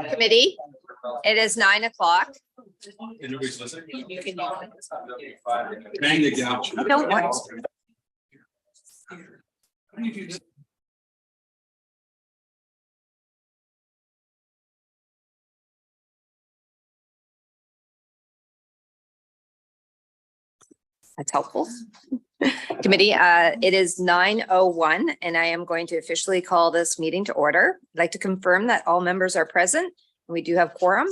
Committee. It is 9 o'clock. Anybody's listening? You can Don't worry. That's helpful. Committee, it is 9:01 and I am going to officially call this meeting to order. I'd like to confirm that all members are present. We do have quorum.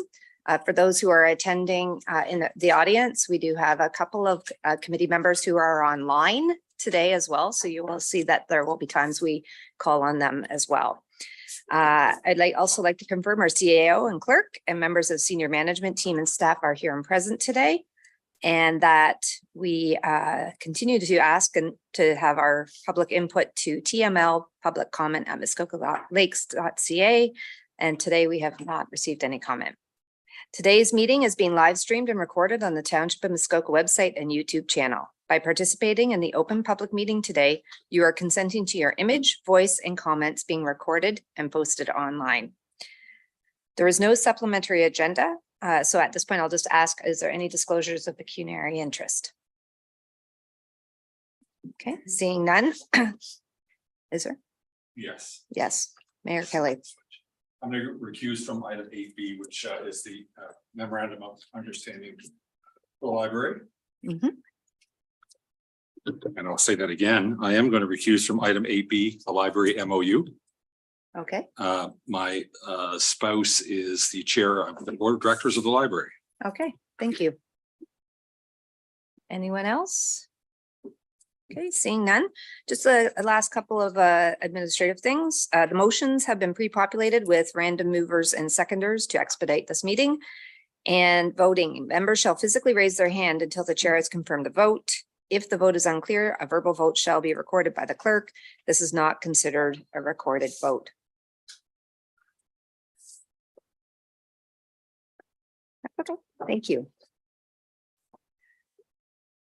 For those who are attending in the audience, we do have a couple of committee members who are online today as well. So you will see that there will be times we call on them as well. I'd also like to confirm our CAO and clerk and members of senior management team and staff are here and present today. And that we continue to ask and to have our public input to TML public comment at muskokalakes.ca. And today we have not received any comment. Today's meeting is being live streamed and recorded on the Township of Muskoka website and YouTube channel. By participating in the open public meeting today, you are consenting to your image, voice, and comments being recorded and posted online. There is no supplementary agenda. So at this point, I'll just ask, is there any disclosures of pecuniary interest? Okay, seeing none. Is there? Yes. Yes, Mayor Kelley. I'm going to recuse from item 8B, which is the memorandum of understanding the library. Mhm. And I'll say that again. I am going to recuse from item 8B, the library MOU. Okay, My spouse is the chair of the board of directors of the library. okay, thank you. Anyone else? Okay, seeing none. Just a last couple of administrative things. The motions have been pre-populated with random movers and seconders to expedite this meeting. And voting, members shall physically raise their hand until the chair has confirmed the vote. If the vote is unclear, a verbal vote shall be recorded by the clerk. This is not considered a recorded vote. Thank you.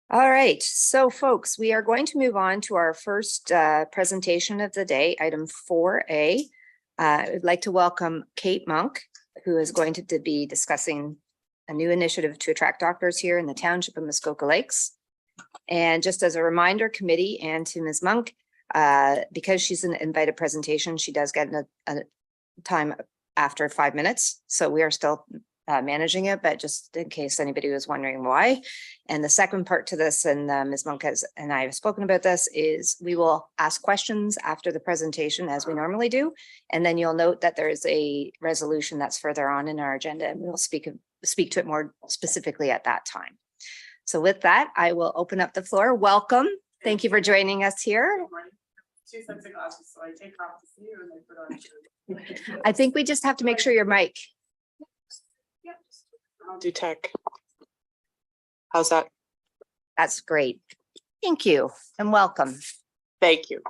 All right, so folks, we are going to move on to our first presentation of the day, item 4A. I'd like to welcome Kate Monk, who is going to be discussing a new initiative to attract doctors here in the Township of Muskoka Lakes. And just as a reminder, committee and to Ms. Monk, because she's an invited presentation, she does get a time after 5 minutes. So we are still managing it, but just in case anybody was wondering why. And the second part to this, and Ms. Monk and I have spoken about this, is we will ask questions after the presentation as we normally do. And then you'll note that there is a resolution that's further on in our agenda, and we'll speak to it more specifically at that time. So with that, I will open up the floor. Welcome. Thank you for joining us here. 2 sets of glasses, so I take off to see you and I put on. I think we just have to make sure your mic. I'll do tech. How's that? That's great. Thank you and welcome. Thank you.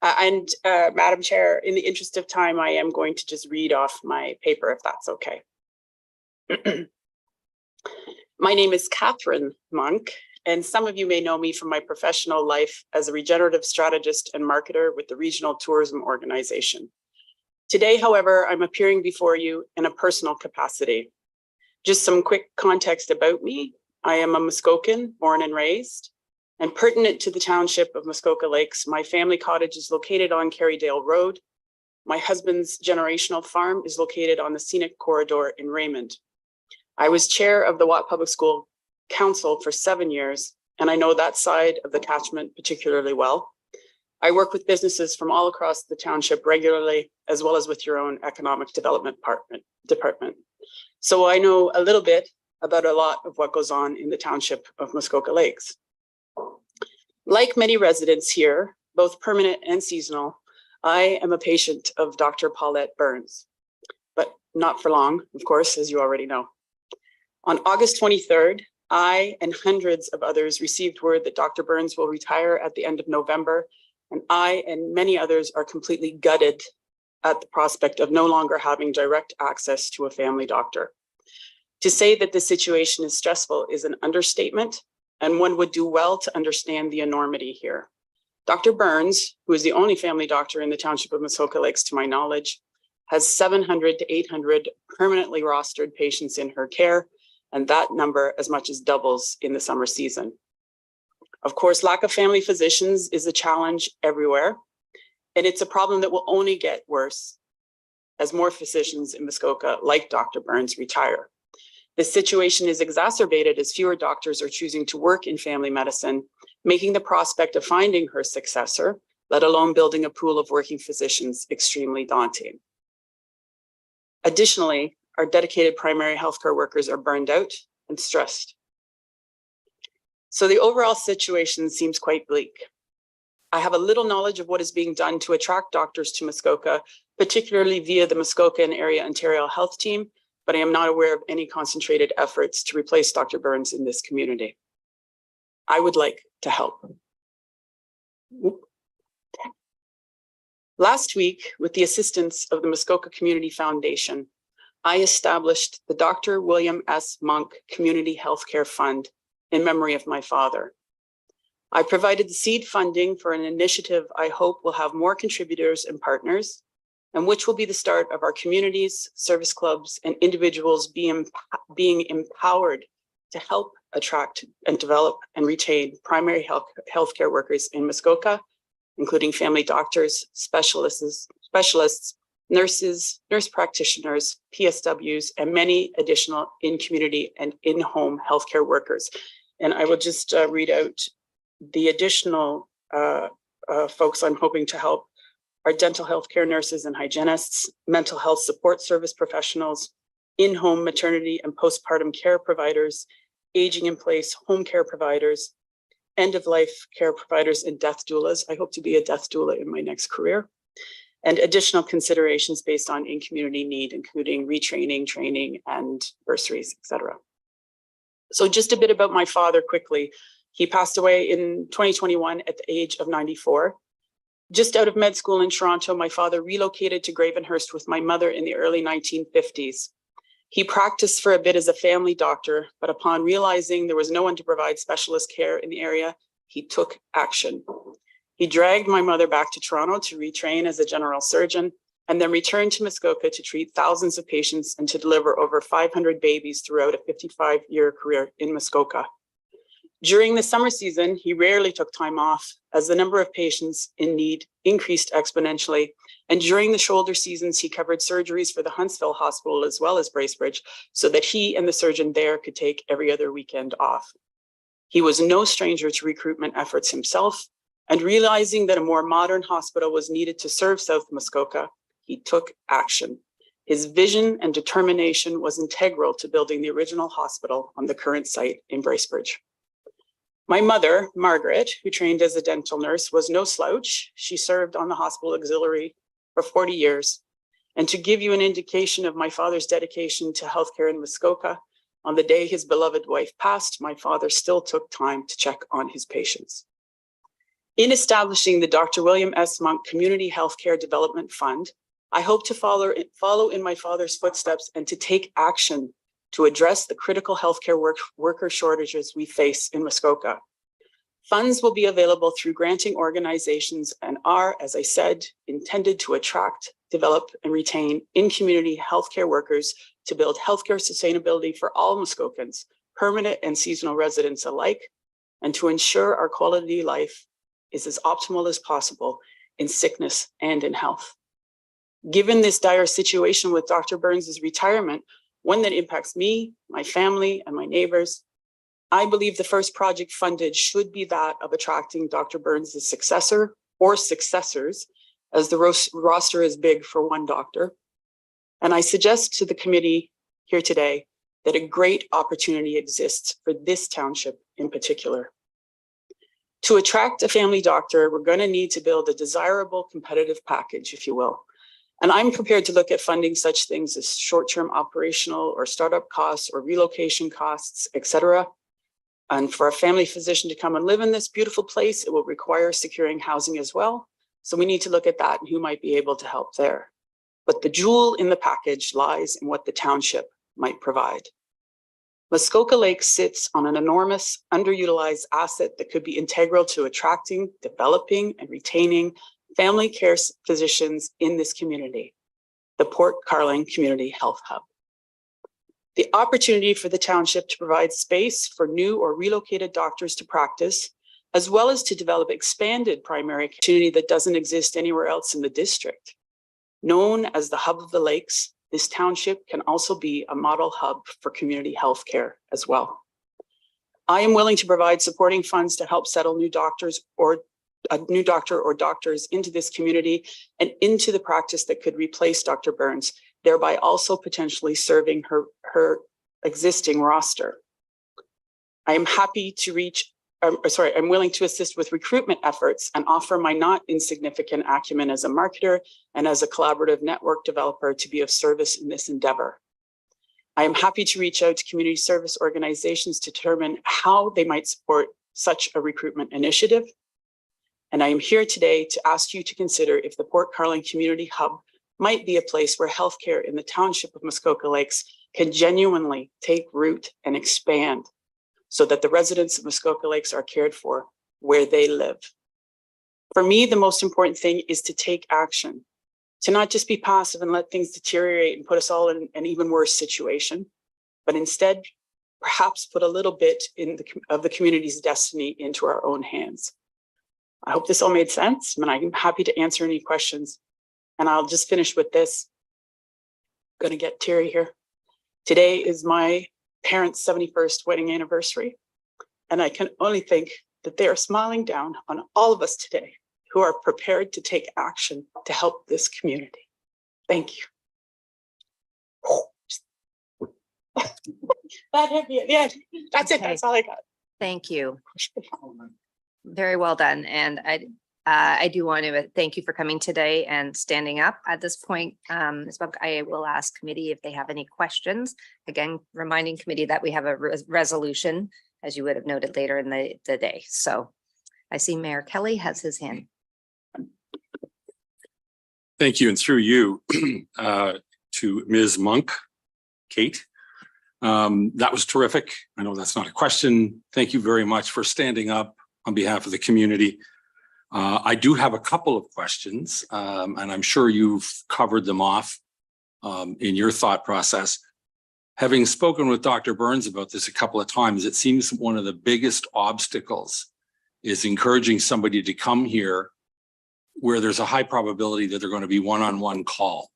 Madam Chair, in the interest of time, I am going to just read off my paper if that's okay. My name is Catherine Monk, and some of you may know me from my professional life as a regenerative strategist and marketer with the Regional Tourism Organization. Today, however, I'm appearing before you in a personal capacity. Just some quick context about me. I am a Muskokan, born and raised, and pertinent to the Township of Muskoka Lakes, my family cottage is located on Kerrydale Road. My husband's generational farm is located on the scenic corridor in Raymond. I was chair of the Watt Public School Council for 7 years, and I know that side of the catchment particularly well. I work with businesses from all across the township regularly, as well as with your own economic development department. So I know a little bit about a lot of what goes on in the Township of Muskoka Lakes. Like many residents here, both permanent and seasonal, I am a patient of Dr. Paulette Barrens, but not for long, of course, as you already know. On August 23rd, I and hundreds of others received word that Dr. Barrens will retire at the end of November, and I and many others are completely gutted at the prospect of no longer having direct access to a family doctor. To say that the situation is stressful is an understatement, and one would do well to understand the enormity here. Dr. Barrens, who is the only family doctor in the Township of Muskoka Lakes to my knowledge, has 700 to 800 permanently rostered patients in her care, and that number as much as doubles in the summer season. Of course, lack of family physicians is a challenge everywhere, and it's a problem that will only get worse as more physicians in Muskoka, like Dr. Barrens, retire. This situation is exacerbated as fewer doctors are choosing to work in family medicine, making the prospect of finding her successor, let alone building a pool of working physicians, extremely daunting. Additionally, our dedicated primary healthcare workers are burned out and stressed. So the overall situation seems quite bleak. I have a little knowledge of what is being done to attract doctors to Muskoka, particularly via the Muskoka and Area Ontario Health Team, but I am not aware of any concentrated efforts to replace Dr. Barrens in this community. I would like to help. Last week, with the assistance of the Muskoka Community Foundation, I established the Dr. William S. Monk Community Healthcare Fund in memory of my father. I provided the seed funding for an initiative I hope will have more contributors and partners, and which will be the start of our communities, service clubs, and individuals being empowered to help attract and develop and retain primary healthcare workers in Muskoka, including family doctors, specialists, nurses, nurse practitioners, PSWs, and many additional in-community and in-home healthcare workers. And I will just read out the additional folks I'm hoping to help are dental healthcare nurses and hygienists, mental health support service professionals, in-home maternity and postpartum care providers, aging in place home care providers, end-of-life care providers, and death doulas. I hope to be a death doula in my next career. And additional considerations based on in-community need, including retraining, training, and bursaries, etc. So just a bit about my father quickly. He passed away in 2021 at the age of 94. Just out of med school in Toronto, my father relocated to Gravenhurst with my mother in the early 1950s. He practiced for a bit as a family doctor, but upon realizing there was no one to provide specialist care in the area, he took action. He dragged my mother back to Toronto to retrain as a general surgeon, and then returned to Muskoka to treat thousands of patients and to deliver over 500 babies throughout a 55-year career in Muskoka. During the summer season, he rarely took time off as the number of patients in need increased exponentially. And during the shoulder seasons, he covered surgeries for the Huntsville Hospital as well as Bracebridge so that he and the surgeon there could take every other weekend off. He was no stranger to recruitment efforts himself, and realizing that a more modern hospital was needed to serve South Muskoka, he took action. His vision and determination was integral to building the original hospital on the current site in Bracebridge. My mother, Margaret, who trained as a dental nurse, was no slouch. She served on the hospital auxiliary for 40 years. And to give you an indication of my father's dedication to healthcare in Muskoka, on the day his beloved wife passed, my father still took time to check on his patients. In establishing the Dr. William S. Monk Community Healthcare Development Fund, I hope to follow in my father's footsteps and to take action to address the critical healthcare worker shortages we face in Muskoka. Funds will be available through granting organizations and are, as I said, intended to attract, develop, and retain in-community healthcare workers to build healthcare sustainability for all Muskokans, permanent and seasonal residents alike, and to ensure our quality of life is as optimal as possible in sickness and in health. Given this dire situation with Dr. Barrens' retirement, one that impacts me, my family, and my neighbors, I believe the first project funded should be that of attracting Dr. Barrens' successor or successors, as the roster is big for one doctor. And I suggest to the committee here today that a great opportunity exists for this township in particular. To attract a family doctor, we're going to need to build a desirable competitive package, if you will. And I'm prepared to look at funding such things as short-term operational or startup costs or relocation costs, et cetera. And for a family physician to come and live in this beautiful place, it will require securing housing as well. So we need to look at that and who might be able to help there. But the jewel in the package lies in what the township might provide. Muskoka Lake sits on an enormous, underutilized asset that could be integral to attracting, developing, and retaining family care physicians in this community. the Port Carling Community Health Hub. The opportunity for the township to provide space for new or relocated doctors to practice, as well as to develop expanded primary opportunity that doesn't exist anywhere else in the district. Known as the Hub of the Lakes, this township can also be a model hub for community health care as well. I am willing to provide supporting funds to help settle new doctors or a new doctor or doctors into this community and into the practice that could replace Dr. Barrens, thereby also potentially serving her existing roster. I am happy to I'm willing to assist with recruitment efforts and offer my not insignificant acumen as a marketer and as a collaborative network developer to be of service in this endeavor. I am happy to reach out to community service organizations to determine how they might support such a recruitment initiative. And I am here today to ask you to consider if the Port Carling Community Hub might be a place where healthcare in the township of Muskoka Lakes can genuinely take root and expand so that the residents of Muskoka Lakes are cared for where they live. For me, the most important thing is to take action, to not just be passive and let things deteriorate and put us all in an even worse situation, but instead perhaps put a little bit of the community's destiny into our own hands. I hope this all made sense, and I'm happy to answer any questions. And I'll just finish with this. I'm gonna get teary here. Today is my parents' 71st wedding anniversary, and I can only think that they are smiling down on all of us today who are prepared to take action to help this community. Thank you. That hit me at the end. That's it. That's all I got. Thank you. Very well done. And I do want to thank you for coming today and standing up. At this point, Ms. Buck, I will ask committee if they have any questions. Again, reminding committee that we have a resolution, as you would have noted later in the day. So I see Mayor Kelley has his hand. Thank you. And through you to Ms. Monk, Kate. That was terrific. I know that's not a question. Thank you very much for standing up on behalf of the community. I do have a couple of questions, and I'm sure you've covered them off in your thought process. Having spoken with Dr. Barrens about this a couple of times, it seems one of the biggest obstacles is encouraging somebody to come here where there's a high probability that they're going to be one-on-one call.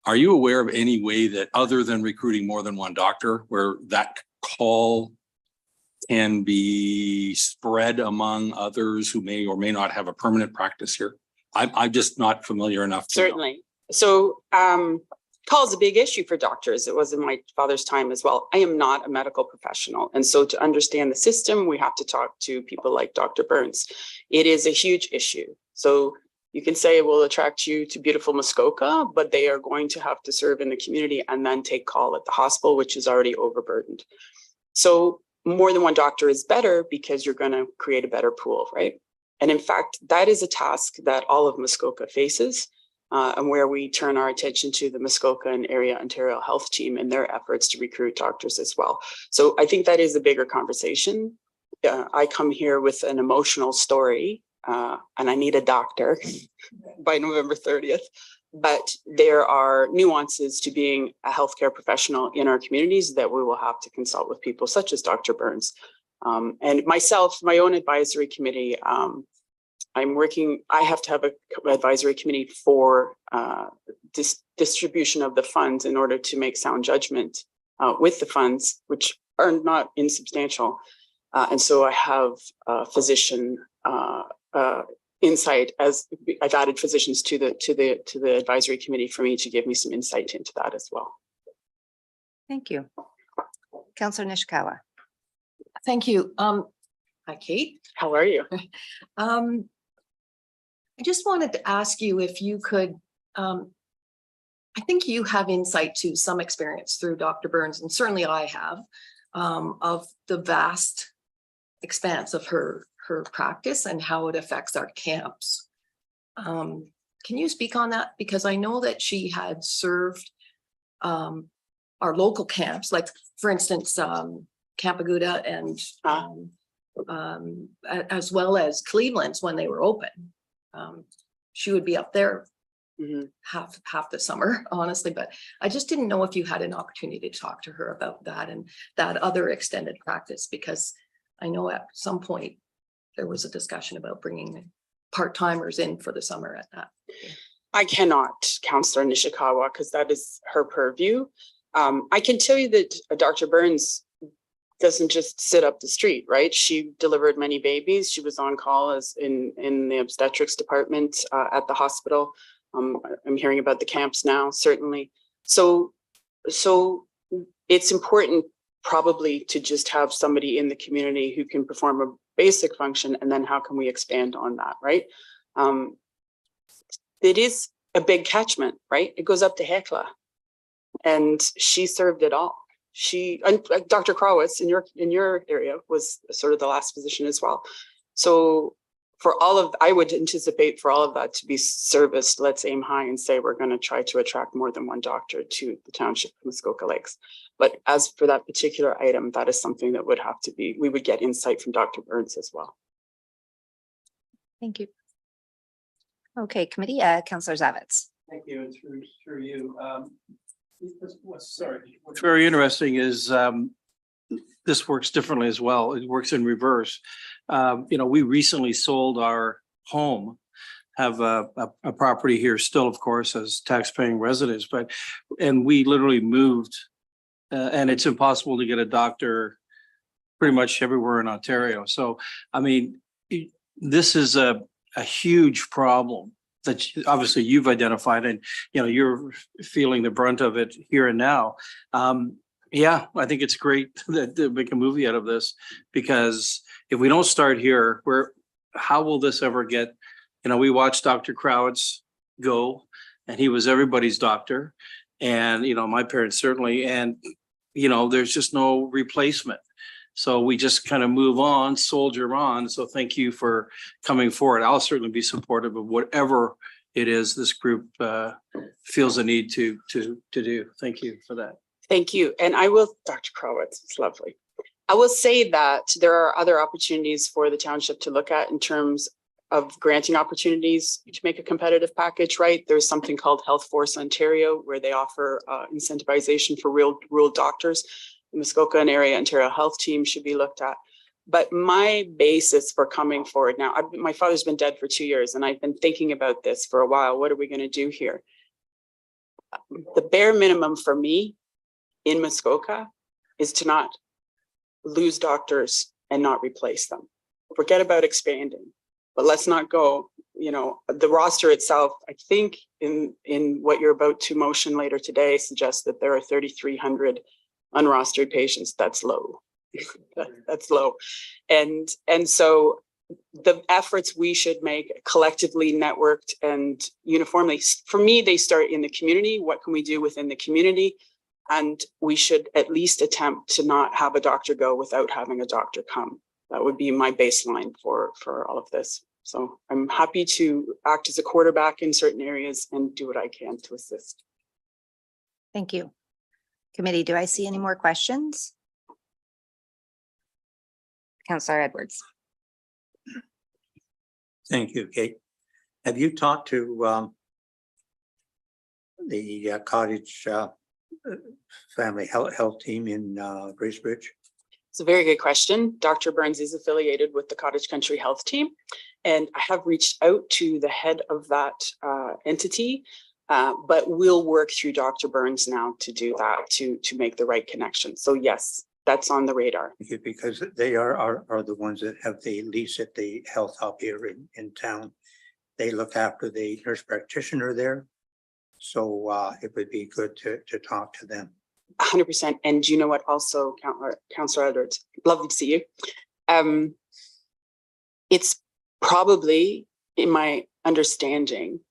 Are you aware of any way that, other than recruiting more than one doctor, where that call can be spread among others who may or may not have a permanent practice here? I'm just not familiar enough. Certainly. So call is a big issue for doctors. It was in my father's time as well. I am not a medical professional. And so to understand the system, we have to talk to people like Dr. Barrens. It is a huge issue. So you can say it will attract you to beautiful Muskoka, but they are going to have to serve in the community and then take call at the hospital, which is already overburdened. So more than one doctor is better because you're going to create a better pool, right? And in fact, that is a task that all of Muskoka faces, and where we turn our attention to the Muskoka and Area Ontario Health Team and their efforts to recruit doctors as well. So I think that is a bigger conversation. I come here with an emotional story, and I need a doctor by November 30th. But there are nuances to being a healthcare professional in our communities that we will have to consult with people such as Dr. Barrens. And myself, my own advisory committee, I have to have an advisory committee for distribution of the funds in order to make sound judgment with the funds, which are not insubstantial. And so I have a physician insight, as I've added physicians to the advisory committee for me to give me some insight into that as well. Thank you. Councillor Nishikawa. Thank you. Hi, Kate. How are you? I just wanted to ask you if you could, I think you have insight to some experience through Dr. Barrens, and certainly I have, of the vast expanse of her practice and how it affects our camps. Can you speak on that? Because I know that she had served our local camps, like for instance, Camp Aguda and as well as Cleveland's when they were open. She would be up there half the summer, honestly, but I just didn't know if you had an opportunity to talk to her about that and that other extended practice, because I know at some point there was a discussion about bringing part-timers in for the summer at that. I cannot, Councillor Nishikawa, because that is her purview. I can tell you that Dr. Barrens doesn't just sit up the street, right? She delivered many babies. She was on call as in the obstetrics department at the hospital. I'm hearing about the camps now, certainly. So it's important probably to just have somebody in the community who can perform a basic function, and then how can we expand on that, right? It is a big catchment, right? It goes up to Hecla, and she served it all. Dr. Krawitz in your area was sort of the last physician as well. So I would anticipate for all of that to be serviced. Let's aim high and say we're going to try to attract more than one doctor to the township of Muskoka Lakes. But as for that particular item, that is something that would have to be, we would get insight from Dr. Barrens as well. Thank you. Okay, committee, Councillor Zavitz. Thank you, and through you. What's very interesting is this works differently as well. It works in reverse. We recently sold our home, have a property here still, of course, as taxpaying residents, and we literally moved, and it's impossible to get a doctor pretty much everywhere in Ontario. So, I mean, this is a huge problem that obviously you've identified, and you're feeling the brunt of it here and now. Yeah, I think it's great that to make a movie out of this, because if we don't start here, how will this ever get? We watched Dr. Krawitz go, and he was everybody's doctor, and my parents certainly, and there's just no replacement. So we just kind of move on, soldier on. So thank you for coming forward. I'll certainly be supportive of whatever it is this group feels a need to do. Thank you for that. Thank you. And I will, Dr. Krawitz, it's lovely. I will say that there are other opportunities for the township to look at in terms of granting opportunities to make a competitive package, right? There's something called Health Force Ontario, where they offer incentivization for rural doctors. The Muskoka and Area Ontario Health Team should be looked at. But my basis for coming forward now, my father's been dead for 2 years, and I've been thinking about this for a while. What are we going to do here? The bare minimum for me in Muskoka is to not lose doctors and not replace them. Forget about expanding, but let's not go, the roster itself, I think in what you're about to motion later today suggests that there are 3,300 unrostered patients. That's low. That's low. And so the efforts we should make collectively, networked and uniformly, for me, they start in the community. What can we do within the community? And we should at least attempt to not have a doctor go without having a doctor come. That would be my baseline for all of this. So I'm happy to act as a quarterback in certain areas and do what I can to assist. Thank you. Committee, do I see any more questions? Councillor Edwards. Thank you, Kate. Have you talked to the cottage family health team in Bracebridge? It's a very good question. Dr. Barrens is affiliated with the Cottage Country Health Team, and I have reached out to the head of that entity, but we'll work through Dr. Barrens now to do that, to make the right connection. So yes, that's on the radar. Because they are the ones that have the lease at the health hub here in town. They look after the nurse practitioner there. So it would be good to talk to them. 100%. And you know what, also, Councillor Edwards, lovely to see you. It's probably, in my understanding,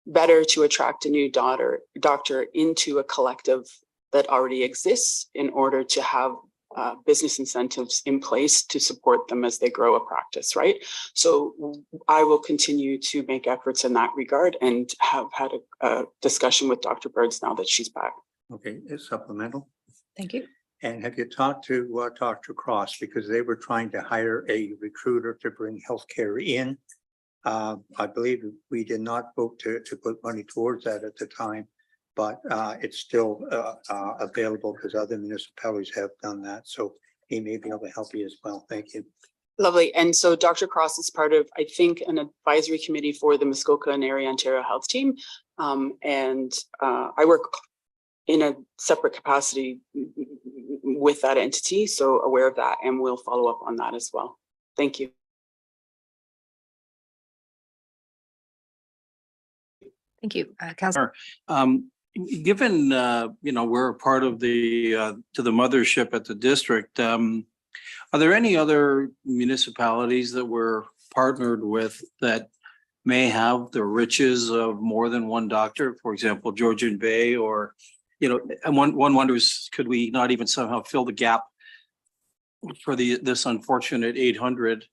better to attract a new doctor into a collective that already exists in order to have business incentives in place to support them as they grow a practice, right? So I will continue to make efforts in that regard and have had a discussion with Dr. Barrens now that she's back. Okay, it's supplemental. Thank you. And have you talked to Dr. Cross, because they were trying to hire a recruiter to bring healthcare in I believe we did not vote to put money towards that at the time, but it's still available because other municipalities have done that. So he may be able to help you as well. Thank you. Lovely. And so Dr. Cross is part of, I think, an advisory committee for the Muskoka and Area Ontario Health Team. I work in a separate capacity with that entity, so aware of that, and we'll follow up on that as well. Thank you. Thank you, Councilor. Given, we're a part of the mothership at the district, are there any other municipalities that we're partnered with that may have the riches of more than one doctor? For example, Georgian Bay, or, and one wonders, could we not even somehow fill the gap for this unfortunate 800?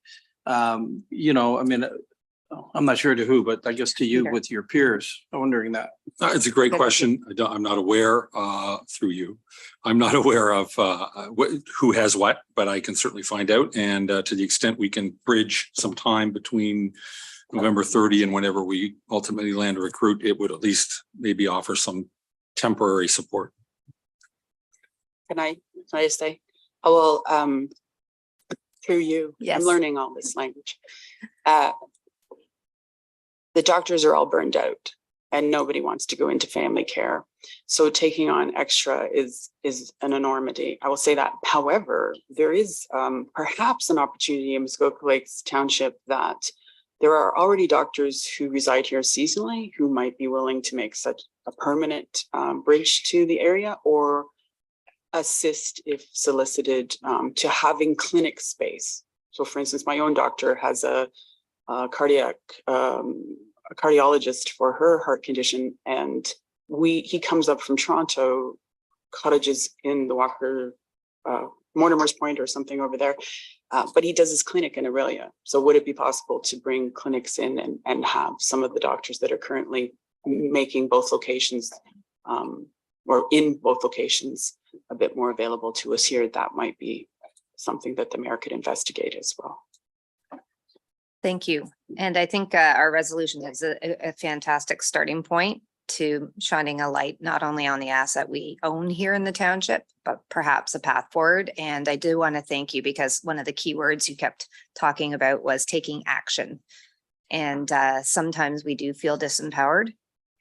I'm not sure to who, but I guess to you with your peers. I'm wondering that. It's a great question. I'm not aware through you. I'm not aware of who has what, but I can certainly find out. And to the extent we can bridge some time between November 30 and whenever we ultimately land a recruit, it would at least maybe offer some temporary support. Can I just say, I will, through you, Yes. I'm learning all this language. The doctors are all burned out and nobody wants to go into family care. So taking on extra is an enormity. I will say that. However, there is perhaps an opportunity in Muskoka Lakes Township that there are already doctors who reside here seasonally who might be willing to make such a permanent bridge to the area, or assist, if solicited, to having clinic space. So for instance, my own doctor has a cardiologist for her heart condition, and he comes up from Toronto, cottages in the Walker Mortimer's Point or something over there, but he does his clinic in Aurelia. So would it be possible to bring clinics in and have some of the doctors that are currently making both locations or in both locations a bit more available to us here? That might be something that the mayor could investigate as well. Thank you. And I think our resolution is a fantastic starting point to shining a light not only on the asset we own here in the township, but perhaps a path forward. And I do want to thank you, because one of the key words you kept talking about was taking action. And sometimes we do feel disempowered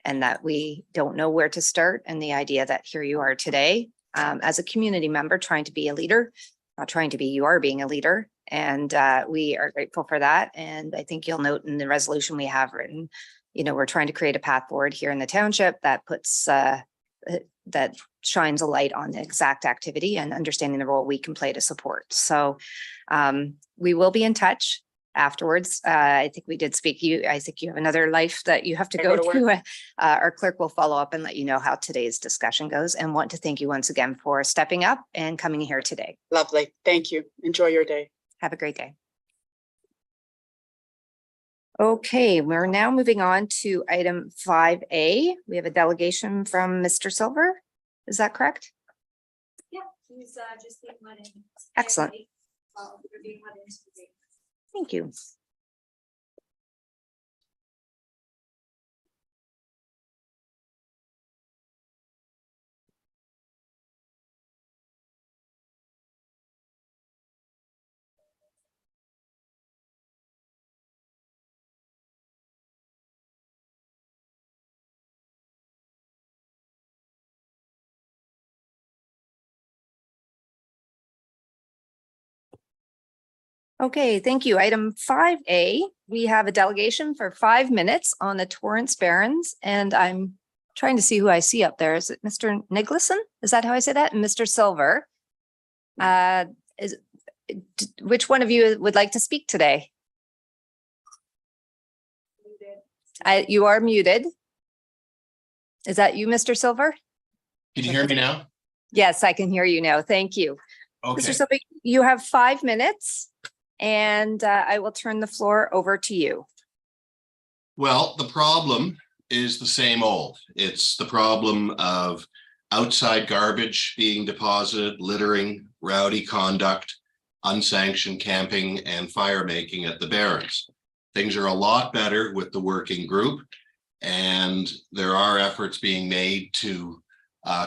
and that we don't know where to start. And the idea that here you are today as a community member trying to be a leader, not trying to be, you are being a leader. And we are grateful for that. And I think you'll note in the resolution we have written, we're trying to create a path forward here in the township that puts, that shines a light on the exact activity and understanding the role we can play to support. So we will be in touch afterwards. I think we did speak. I think you have another life that you have to go to. Our clerk will follow up and let you know how today's discussion goes, and want to thank you once again for stepping up and coming here today. Lovely. Thank you. Enjoy your day. Have a great day. Okay, we're now moving on to item 5A. We have a delegation from Mr. Silver. Is that correct? Yeah, he's just being let in. Excellent. We're being let in today. Thank you. Okay, thank you. Item 5A, we have a delegation for 5 minutes on the Torrance Barrens, and I'm trying to see who I see up there. Is it Mr. Nageleisen? Is that how I say that? And Mr. Silver. Which one of you would like to speak today? You are muted. Is that you, Mr. Silver? Can you hear me now? Yes, I can hear you now. Thank you. Okay. Mr. Silver, you have 5 minutes. And I will turn the floor over to you. Well, the problem is the same old. It's the problem of outside garbage being deposited, littering, rowdy conduct, unsanctioned camping, and fire making at the Barrens. Things are a lot better with the working group, and there are efforts being made to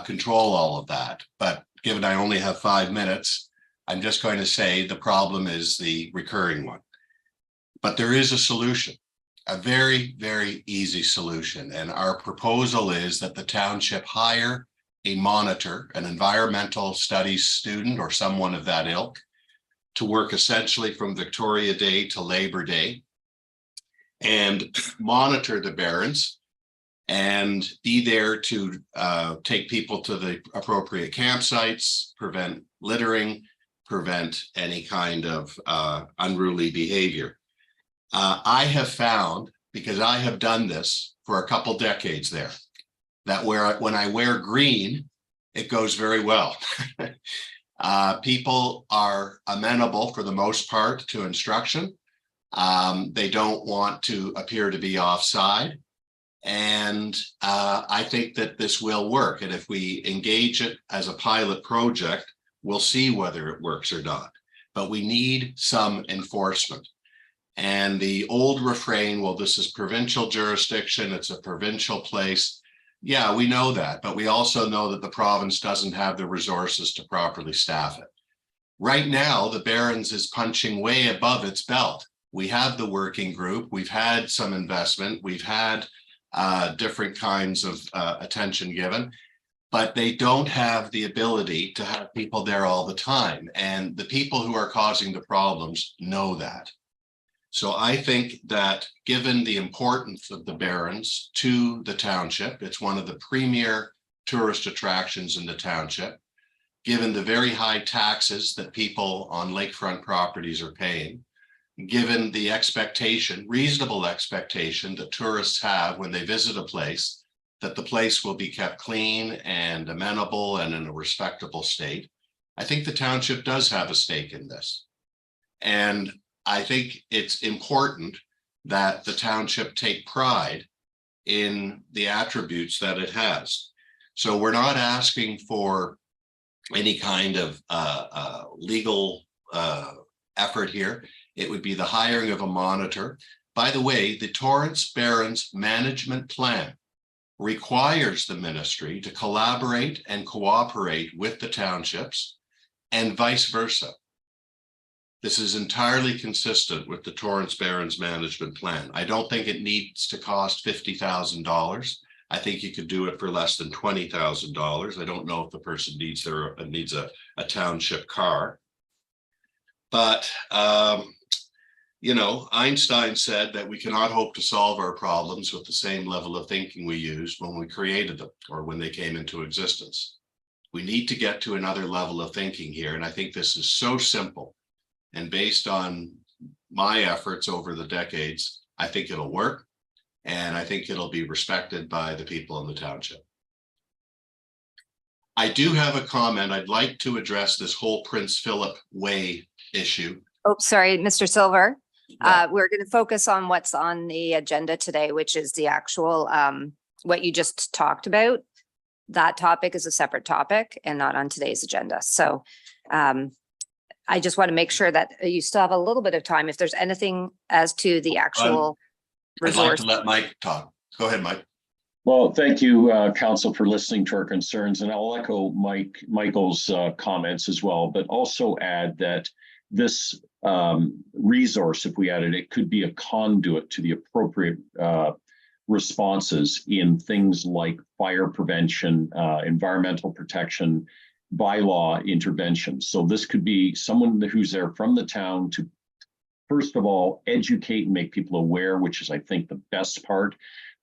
control all of that. But given I only have 5 minutes, I'm just going to say the problem is the recurring one. But there is a solution, a very, very easy solution. And our proposal is that the township hire a monitor, an environmental studies student or someone of that ilk, to work essentially from Victoria Day to Labor Day and monitor the Barrens and be there to take people to the appropriate campsites, prevent littering, prevent any kind of unruly behavior. I have found, because I have done this for a couple decades there, that when I wear green, it goes very well. People are amenable for the most part to instruction. They don't want to appear to be offside. And I think that this will work. And if we engage it as a pilot project, we'll see whether it works or not. But we need some enforcement. And the old refrain, well, this is provincial jurisdiction, it's a provincial place. Yeah, we know that, but we also know that the province doesn't have the resources to properly staff it. Right now, the Barrens is punching way above its belt. We have the working group, we've had some investment, we've had different kinds of attention given, but they don't have the ability to have people there all the time. And the people who are causing the problems know that. So I think that given the importance of the Barrens to the township, it's one of the premier tourist attractions in the township, given the very high taxes that people on lakefront properties are paying, given the expectation, reasonable expectation that tourists have when they visit a place, that the place will be kept clean and amenable and in a respectable state. I think the township does have a stake in this. And I think it's important that the township take pride in the attributes that it has. So we're not asking for any kind of legal effort here. It would be the hiring of a monitor. By the way, the Torrance Barrens management plan requires the ministry to collaborate and cooperate with the townships and vice versa. This is entirely consistent with the Torrance Barrens management plan. I don't think it needs to cost $50,000. I think you could do it for less than $20,000. I don't know if the person needs a township car. But, you know, Einstein said that we cannot hope to solve our problems with the same level of thinking we used when we created them or when they came into existence. We need to get to another level of thinking here. And I think this is so simple. And based on my efforts over the decades, I think it'll work. And I think it'll be respected by the people in the township. I do have a comment. I'd like to address this whole Prince Philip Way issue. Oh, sorry, Mr. Silver. Yeah. We're going to focus on what's on the agenda today, which is the actual, what you just talked about. That topic is a separate topic and not on today's agenda. So I just want to make sure that you still have a little bit of time. If there's anything as to the actual I'd like resource. to let Mike talk. Go ahead, Mike. Well, thank you, Council, for listening to our concerns, and I'll echo Michael's comments as well, but also add that this resource, if we added it, could be a conduit to the appropriate responses in things like fire prevention, environmental protection, bylaw interventions. So this could be someone who's there from the town to, first of all, educate and make people aware, which is, I think, the best part.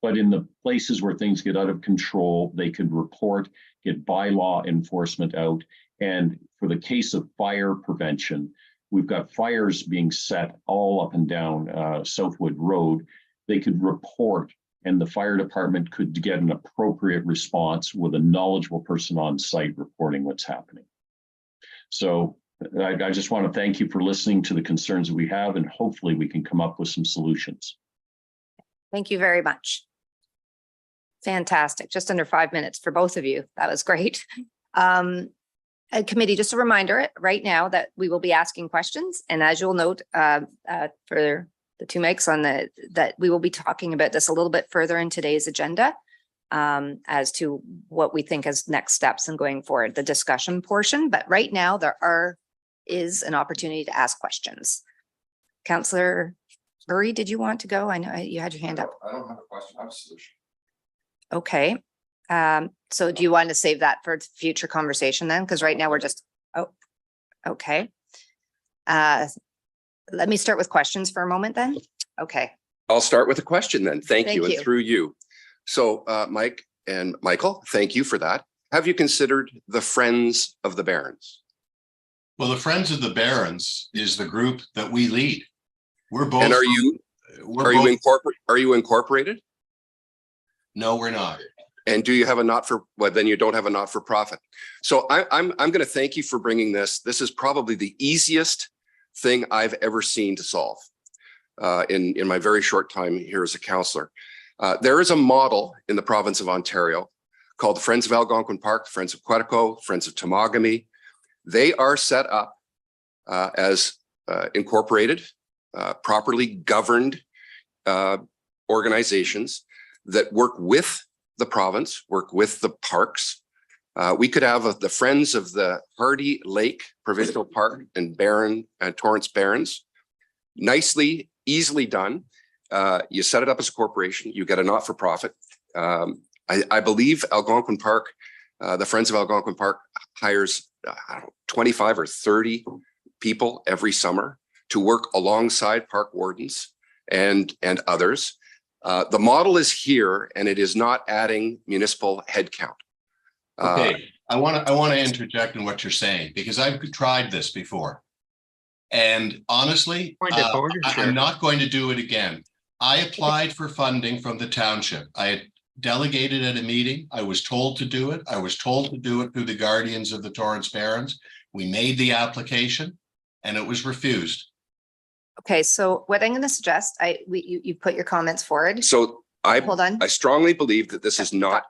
But in the places where things get out of control, they could report, get bylaw enforcement out. And for the case of fire prevention, we've got fires being set all up and down Southwood Road. They could report, and the fire department could get an appropriate response with a knowledgeable person on site reporting what's happening. So I just want to thank you for listening to the concerns that we have, and hopefully we can come up with some solutions. Thank you very much. Fantastic. Just under 5 minutes for both of you. That was great. Committee, just a reminder right now that we will be asking questions. And as you'll note, for the two mics on that we will be talking about this a little bit further in today's agenda as to what we think as next steps and going forward, the discussion portion. But right now is an opportunity to ask questions. Councillor Burry, did you want to go? I know you had your hand up. I don't have a question. I have a solution. Okay. So do you want to save that for future conversation then? Because right now we're just, okay. Let me start with questions for a moment then. Okay. I'll start with a question then. Thank you. Thank And you. through you. So Mike and Michael, thank you for that. Have you considered the Friends of the Barrens? Well, the Friends of the Barrens is the group that we lead. We're both. And are you incorporated? No, we're not. And do you have well, then you don't have a not-for-profit. So I'm going to thank you for bringing this. This is probably the easiest thing I've ever seen to solve in my very short time here as a councillor. There is a model in the province of Ontario called the Friends of Algonquin Park, Friends of Quetico, Friends of Temagami. They are set up as incorporated, properly governed organizations that work with the province, work with the parks. We could have the Friends of the Hardy Lake Provincial Park and Torrance Barrens. Nicely, easily done. You set it up as a corporation, you get a not-for-profit. I believe Algonquin Park, the Friends of Algonquin Park hires 25 or 30 people every summer to work alongside park wardens and others. The model is here and it is not adding municipal headcount. Okay, I want to interject in what you're saying because I've tried this before. And honestly, I'm not going to do it again. I applied for funding from the township. I had delegated at a meeting. I was told to do it. I was told to do it through the Guardians of the Torrance Barrens. We made the application and it was refused. Okay, so what I'm going to suggest, you put your comments forward. So Hold on. I strongly believe that this is not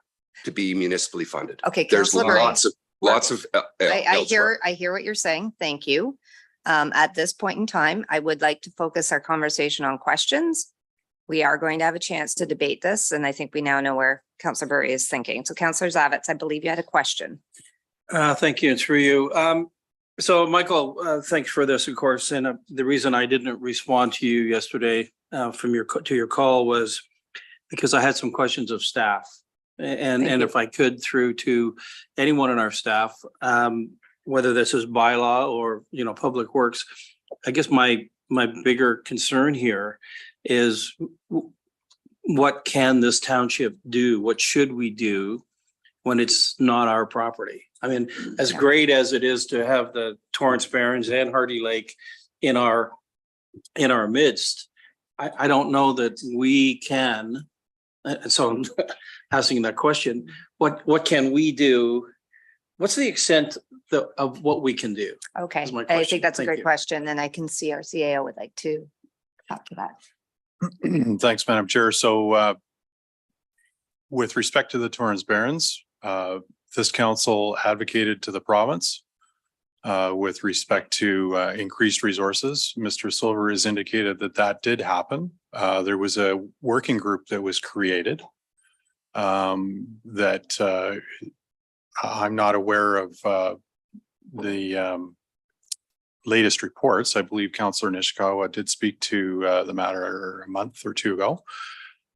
to be municipally funded. Okay, There's Councillor Burry. lots of I elsewhere. hear what you're saying. Thank you. At this point in time, I would like to focus our conversation on questions. We are going to have a chance to debate this, and I think we now know where Councillor Burry is thinking. So Councillor Zavitz, I believe you had a question. Thank you. And through you. So Michael, thanks for this, of course. And the reason I didn't respond to you yesterday to your call was because I had some questions of staff. And if I could, through to anyone in our staff, whether this is bylaw or, public works, I guess my bigger concern here is what can this township do? What should we do when it's not our property? I mean, as great as it is to have the Torrance Barrens and Hardy Lake in our midst, I don't know that we can. So I'm asking that question. What can we do? What's the extent of what we can do? Okay, Is my I question. think that's a Thank great you. question, and I can see our CAO would like to talk to that. Thanks, Madam Chair. So with respect to the Torrance Barrens, this council advocated to the province with respect to increased resources. Mr. Silver has indicated that did happen. There was a working group that was created that I'm not aware of the latest reports. I believe Councillor Nishikawa did speak to the matter a month or two ago.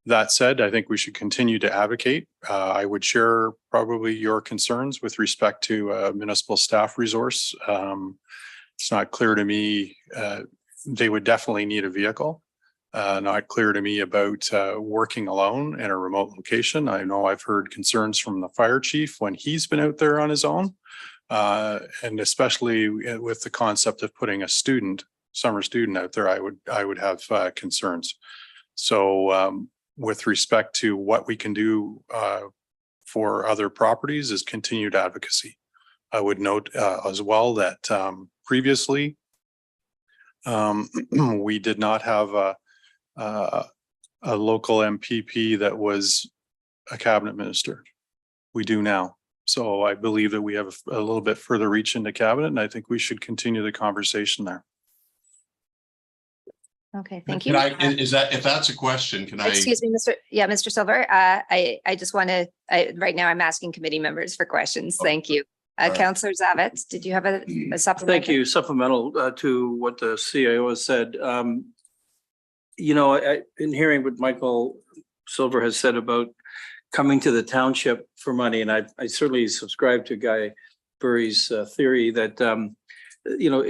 That said, I think we should continue to advocate. I would share probably your concerns with respect to municipal staff resource. It's not clear to me, they would definitely need a vehicle. Not clear to me about working alone in a remote location. I know I've heard concerns from the fire chief when he's been out there on his own. And especially with the concept of putting a summer student out there, I would have concerns. So with respect to what we can do for other properties is continued advocacy. I would note as well that previously we did not have a local MPP that was a cabinet minister. We do now. So I believe that we have a little bit further reach into cabinet, and I think we should continue the conversation there. Okay, thank you. Can I, is that, if that's a question, can I? Excuse me, Mr. Silver, I just want to, right now I'm asking committee members for questions. Oh, Thank you. all right. Councillor Zavitz, did you have a supplementary? Thank you. Supplemental to what the CIO has said. You know, in hearing what Michael Silver has said about coming to the township for money, and I certainly subscribe to Guy Burry's theory that, you know,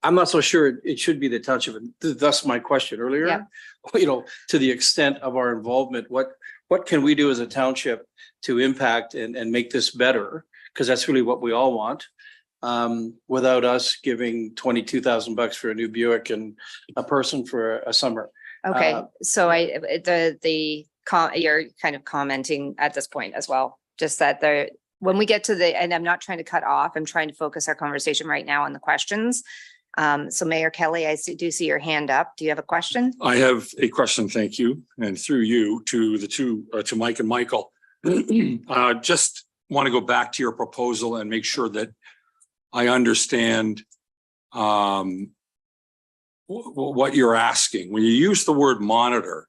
I'm not so sure it should be the township. Thus my question earlier. Yeah. You know, to the extent of our involvement, what can we do as a township to impact and make this better? Because that's really what we all want. Without us giving $22,000 for a new Buick and a person for a summer. Okay, so you're kind of commenting at this point as well, just that when we get to and I'm not trying to cut off, I'm trying to focus our conversation right now on the questions. So Mayor Kelley, I do see your hand up. Do you have a question? I have a question, thank you, and through you to the two, to Mike and Michael. Just want to go back to your proposal and make sure that I understand what you're asking. When you use the word monitor,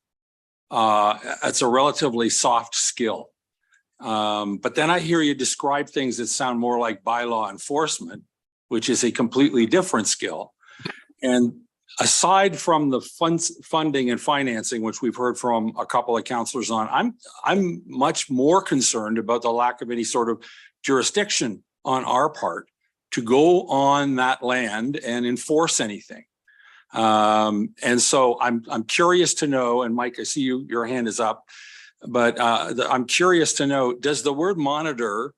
it's a relatively soft skill. But then I hear you describe things that sound more like bylaw enforcement, which is a completely different skill. And aside from the funding and financing, which we've heard from a couple of councillors on, I'm much more concerned about the lack of any sort of jurisdiction on our part to go on that land and enforce anything. And so I'm curious to know, and Mike, I see your hand is up, but I'm curious to know, does the word monitor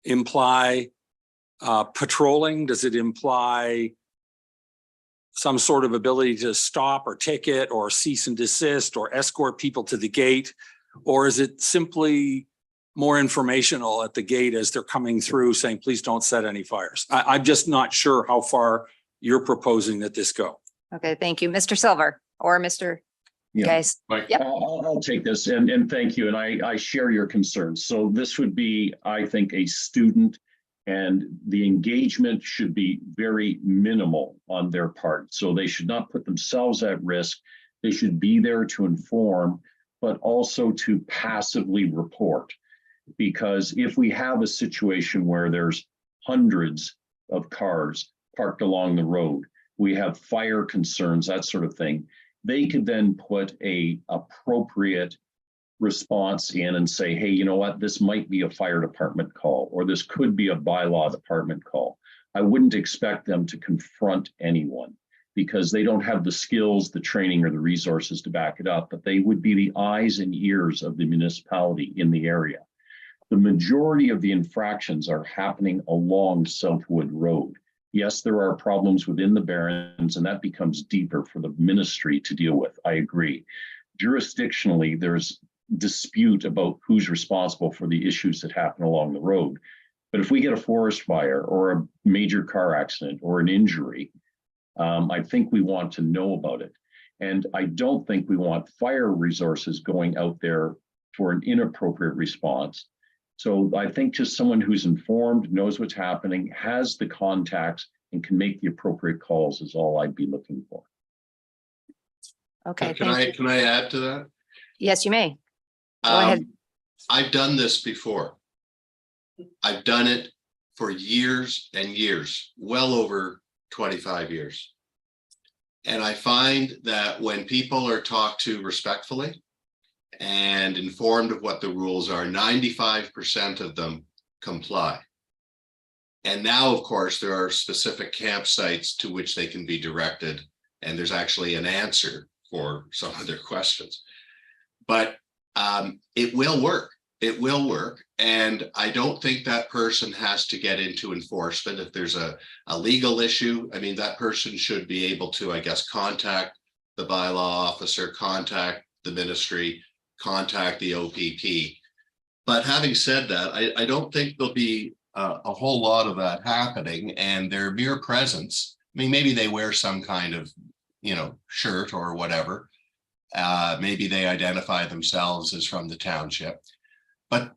imply patrolling? Does it imply some sort of ability to stop or ticket or cease and desist or escort people to the gate? Or is it simply more informational at the gate as they're coming through saying, please don't set any fires? I'm just not sure how far you're proposing that this go. Okay, thank you. Mr. Silver or Mr. Yeah. Guys. Yep. I'll take this and thank you. And I share your concerns. So this would be, I think, a student, and the engagement should be very minimal on their part. So they should not put themselves at risk. They should be there to inform, but also to passively report. Because if we have a situation where there's hundreds of cars parked along the road, we have fire concerns, that sort of thing, they could then put a appropriate response in and say, hey, you know what, this might be a fire department call, or this could be a bylaw department call. I wouldn't expect them to confront anyone because they don't have the skills, the training, or the resources to back it up, but they would be the eyes and ears of the municipality in the area. The majority of the infractions are happening along Southwood Road. Yes, there are problems within the Barrens, and that becomes deeper for the ministry to deal with. I agree. Jurisdictionally, there's dispute about who's responsible for the issues that happen along the road. But if we get a forest fire or a major car accident or an injury, I think we want to know about it. And I don't think we want fire resources going out there for an inappropriate response. So I think just someone who's informed, knows what's happening, has the contacts, and can make the appropriate calls is all I'd be looking for. Okay. Can I add to that? Yes, you may. Go ahead. I've done this before. I've done it for years and years, well over 25 years. And I find that when people are talked to respectfully and informed of what the rules are, 95% of them comply. And now, of course, there are specific campsites to which they can be directed, and there's actually an answer for some of their questions. But it will work. It will work. And I don't think that person has to get into enforcement. If there's a legal issue, I mean, that person should be able to, I guess, contact the bylaw officer, contact the ministry, contact the OPP. But having said that, I don't think there'll be a whole lot of that happening, and their mere presence, I mean, maybe they wear some kind of, shirt or whatever. Maybe they identify themselves as from the township. But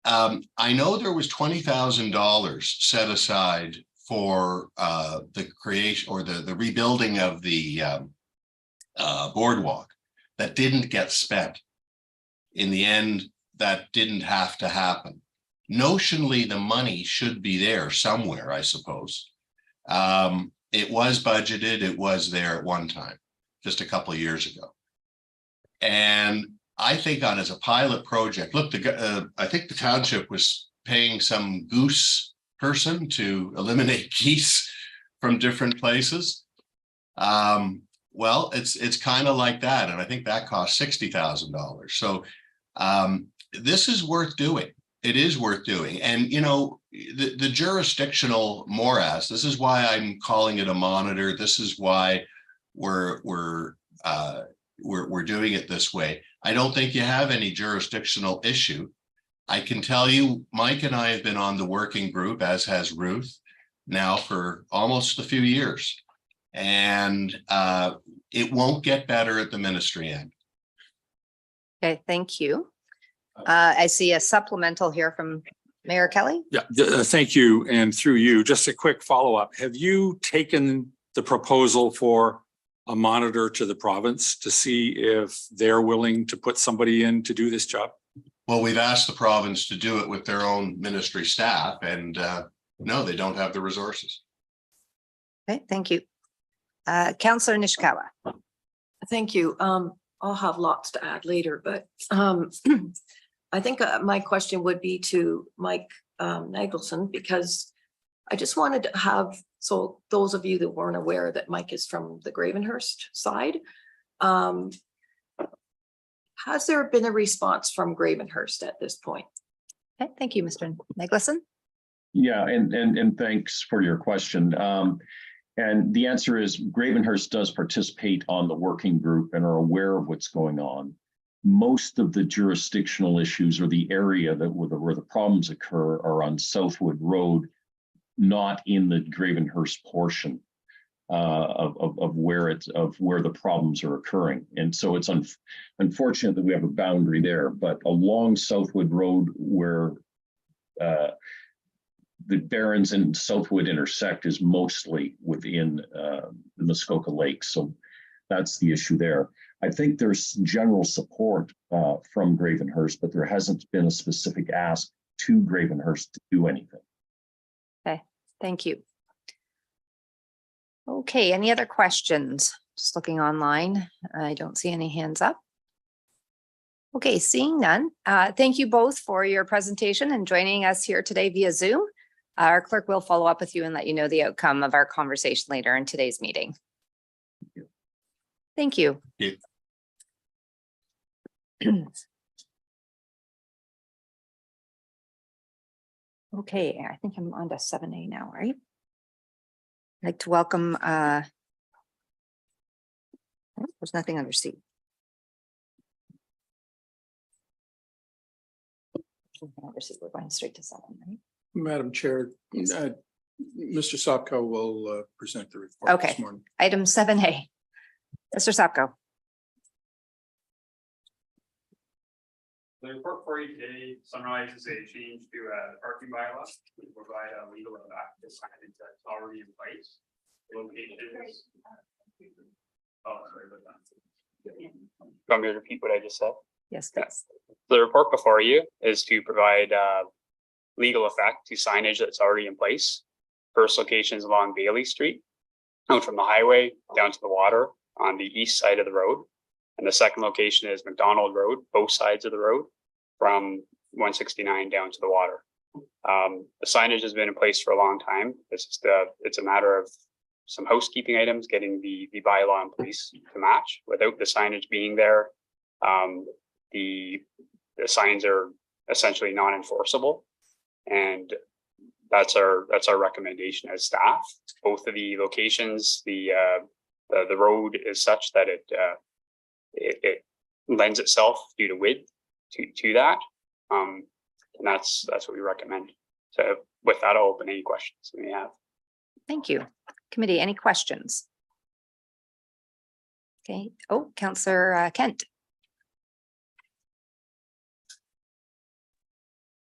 I know there was $20,000 set aside for the creation or the rebuilding of the boardwalk that didn't get spent. In the end, that didn't have to happen. Notionally, the money should be there somewhere, I suppose. It was budgeted, it was there at one time, just a couple of years ago. And I think on as a pilot project, look, I think the township was paying some goose person to eliminate geese from different places. Well, it's kind of like that. And I think that cost $60,000. So this is worth doing. It is worth doing. And, you know, the jurisdictional morass, this is why I'm calling it a monitor. This is why we're doing it this way. I don't think you have any jurisdictional issue. I can tell you, Mike and I have been on the working group, as has Ruth, now for almost a few years. And it won't get better at the ministry end. Okay, thank you. I see a supplemental here from Mayor Kelley. Yeah, thank you. And through you, just a quick follow-up. Have you taken the proposal for a monitor to the province to see if they're willing to put somebody in to do this job? Well, we've asked the province to do it with their own ministry staff, and no, they don't have the resources. Okay, thank you. Councillor Nishikawa. Thank you. I'll have lots to add later, but I think my question would be to Mike Nageleisen, because I just wanted to have, so those of you that weren't aware that Mike is from the Gravenhurst side, has there been a response from Gravenhurst at this point? Okay, thank you, Mr. Nageleisen. Yeah, and thanks for your question. And the answer is Gravenhurst does participate on the working group and are aware of what's going on. Most of the jurisdictional issues or the area that where the problems occur are on Southwood Road, not in the Gravenhurst portion of where the problems are occurring. And so it's unfortunate that we have a boundary there, but along Southwood Road where the Barrens and Southwood intersect is mostly within the Muskoka Lake. So that's the issue there. I think there's general support from Gravenhurst, but there hasn't been a specific ask to Gravenhurst to do anything. Okay, thank you. Okay, any other questions? Just looking online. I don't see any hands up. Okay, seeing none. Thank you both for your presentation and joining us here today via Zoom. Our clerk will follow up with you and let you know the outcome of our conversation later in today's meeting. Thank you. Yeah. Okay, I think I'm on to 7A now, right? I'd like to welcome, there's nothing under C. We're going straight to 7, right? Madam Chair, Mr. Sopko will present the report Okay. this morning. Item 7A. Mr. Sopko. The report for you today summarizes a change to a parking bylaw to provide a legal effect to signage that's already in place. Locations. Oh, sorry about that. You want me to repeat what I just said? Yes, please. The report before you is to provide legal effect to signage that's already in place. First location is along Bailey Street, out from the highway down to the water on the east side of the road. And the second location is McDonald Road, both sides of the road from 169 down to the water. The signage has been in place for a long time. It's just it's a matter of some housekeeping items, getting the bylaw in place to match. Without the signage being there, the signs are essentially non-enforceable. And that's our recommendation as staff. Both of the locations, the road is such that it lends itself due to width to that. And that's what we recommend. So with that, I'll open any questions we may have. Thank you. Committee, any questions? Okay. Oh, Councillor Kent.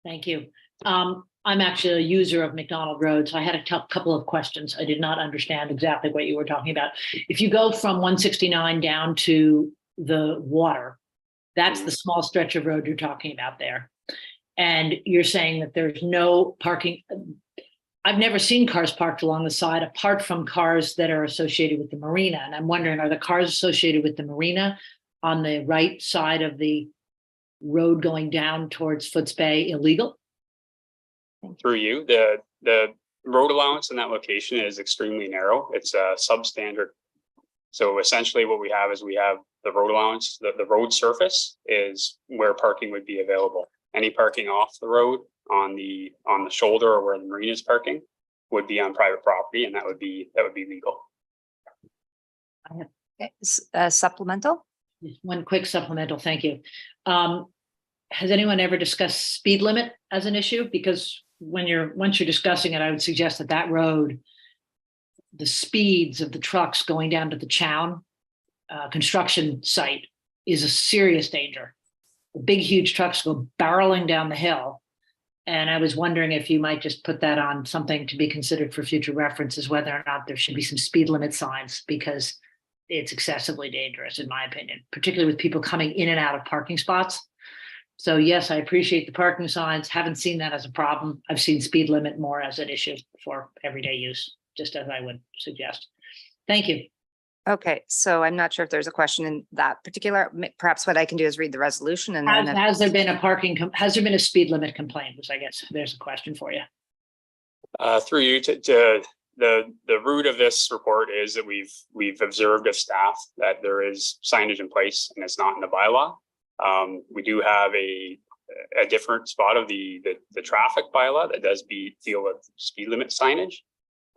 Thank you. I'm actually a user of McDonald Road, so I had a couple of questions. I did not understand exactly what you were talking about. If you go from 169 down to the water, that's the small stretch of road you're talking about there. And you're saying that there's no parking. I've never seen cars parked along the side apart from cars that are associated with the marina. And I'm wondering, are the cars associated with the marina on the right side of the road going down towards Foots Bay illegal? Through you, the road allowance in that location is extremely narrow. It's a substandard. So essentially what we have is we have the road allowance, the road surface is where parking would be available. Any parking off the road on the shoulder or where the marina is parking would be on private property, and that would be legal. Supplemental? Just one quick supplemental, thank you. Has anyone ever discussed speed limit as an issue? Because once you're discussing it, I would suggest that road, the speeds of the trucks going down to the Chown construction site is a serious danger. The big, huge trucks go barreling down the hill. And I was wondering if you might just put that on something to be considered for future references, whether or not there should be some speed limit signs, because it's excessively dangerous, in my opinion, particularly with people coming in and out of parking spots. So yes, I appreciate the parking signs. Haven't seen that as a problem. I've seen speed limit more as an issue for everyday use, just as I would suggest. Thank you. Okay, so I'm not sure if there's a question in that particular, perhaps what I can do is read the resolution and then. Has there been a speed limit complaint? Which I guess there's a question for you. Through you to the root of this report is that we've observed as staff that there is signage in place and it's not in the bylaw. We do have a different spot of the traffic bylaw that does deal with speed limit signage.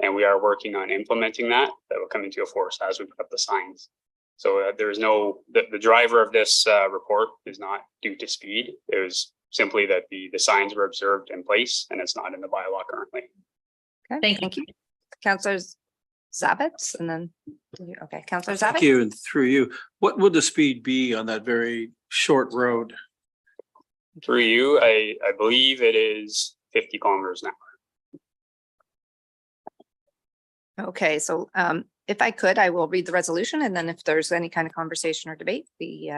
And we are working on implementing that will come into force as we put up the signs. So there is the driver of this report is not due to speed. It was simply that the signs were observed in place and it's not in the bylaw currently. Okay, thank you. Councillor Zabitz and then, okay, Councillor Zabitz. Thank you, and through you, what would the speed be on that very short road? Through you, I believe it is 50 kilometers an hour. Okay, so if I could, I will read the resolution, and then if there's any kind of conversation or debate, we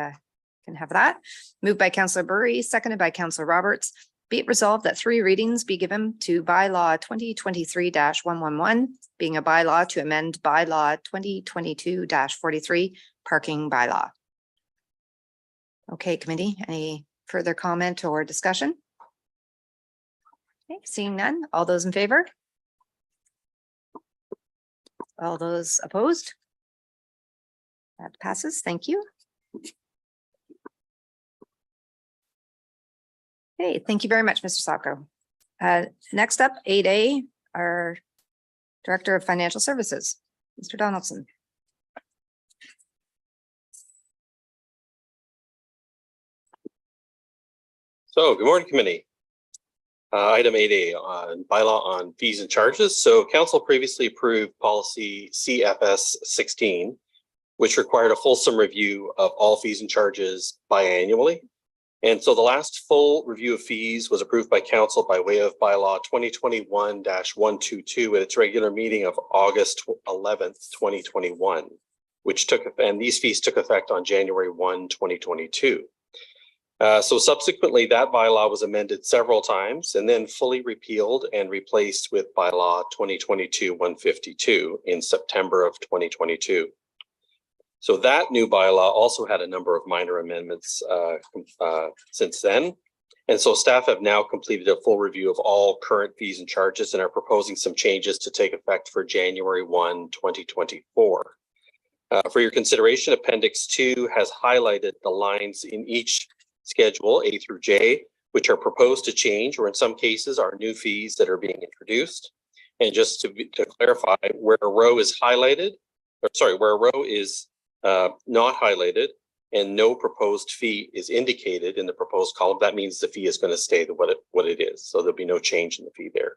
can have that. Moved by Councillor Burry, seconded by Councillor Roberts. Be it resolved that 3 readings be given to bylaw 2023-111, being a bylaw to amend bylaw 2022-43, parking bylaw. Okay, committee, any further comment or discussion? Okay, seeing none, all those in favor? All those opposed? That passes, thank you. Okay, thank you very much, Mr. Sacco. Next up, 8A, our Director of Financial Services, Mr. Donaldson. So good morning, committee. Item 8A on bylaw on fees and charges. So council previously approved policy CFS 16, which required a fulsome review of all fees and charges biannually. And so the last full review of fees was approved by council by way of bylaw 2021-122 at its regular meeting of August 11th, 2021, and these fees took effect on January 1, 2022. So subsequently, that bylaw was amended several times and then fully repealed and replaced with bylaw 2022-152 in September of 2022. So that new bylaw also had a number of minor amendments since then. And so staff have now completed a full review of all current fees and charges and are proposing some changes to take effect for January 1, 2024. For your consideration, Appendix 2 has highlighted the lines in each schedule A through J, which are proposed to change, or in some cases are new fees that are being introduced. And just to clarify, where a row is highlighted, where a row is not highlighted and no proposed fee is indicated in the proposed column, that means the fee is going to stay what it is. So there'll be no change in the fee there.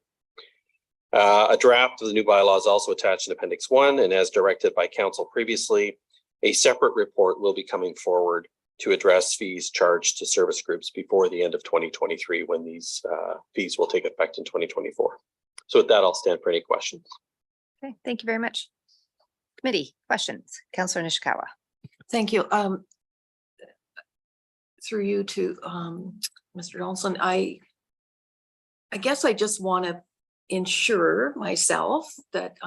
A draft of the new bylaw is also attached in Appendix 1, and as directed by council previously, a separate report will be coming forward to address fees charged to service groups before the end of 2023, when these fees will take effect in 2024. So with that, I'll stand for any questions. Okay, thank you very much. Committee questions, Councillor Nishikawa. Thank you. Through you to Mr. Johnson, I guess I just want to ensure myself that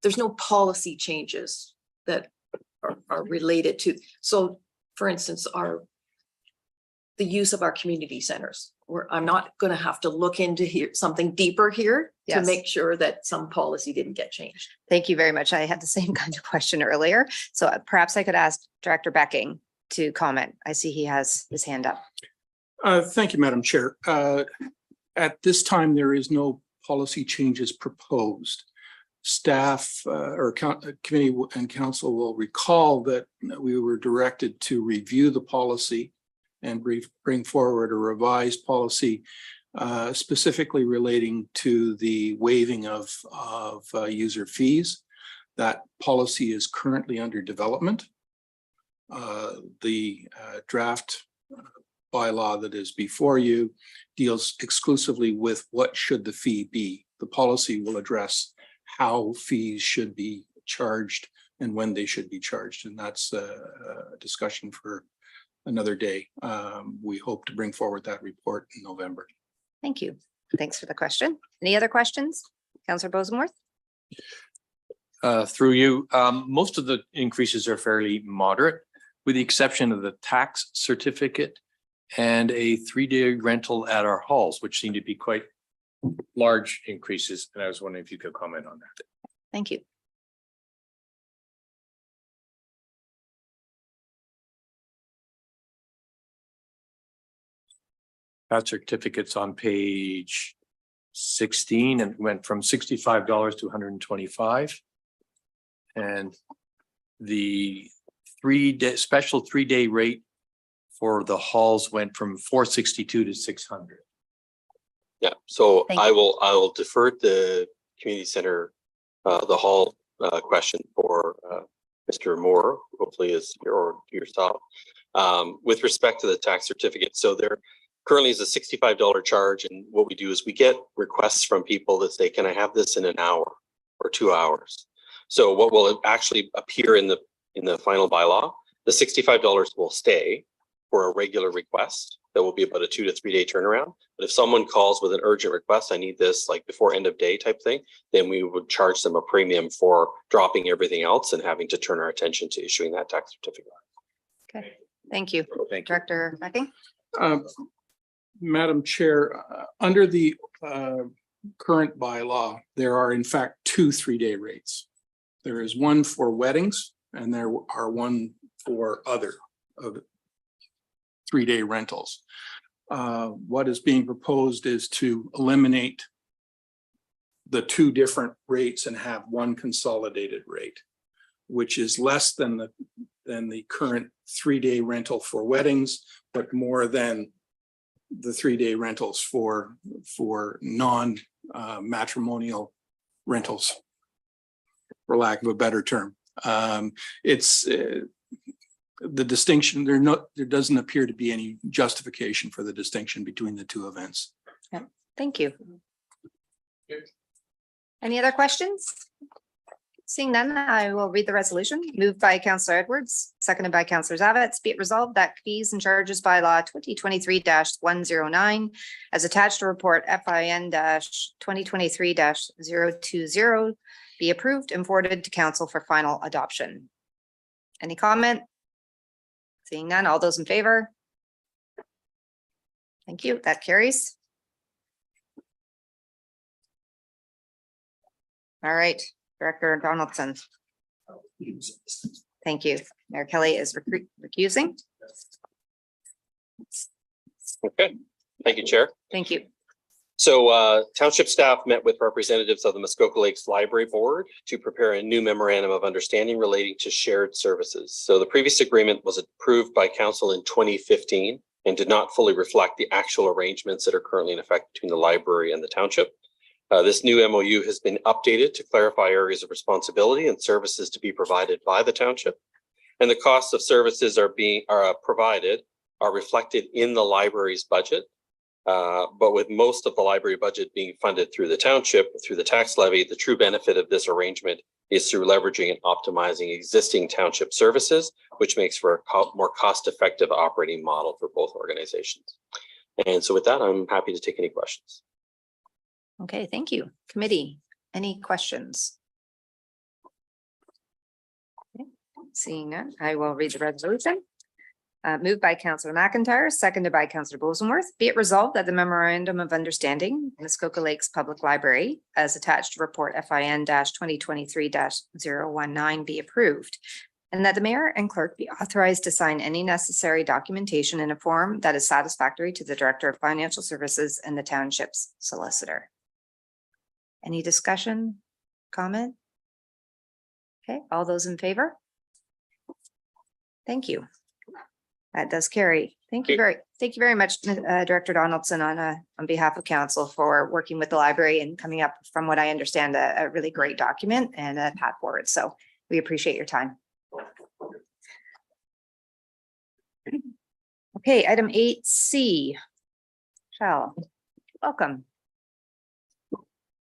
there's no policy changes that are related to. So for instance, the use of our community centers, where I'm not going to have to look into something deeper here to Yes. make sure that some policy didn't get changed. Thank you very much. I had the same kind of question earlier. So perhaps I could ask Director Becking to comment. I see he has his hand up. Thank you, Madam Chair. At this time, there is no policy changes proposed. Staff or committee and council will recall that we were directed to review the policy and bring forward a revised policy specifically relating to the waiving of user fees. That policy is currently under development. The draft bylaw that is before you deals exclusively with what should the fee be. The policy will address how fees should be charged and when they should be charged. And that's a discussion for another day. We hope to bring forward that report in November. Thank you. Thanks for the question. Any other questions? Councillor Bosenworth? Through you, most of the increases are fairly moderate, with the exception of the tax certificate and a 3-day rental at our halls, which seem to be quite large increases. And I was wondering if you could comment on that. Thank you. That certificate's on page 16 and went from $65 to $125. And the special 3-day rate for the halls went from $462 to $600. Yeah, so Thank I you. will defer the community center, the hall question for Mr. Moore, who hopefully is here, or yourself. With respect to the tax certificate, so there currently is a $65 charge, and what we do is we get requests from people that say, can I have this in an hour or 2 hours? So what will actually appear in the final bylaw, the $65 will stay for a regular request. That will be about a 2 to 3 day turnaround. But if someone calls with an urgent request, I need this like before end of day type thing, then we would charge them a premium for dropping everything else and having to turn our attention to issuing that tax certificate. Okay, thank you. Thank you. Director Becking? Madam Chair, under the current bylaw, there are in fact 2 3-day rates. There is one for weddings and there are one for other 3-day rentals. What is being proposed is to eliminate the 2 different rates and have one consolidated rate, which is less than the current 3-day rental for weddings, but more than the 3-day rentals for non-matrimonial rentals, for lack of a better term. It's the distinction, there doesn't appear to be any justification for the distinction between the 2 events. Yeah, thank you. Any other questions? Seeing none, I will read the resolution. Moved by Councillor Edwards, seconded by Councillor Zavitz. Be it resolved that fees and charges by law 2023-109 as attached to report FIN-2023-020 be approved and forwarded to council for final adoption. Any comment? Seeing none, all those in favor? Thank you. That carries. All right, Director Donaldson. Thank you. Mayor Kelley is recusing. Okay, thank you, Chair. Thank you. So township staff met with representatives of the Muskoka Lakes Library Board to prepare a new memorandum of understanding relating to shared services. So the previous agreement was approved by council in 2015 and did not fully reflect the actual arrangements that are currently in effect between the library and the township. This new MOU has been updated to clarify areas of responsibility and services to be provided by the township. And the costs of services are provided are reflected in the library's budget. But with most of the library budget being funded through the township, through the tax levy, the true benefit of this arrangement is through leveraging and optimizing existing township services, which makes for a more cost-effective operating model for both organizations. And so with that, I'm happy to take any questions. Okay, thank you. Committee, any questions? Okay, seeing none, I will read the resolution. Moved by Councillor McIntyre, seconded by Councillor Bosenworth. Be it resolved that the Memorandum of Understanding, Muskoka Lakes Public Library, as attached to report FIN 2023-019 be approved, and that the mayor and clerk be authorized to sign any necessary documentation in a form that is satisfactory to the Director of Financial Services and the township's solicitor. Any discussion, comment? Okay, all those in favor? Thank you. That does carry. Thank you very much, Director Donaldson, on behalf of council for working with the library and coming up, from what I understand, a really great document and a path forward. So we appreciate your time. Okay, item 8C. Shell, welcome.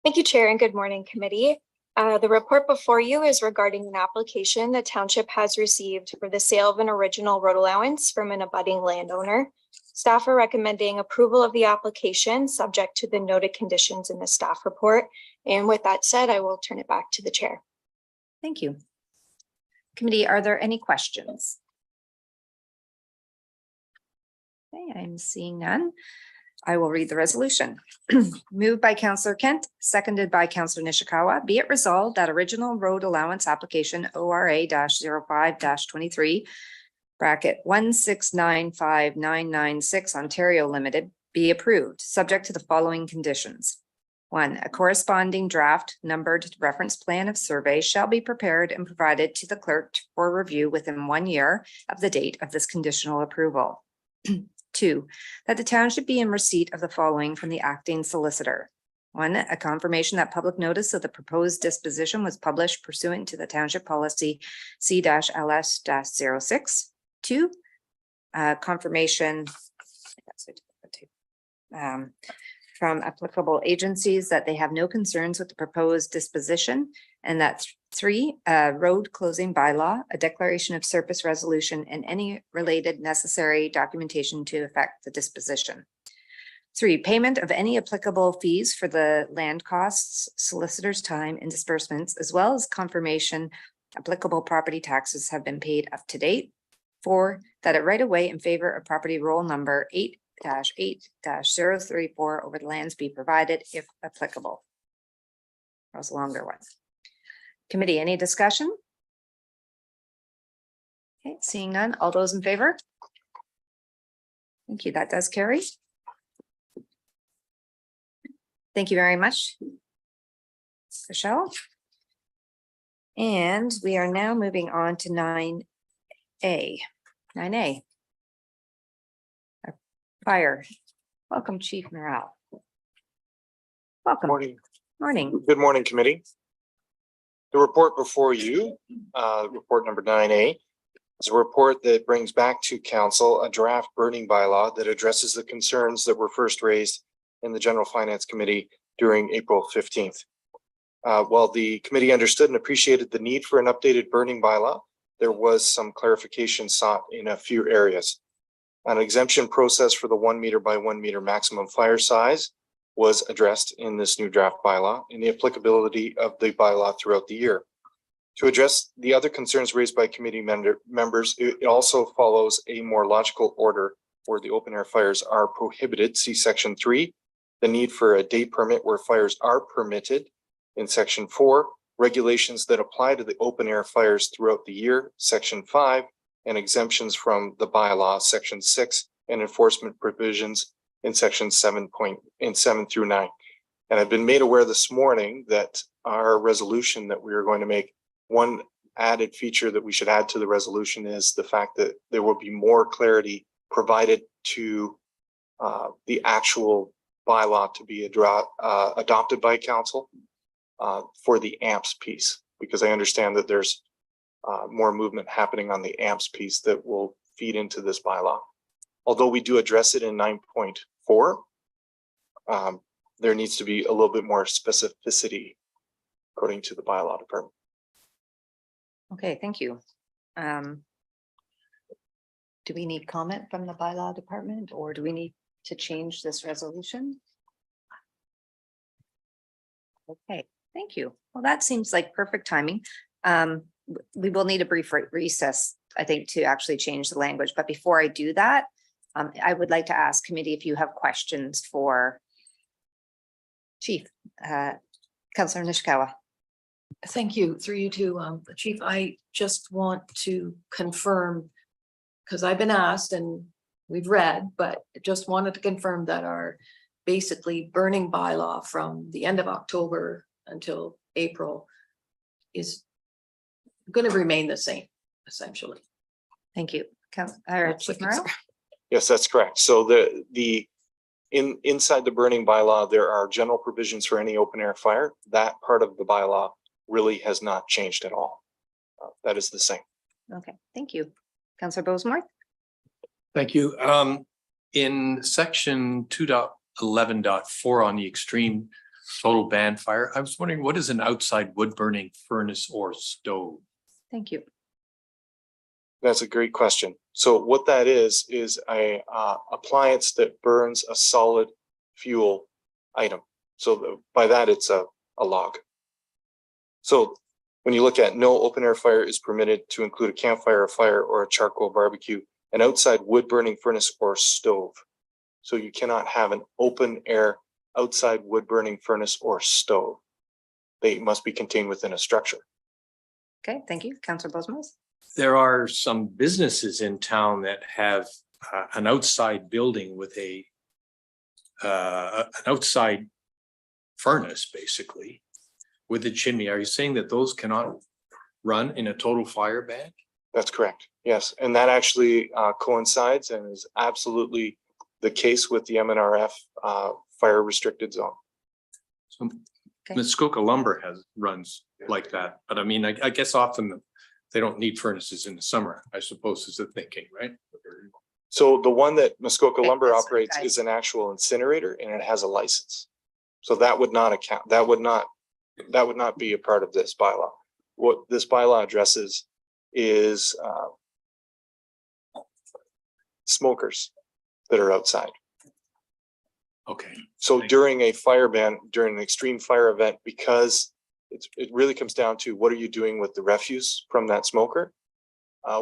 Thank you, Chair, and good morning, committee. The report before you is regarding an application the township has received for the sale of an original road allowance from an abutting landowner. Staff are recommending approval of the application subject to the noted conditions in the staff report. And with that said, I will turn it back to the chair. Thank you. Committee, are there any questions? Okay, I'm seeing none. I will read the resolution. Moved by Councillor Kent, seconded by Councillor Nishikawa. Be it resolved that original road allowance application ORA-05-23 bracket 1695996 Ontario Limited be approved, subject to the following conditions. 1, a corresponding draft numbered reference plan of survey shall be prepared and provided to the clerk for review within 1 year of the date of this conditional approval. 2, that the township be in receipt of the following from the acting solicitor. 1, a confirmation that public notice of the proposed disposition was published pursuant to the township policy C-LS-06. 2, confirmation from applicable agencies that they have no concerns with the proposed disposition, and that 3, road closing bylaw, a declaration of surface resolution, and any related necessary documentation to effect the disposition. 3, payment of any applicable fees for the land costs, solicitor's time, and disbursements, as well as confirmation applicable property taxes have been paid up to date. 4, that a right-of-way in favor of property roll number 8-8-034 over the lands be provided if applicable. That was a longer one. Committee, any discussion? Okay, seeing none. All those in favor? Thank you. That does carry. Thank you very much, Michelle. And we are now moving on to 9A. 9A. Fire. Welcome, Chief Morale. Welcome. Morning. Morning. Good morning, committee. The report before you, report number 9A, is a report that brings back to council a draft burning bylaw that addresses the concerns that were first raised in the General Finance Committee during April 15th. While the committee understood and appreciated the need for an updated burning bylaw, there was some clarification sought in a few areas. An exemption process for the 1 meter by 1 meter maximum fire size was addressed in this new draft bylaw, and the applicability of the bylaw throughout the year. To address the other concerns raised by committee members, it also follows a more logical order where the open air fires are prohibited, see section 3, the need for a day permit where fires are permitted in section 4, regulations that apply to the open air fires throughout the year, section 5, and exemptions from the bylaw, section 6, and enforcement provisions in section 7 through 9. And I've been made aware this morning that our resolution that we are going to make, one added feature that we should add to the resolution is the fact that there will be more clarity provided to the actual bylaw to be adopted by council for the AMPS piece, because I understand that there's more movement happening on the amps piece that will feed into this bylaw. Although we do address it in 9.4, there needs to be a little bit more specificity according to the bylaw department. Okay, thank you. Do we need comment from the bylaw department, or do we need to change this resolution? Okay, thank you. Well, that seems like perfect timing. We will need a brief recess, I think, to actually change the language. But before I do that, I would like to ask committee if you have questions for Chief, Councillor Nishikawa. Thank you. Through you to Chief, I just want to confirm, because I've been asked and we've read, but just wanted to confirm that our basically burning bylaw from the end of October until April is going to remain the same, essentially. Thank you. Chief Morrow? Yes, that's correct. So inside the burning bylaw, there are general provisions for any open air fire. That part of the bylaw really has not changed at all. That is the same. Okay, thank you. Councillor Bosemore? Thank you. In section 2.11.4 on the extreme total ban fire, I was wondering, what is an outside wood burning furnace or stove? Thank you. That's a great question. So what that is a appliance that burns a solid fuel item. So by that, it's a log. So when you look at no open air fire is permitted to include a campfire, a fire, or a charcoal barbecue, an outside wood burning furnace or stove. So you cannot have an open air outside wood burning furnace or stove. They must be contained within a structure. Okay, thank you. Councillor Bosemore? There are some businesses in town that have an outside building with an outside furnace, basically, with a chimney. Are you saying that those cannot run in a total fire ban? That's correct. Yes, and that actually coincides and is absolutely the case with the MNRF fire restricted zone. So Muskoka lumber runs like that, but I mean, I guess often they don't need furnaces in the summer, I suppose is the thinking, right? So the one that Muskoka Okay, lumber that's operates right. is an actual incinerator and it has a license. So that would not account, that would not be a part of this bylaw. What this bylaw addresses is smokers that are outside. Okay. So during a fire ban, during an extreme fire event, because it really comes down to what are you doing with the refuse from that smoker?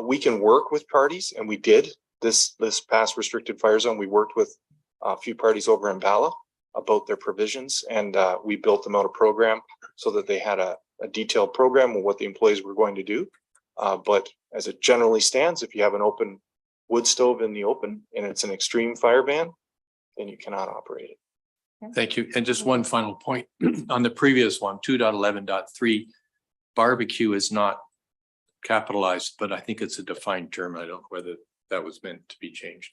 We can work with parties, and we did this past restricted fire zone. We worked with a few parties over in Bala about their provisions, and we built them out a program so that they had a detailed program of what the employees were going to do. But as it generally stands, if you have an open wood stove in the open and it's an extreme fire ban, then you cannot operate it. Thank you. And just one final point on the previous one, 2.11.3, barbecue is not capitalized, but I think it's a defined term. I don't know whether that was meant to be changed.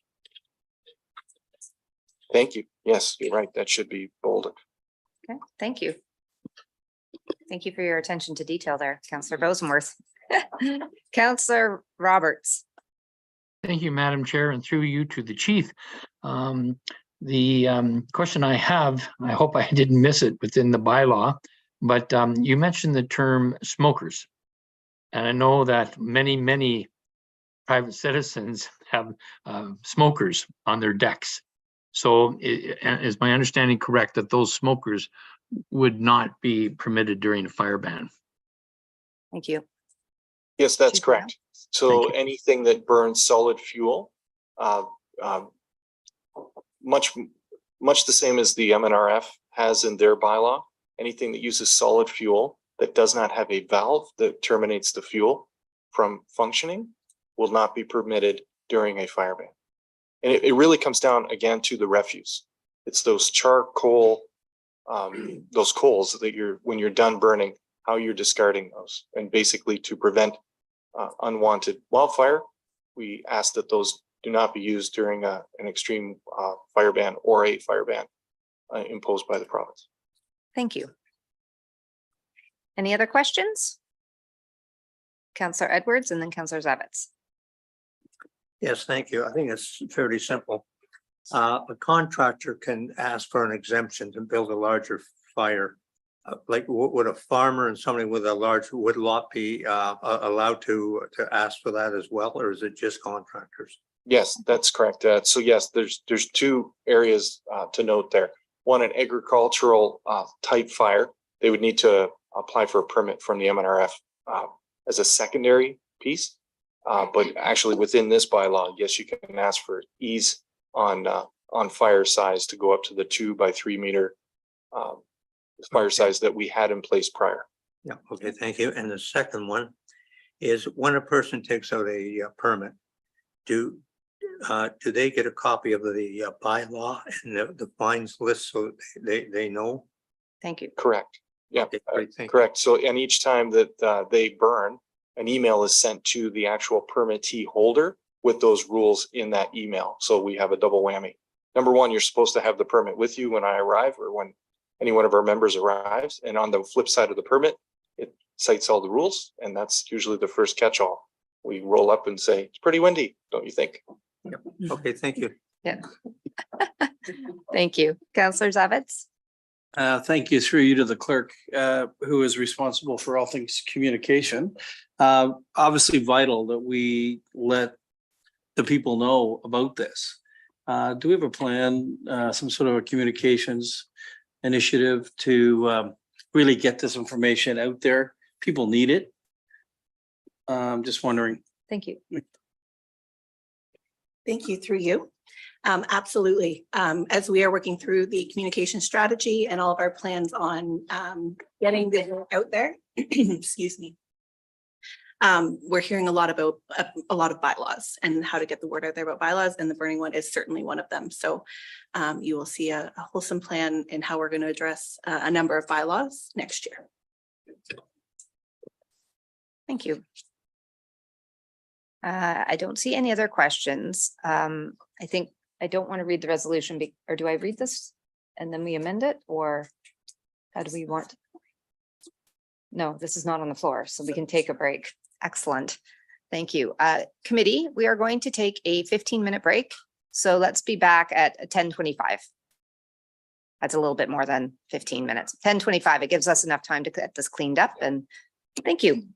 Thank you. Yes, you're right. That should be bolded. Okay, thank you. Thank you for your attention to detail there, Councillor Bosemworth. Councillor Roberts. Thank you, Madam Chair, and through you to the chief. The question I have, I hope I didn't miss it within the bylaw, but you mentioned the term smokers. And I know that many private citizens have smokers on their decks. So is my understanding correct that those smokers would not be permitted during a fire ban? Thank you. Yes, that's correct. So anything that burns solid fuel, much the same as the MNRF has in their bylaw, anything that uses solid fuel that does not have a valve that terminates the fuel from functioning will not be permitted during a fire ban. And it really comes down again to the refuse. It's those charcoal, those coals that when you're done burning, how you're discarding those. And basically to prevent unwanted wildfire, we ask that those do not be used during an extreme fire ban or a fire ban imposed by the province. Thank you. Any other questions? Counselor Edwards and then Counselor Zavitz. Yes, thank you. I think it's fairly simple. A contractor can ask for an exemption to build a larger fire. Like would a farmer and somebody with a large wood lot be allowed to ask for that as well, or is it just contractors? Yes, that's correct. So yes, there's two areas to note there. One, an agricultural type fire, they would need to apply for a permit from the MNRF as a secondary piece. But actually within this bylaw, yes, you can ask for ease on fire size to go up to the 2 by 3 meter fire size that we had in place prior. Yeah, okay, thank you. And the second one is when a person takes out a permit, do they get a copy of the bylaw and the fines list so they know? Thank you. Correct. Yeah, Okay, great, thank you. correct. So, and each time that they burn, an email is sent to the actual permittee holder with those rules in that email. So we have a double whammy. Number one, you're supposed to have the permit with you when I arrive or when any one of our members arrives. And on the flip side of the permit, it cites all the rules. And that's usually the first catch-all. We roll up and say, it's pretty windy, don't you think? Yep. Okay, thank you. Yeah. Thank you. Counselor Zavitz. Thank you through you to the clerk, who is responsible for all things communication. Obviously vital that we let the people know about this. Do we have a plan, some sort of a communications initiative to really get this information out there? People need it. Just wondering. Thank you. Thank you through you. Absolutely. As we are working through the communication strategy and all of our plans on getting the word out there, excuse me. We're hearing a lot about a lot of bylaws and how to get the word out there about bylaws, and the burning one is certainly one of them. So you will see a wholesome plan in how we're going to address a number of bylaws next year. Thank you. I don't see any other questions. I think I don't want to read the resolution, or do I read this and then we amend it, or how do we want? No, this is not on the floor, so we can take a break. Excellent. Thank you. Committee, we are going to take a 15-minute break. So let's be back at 10:25. That's a little bit more than 15 minutes. 10:25. It gives us enough time to get this cleaned up, and thank you.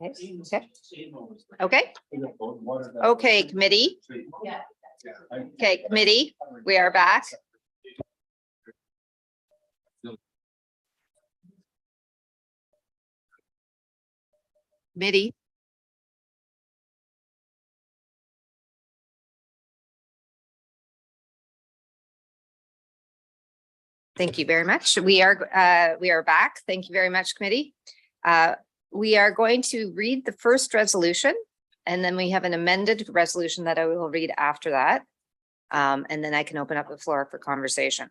Okay. Okay. Okay, committee. Okay, committee, we are back. Committee. Thank you very much. We are back. Thank you very much, committee. We are going to read the first resolution, and then we have an amended resolution that I will read after that. And then I can open up the floor for conversation.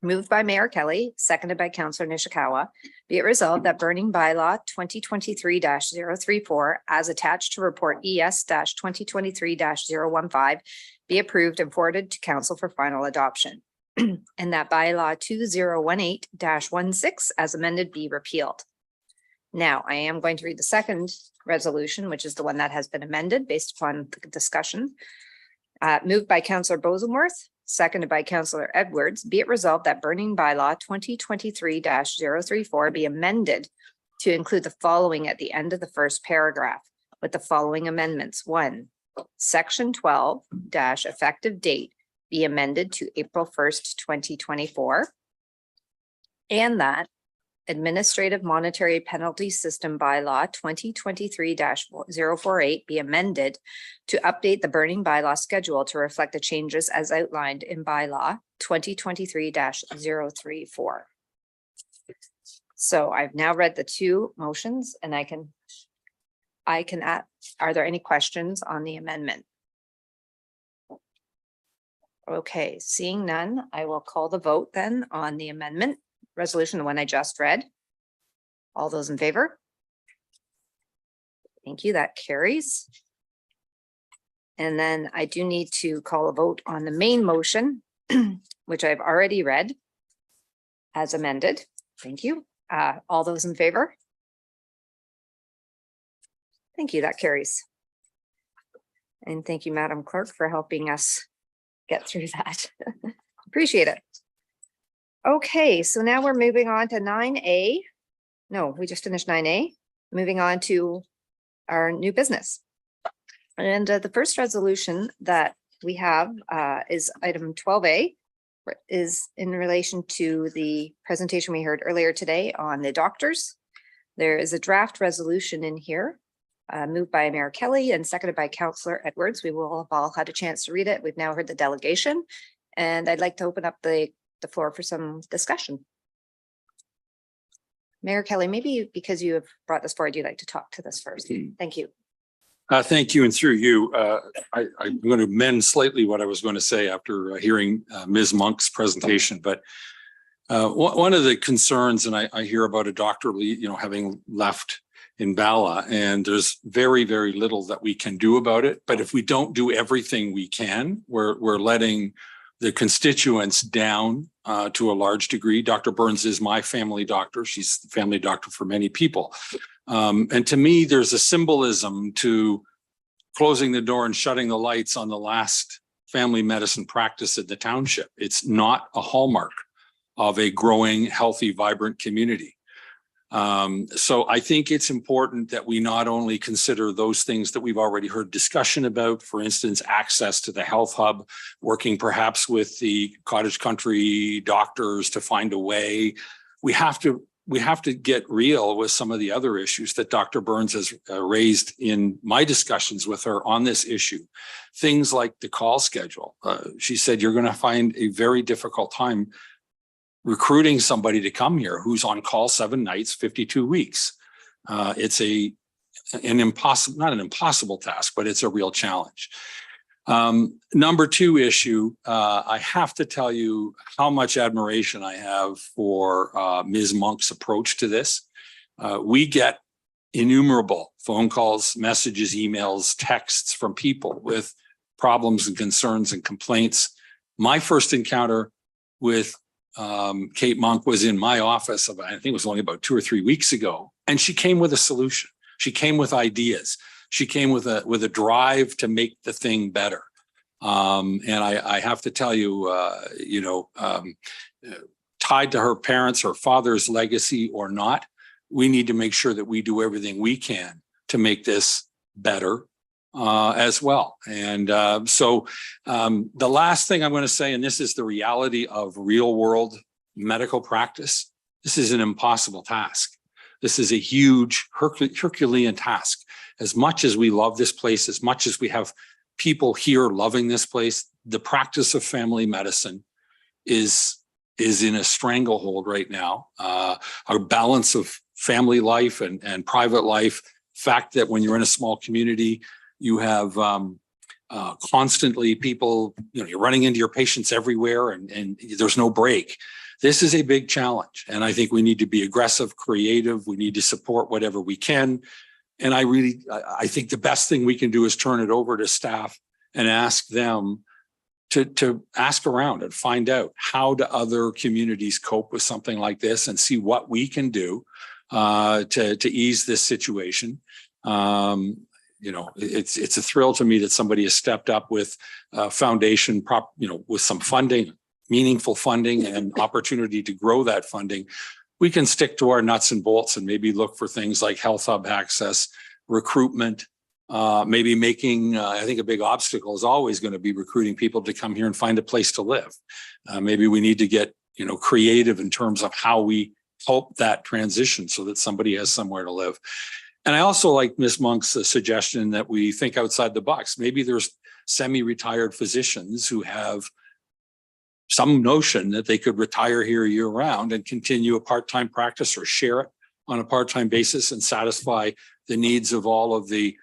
Moved by Mayor Kelley, seconded by Councillor Nishikawa. Be it resolved that burning bylaw 2023-034 as attached to report ES-2023-015 be approved and forwarded to council for final adoption. And that bylaw 2018-16 as amended be repealed. Now, I am going to read the second resolution, which is the one that has been amended based upon the discussion. Moved by Councillor Bosenworth, seconded by Councillor Edwards. Be it resolved that burning bylaw 2023-034 be amended to include the following at the end of the first paragraph with the following amendments. 1, section 12 effective date be amended to April 1st, 2024. And that administrative monetary penalty system bylaw 2023-048 be amended to update the burning bylaw schedule to reflect the changes as outlined in bylaw 2023-034. So I've now read the two motions and I can add, are there any questions on the amendment? Okay, seeing none, I will call the vote then on the amendment resolution, the one I just read. All those in favor? Thank you, that carries. And then I do need to call a vote on the main motion, which I've already read as amended. Thank you. All those in favor? Thank you, that carries. And thank you, Madam Clerk, for helping us get through that. Appreciate it. Okay, so now we're moving on to 9A. No, we just finished 9A. Moving on to our new business. And the first resolution that we have is item 12A, is in relation to the presentation we heard earlier today on the doctors. There is a draft resolution in here, moved by Mayor Kelley and seconded by Councillor Edwards. We will have all had a chance to read it. We've now heard the delegation, and I'd like to open up the floor for some discussion. Mayor Kelley, maybe because you have brought this forward, you'd like to talk to this first. Thank you. Thank you, and through you, I'm going to amend slightly what I was going to say after hearing Ms. Monk's presentation. But one of the concerns, and I hear about a doctor, having left in Bala, and there's very, very little that we can do about it. But if we don't do everything we can, we're letting the constituents down to a large degree. Dr. Barrens is my family doctor. She's the family doctor for many people. And to me, there's a symbolism to closing the door and shutting the lights on the last family medicine practice at the township. It's not a hallmark of a growing, healthy, vibrant community. So I think it's important that we not only consider those things that we've already heard discussion about, for instance, access to the health hub, working perhaps with the cottage country doctors to find a way. We have to get real with some of the other issues that Dr. Barrens has raised in my discussions with her on this issue. Things like the call schedule. She said, you're going to find a very difficult time recruiting somebody to come here who's on call 7 nights, 52 weeks. It's not an impossible task, but it's a real challenge. Number 2 issue, I have to tell you how much admiration I have for Ms. Monk's approach to this. We get innumerable phone calls, messages, emails, texts from people with problems and concerns and complaints. My first encounter with Kate Monk was in my office, I think it was only about 2 or 3 weeks ago, and she came with a solution. She came with ideas. She came with a drive to make the thing better. And I have to tell you, tied to her parents, her father's legacy or not, we need to make sure that we do everything we can to make this better as well. And the last thing I'm going to say, and this is the reality of real world medical practice, this is an impossible task. This is a huge Herculean task. As much as we love this place, as much as we have people here loving this place, the practice of family medicine is in a stranglehold right now. Our balance of family life and private life, fact that when you're in a small community, you have constantly people, you're running into your patients everywhere and there's no break. This is a big challenge. And I think we need to be aggressive, creative. We need to support whatever we can. And I think the best thing we can do is turn it over to staff and ask them to ask around and find out how do other communities cope with something like this and see what we can do to ease this situation. It's a thrill to me that somebody has stepped up with foundation with some funding, meaningful funding and opportunity to grow that funding. We can stick to our nuts and bolts and maybe look for things like health hub access, recruitment, maybe making, I think a big obstacle is always going to be recruiting people to come here and find a place to live. Maybe we need to get, creative in terms of how we help that transition so that somebody has somewhere to live. And I also like Ms. Monk's suggestion that we think outside the box. Maybe there's semi-retired physicians who have some notion that they could retire here year round and continue a part-time practice or share it on a part-time basis and satisfy the needs of all of the,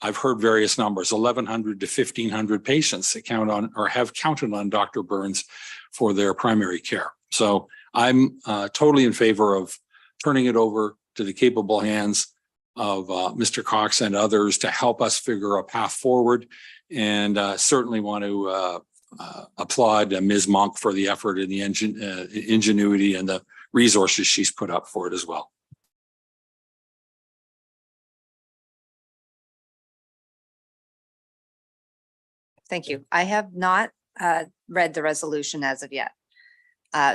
I've heard various numbers, 1,100 to 1,500 patients that count on or have counted on Dr. Barrens for their primary care. So I'm totally in favor of turning it over to the capable hands of Mr. Cox and others to help us figure a path forward, and certainly want to applaud Ms. Monk for the effort and the ingenuity and the resources she's put up for it as well. Thank you. I have not read the resolution as of yet.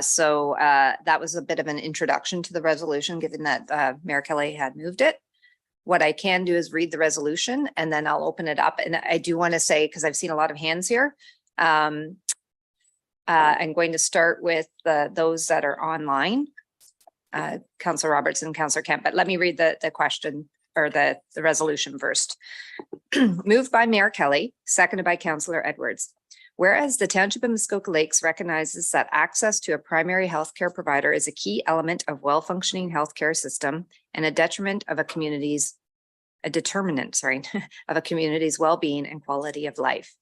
So that was a bit of an introduction to the resolution, given that Mayor Kelley had moved it. What I can do is read the resolution and then I'll open it up. And I do want to say, because I've seen a lot of hands here, I'm going to start with those that are online. Councillor Roberts and Councillor Kemp, but let me read the question or the resolution first. Moved by Mayor Kelley, seconded by Councillor Edwards. Whereas the Township of Muskoka Lakes recognizes that access to a primary healthcare provider is a key element of well-functioning healthcare system and a determinant of a community's well-being and quality of life.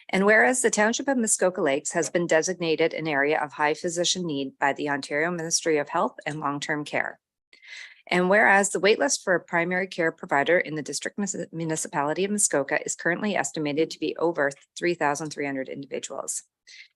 And whereas the Township of Muskoka Lakes has been designated an area of high physician need by the Ontario Ministry of Health and Long-Term Care. And whereas the waitlist for a primary care provider in the district municipality of Muskoka is currently estimated to be over 3,300 individuals.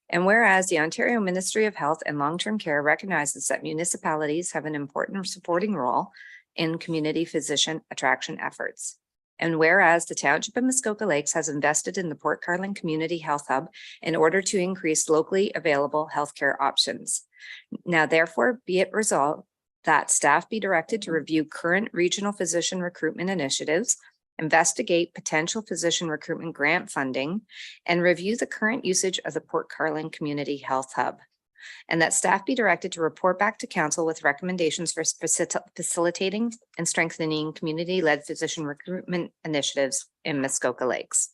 And whereas the Ontario Ministry of Health and Long-Term Care recognizes that municipalities have an important supporting role in community physician attraction efforts. And whereas the Township of Muskoka Lakes has invested in the Port Carlin Community Health Hub in order to increase locally available healthcare options. Now, therefore, be it resolved that staff be directed to review current regional physician recruitment initiatives, investigate potential physician recruitment grant funding, and review the current usage of the Port Carlin Community Health Hub. And that staff be directed to report back to council with recommendations for facilitating and strengthening community-led physician recruitment initiatives in Muskoka Lakes.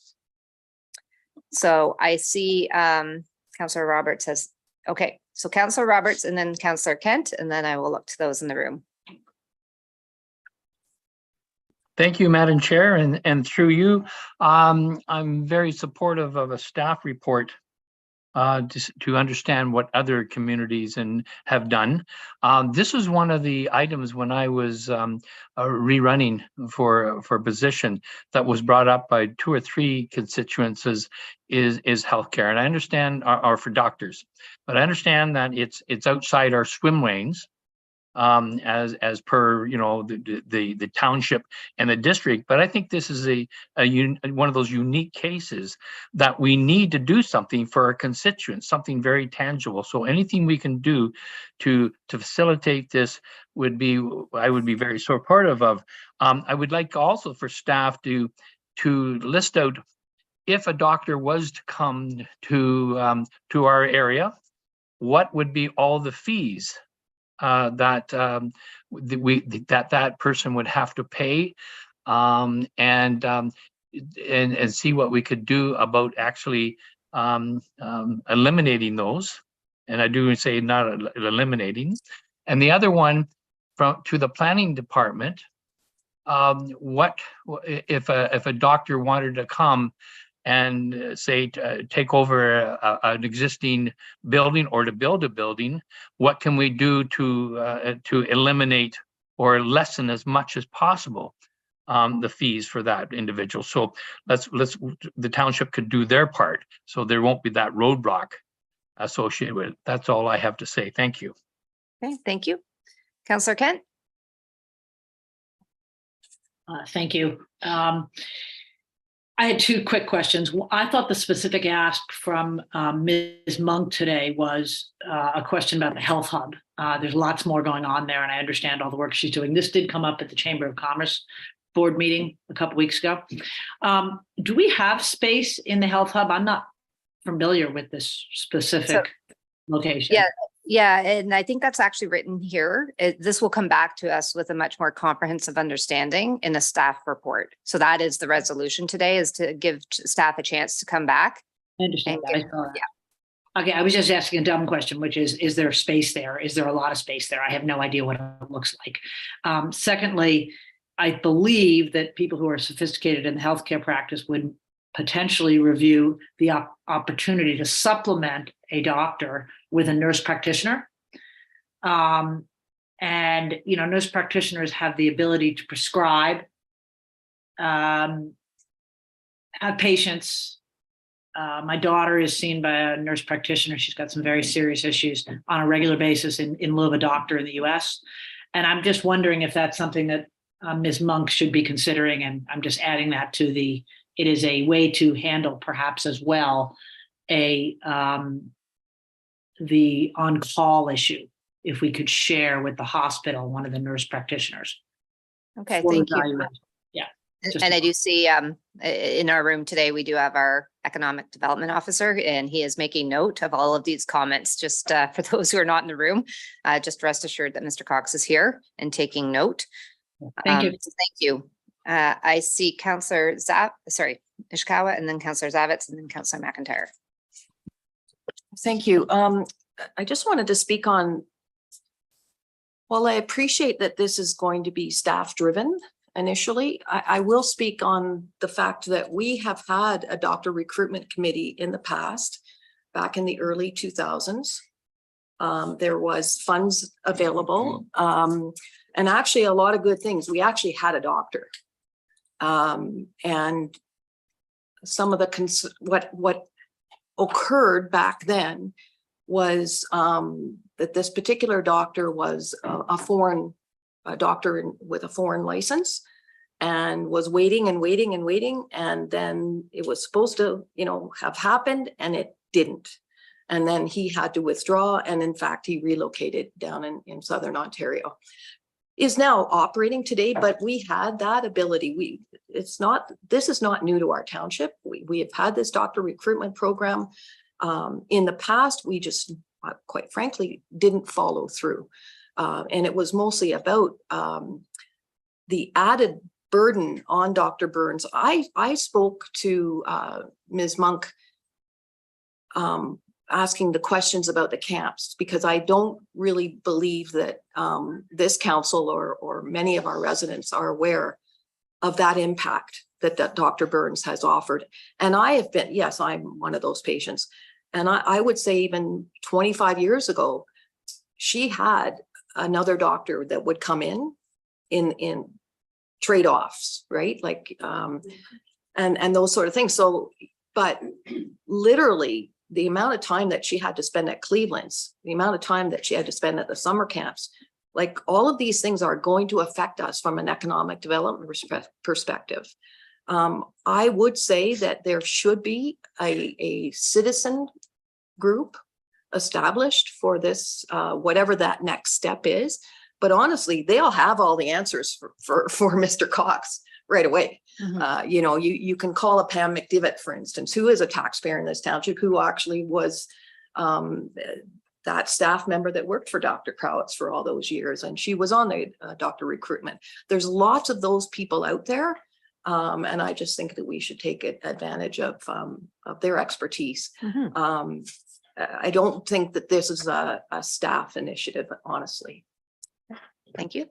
So I see Councillor Roberts says, okay, so Councillor Roberts and then Councillor Kent, and then I will look to those in the room. Thank you, Madam Chair, and through you, I'm very supportive of a staff report to understand what other communities have done. This was one of the items when I was rerunning for position that was brought up by 2 or 3 constituents is healthcare, and I understand, or for doctors, but I understand that it's outside our swim lanes. as per, you know, the township and the district. But I think this is one of those unique cases that we need to do something for our constituents, something very tangible. So anything we can do to facilitate this I would be very supportive of. I would like also for staff to list out, if a doctor was to come to our area, what would be all the fees that person would have to pay, and see what we could do about actually eliminating those. And I do say not eliminating. And the other one, to the planning department, what if a doctor wanted to come and say take over an existing building or to build a building, what can we do to eliminate or lessen as much as possible the fees for that individual? So the township could do their part, so there won't be that roadblock associated with it. That's all I have to say. Thank you. Okay, thank you. Councillor Kent? Thank you. I had two quick questions. I thought the specific ask from Ms. Monk today was a question about the health hub. There's lots more going on there, and I understand all the work she's doing. This did come up at the Chamber of Commerce board meeting a couple weeks ago. Do we have space in the health hub? I'm not familiar with this specific location. Yeah, and I think that's actually written here. This will come back to us with a much more comprehensive understanding in a staff report. So that is the resolution today, is to give staff a chance to come back. I understand that. Yeah. Okay, I was just asking a dumb question, which is there space there? Is there a lot of space there? I have no idea what it looks like. Secondly, I believe that people who are sophisticated in the healthcare practice would potentially review the opportunity to supplement a doctor with a nurse practitioner. And, you know, nurse practitioners have the ability to prescribe, have patients. My daughter is seen by a nurse practitioner. She's got some very serious issues on a regular basis in lieu of a doctor in the US. And I'm just wondering if that's something that Ms. Monk should be considering. And I'm just adding that to it is a way to handle perhaps as well the on-call issue, if we could share with the hospital one of the nurse practitioners. Okay, thank you. Yeah. And I do see in our room today, we do have our economic development officer, and he is making note of all of these comments. Just for those who are not in the room, just rest assured that Mr. Cox is here and taking note. Thank you. So thank you. I see Councillor Nishikawa, and then Councillor Zavitz, and then Councillor McIntyre. Thank you. I just wanted to speak on, while I appreciate that this is going to be staff driven initially, I will speak on the fact that we have had a doctor recruitment committee in the past, back in the early 2000s. There was funds available, and actually a lot of good things. We actually had a doctor. And some of the what occurred back then was that this particular doctor was a foreign doctor with a foreign license, and was waiting, and then it was supposed to, you know, have happened, and it didn't. And then he had to withdraw, and in fact, he relocated down in Southern Ontario. Is now operating today, but we had that ability. This is not new to our township. We have had this doctor recruitment program in the past. We just, quite frankly, didn't follow through. And it was mostly about the added burden on Dr. Barrens. I spoke to Ms. Monk asking the questions about the camps, because I don't really believe that this council or many of our residents are aware of that impact that Dr. Barrens has offered. And I have been, yes, I'm one of those patients. And I would say even 25 years ago, she had another doctor that would come in trade-offs, right? Like, and those sort of things. So, but literally, the amount of time that she had to spend at Cleveland's, the amount of time that she had to spend at the summer camps Like all of these things are going to affect us from an economic development perspective. I would say that there should be a citizen group established for this, whatever that next step is. But honestly, they'll have all the answers for Mr. Cox right away. You know, you can call a Pam McDivitt, for instance, who is a taxpayer in this township, who actually was that staff member that worked for Dr. Crowitz for all those years, and she was on the doctor recruitment. There's lots of those people out there, and I just think that we should take advantage of their expertise. I don't think that this is a staff initiative, honestly. Thank you.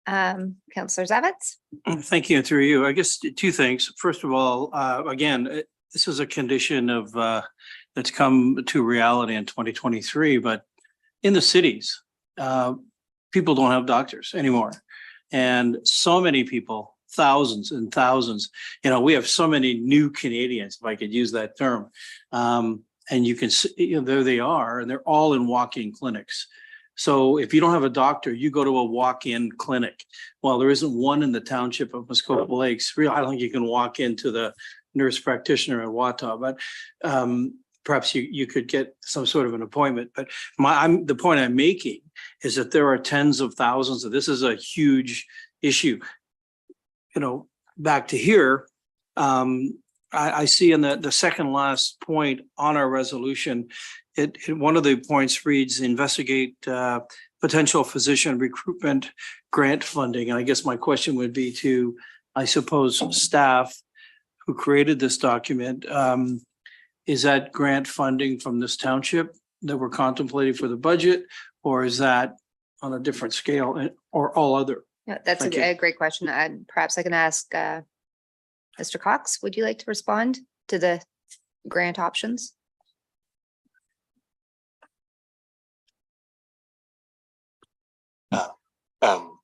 Councillor Zavitz? Thank you, through you. I guess two things. First of all, again, this is a condition of that's come to reality in 2023, but in the cities, people don't have doctors anymore. And so many people, thousands and thousands, you know, we have so many new Canadians, if I could use that term. And you can see, you know, there they are, and they're all in walk-in clinics. So if you don't have a doctor, you go to a walk-in clinic. Well, there isn't one in the township of Muskoka Lakes. Really, I don't think you can walk into the nurse practitioner at Wata, but perhaps you could get some sort of an appointment. But the point I'm making is that there are tens of thousands of, this is a huge issue. You know, back to here, I see in the second last point on our resolution, one of the points reads, investigate potential physician recruitment grant funding. And I guess my question would be to, I suppose, staff who created this document. Is that grant funding from this township that we're contemplating for the budget, or is that on a different scale, or all other? Yeah, that's a great question. And perhaps I can ask Mr. Cox, would you like to respond to the grant options?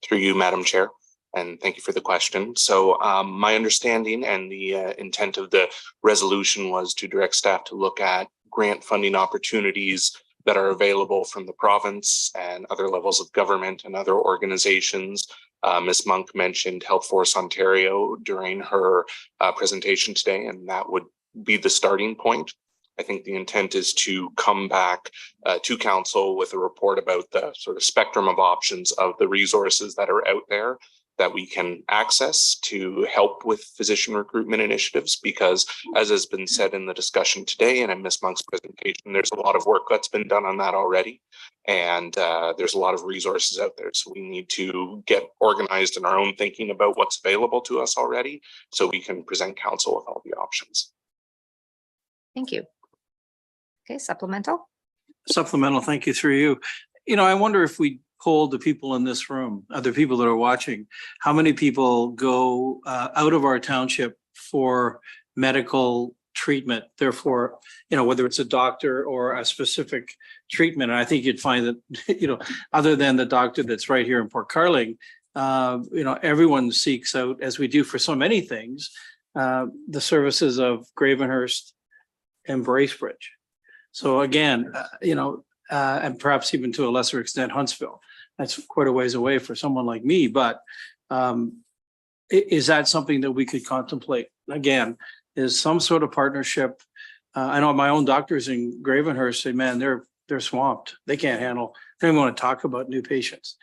Through you, Madam Chair, and thank you for the question. So my understanding and the intent of the resolution was to direct staff to look at grant funding opportunities that are available from the province and other levels of government and other organizations. Ms. Monk mentioned Health Force Ontario during her presentation today, and that would be the starting point. I think the intent is to come back to council with a report about the sort of spectrum of options of the resources that are out there that we can access to help with physician recruitment initiatives, because as has been said in the discussion today and in Ms. Monk's presentation, there's a lot of work that's been done on that already. And there's a lot of resources out there. So we need to get organized in our own thinking about what's available to us already, so we can present council with all the options. Thank you. Okay, supplemental. Supplemental, thank you, through you. You know, I wonder if we polled the people in this room, other people that are watching, how many people go out of our township for medical treatment, therefore, you know, whether it's a doctor or a specific treatment. And I think you'd find that, you know, other than the doctor that's right here in Port Carling, you know, everyone seeks out, as we do for so many things, the services of Gravenhurst and Bracebridge. So again, you know, and perhaps even to a lesser extent, Huntsville. That's quite a ways away for someone like me, but is that something that we could contemplate? Again, is some sort of partnership. I know my own doctors in Gravenhurst say, man, they're swamped. They can't handle, they don't want to talk about new patients.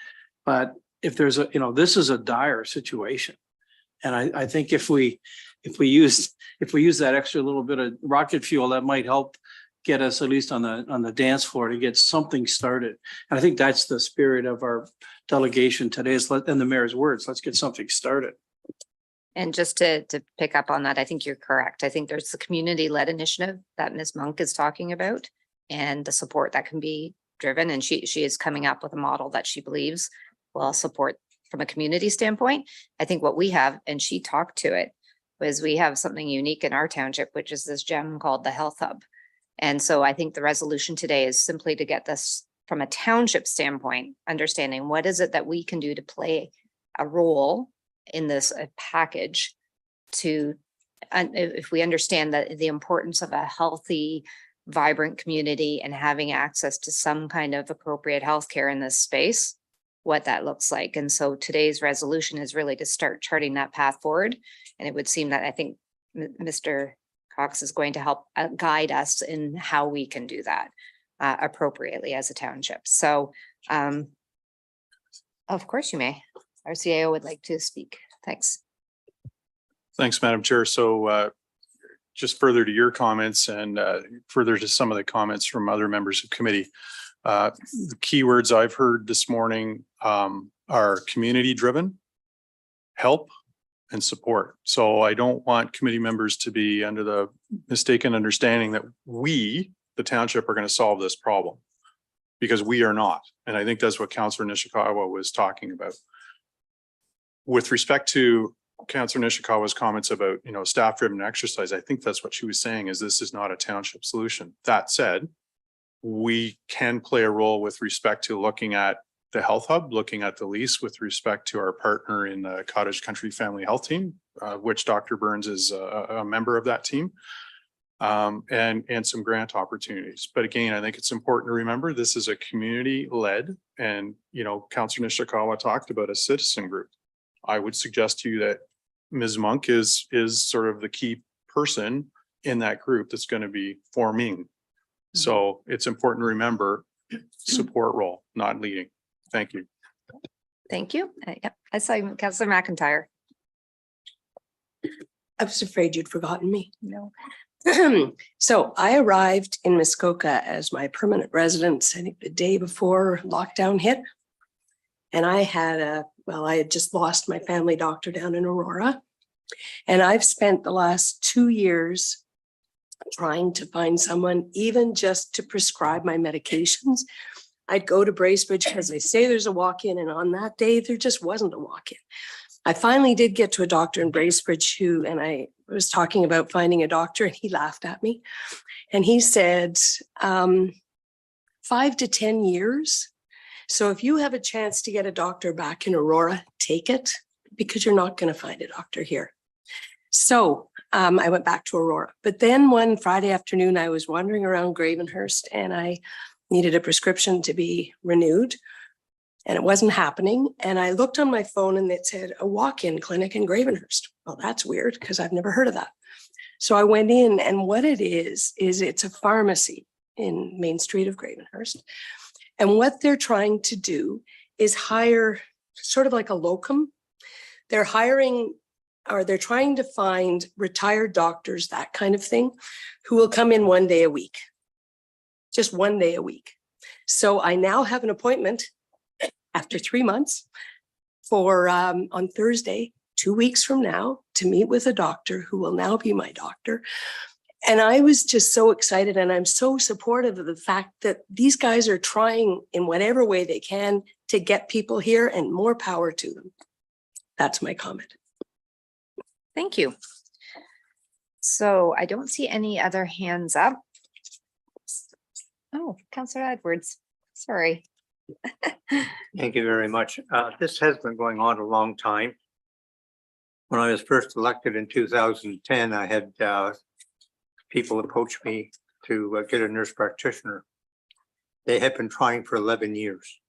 But if there's a, you know, this is a dire situation. And I think if we use that extra little bit of rocket fuel, that might help get us at least on the dance floor to get something started. And I think that's the spirit of our delegation today, is and the mayor's words, let's get something started. And just to pick up on that, I think you're correct. I think there's the community-led initiative that Ms. Monk is talking about, and the support that can be driven. And she is coming up with a model that she believes will support from a community standpoint. I think what we have, and she talked to it, was we have something unique in our township, which is this gem called the Health Hub. And so I think the resolution today is simply to get this from a township standpoint, understanding what is it that we can do to play a role in this package to, if we understand that the importance of a healthy, vibrant community and having access to some kind of appropriate healthcare in this space, what that looks like. And so today's resolution is really to start charting that path forward. And it would seem that I think Mr. Cox is going to help guide us in how we can do that appropriately as a township. So of course you may. Our CAO would like to speak. Thanks. Thanks, Madam Chair. So just further to your comments and further to some of the comments from other members of committee, the keywords I've heard this morning are community driven, help, and support. So I don't want committee members to be under the mistaken understanding that we, the township, are going to solve this problem, because we are not. And I think that's what Councillor Nishikawa was talking about. With respect to Councillor Nishikawa's comments about, staff driven exercise, I think that's what she was saying, is this is not a township solution. That said, we can play a role with respect to looking at the health hub, looking at the lease with respect to our partner in the Cottage Country Family Health Team, which Dr. Barrens is a member of that team, and some grant opportunities. But again, I think it's important to remember this is a community led, and Councillor Nishikawa talked about a citizen group. I would suggest to you that Ms. Monk is sort of the key person in that group that's going to be forming. So it's important to remember support role, not leading. Thank you. Thank you. Yep. I saw you, Councillor McIntyre. I was afraid you'd forgotten me. No. So I arrived in Muskoka as my permanent resident, I think the day before lockdown hit. And I had I had just lost my family doctor down in Aurora. And I've spent the last 2 years trying to find someone even just to prescribe my medications. I'd go to Bracebridge because they say there's a walk-in, and on that day, there just wasn't a walk-in. I finally did get to a doctor in Bracebridge and I was talking about finding a doctor, and he laughed at me. And he said, 5 to 10 years. So if you have a chance to get a doctor back in Aurora, take it, because you're not going to find a doctor here. So I went back to Aurora. But then one Friday afternoon, I was wandering around Gravenhurst and I needed a prescription to be renewed, and it wasn't happening. And I looked on my phone and it said a walk-in clinic in Gravenhurst. Well, that's weird because I've never heard of that. So I went in, and what it is it's a pharmacy in Main Street of Gravenhurst. And what they're trying to do is hire sort of like a locum. They're hiring, or they're trying to find retired doctors, that kind of thing, who will come in 1 day a week, just 1 day a week. So I now have an appointment after 3 months for on Thursday, 2 weeks from now, to meet with a doctor who will now be my doctor. And I was just so excited, and I'm so supportive of the fact that these guys are trying in whatever way they can to get people here, and more power to them. That's my comment. Thank you. So I don't see any other hands up. Oh, Councillor Edwards, sorry. Thank you very much. This has been going on a long time. When I was first elected in 2010, I had people approach me to get a nurse practitioner. They had been trying for 11 years.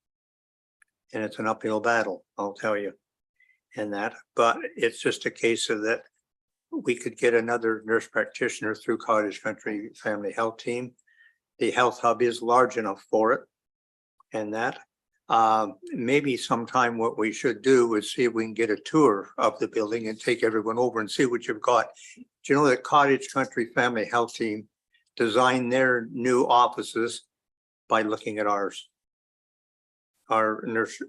And it's an uphill battle, I'll tell you. But it's just a case of that we could get another nurse practitioner through Cottage Country Family Health Team. The health hub is large enough for it. And maybe sometime what we should do is see if we can get a tour of the building and take everyone over and see what you've got. Do you know that Cottage Country Family Health Team designed their new offices by looking at ours? Our nursing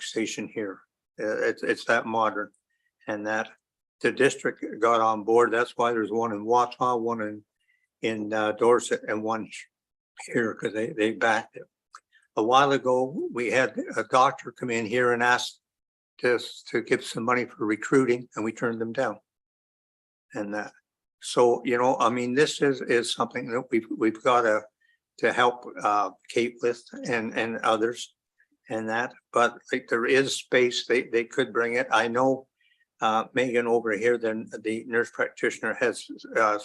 station here. It's that modern, and that the district got on board. That's why there's one in Wausau, one in Dorset, and one here, because they backed it. A while ago, we had a doctor come in here and ask us to give some money for recruiting, and we turned them down. And so, I mean, this is something that we've got to help Kate with and others. But like, there is space, they could bring it. I know Megan over here, then the nurse practitioner has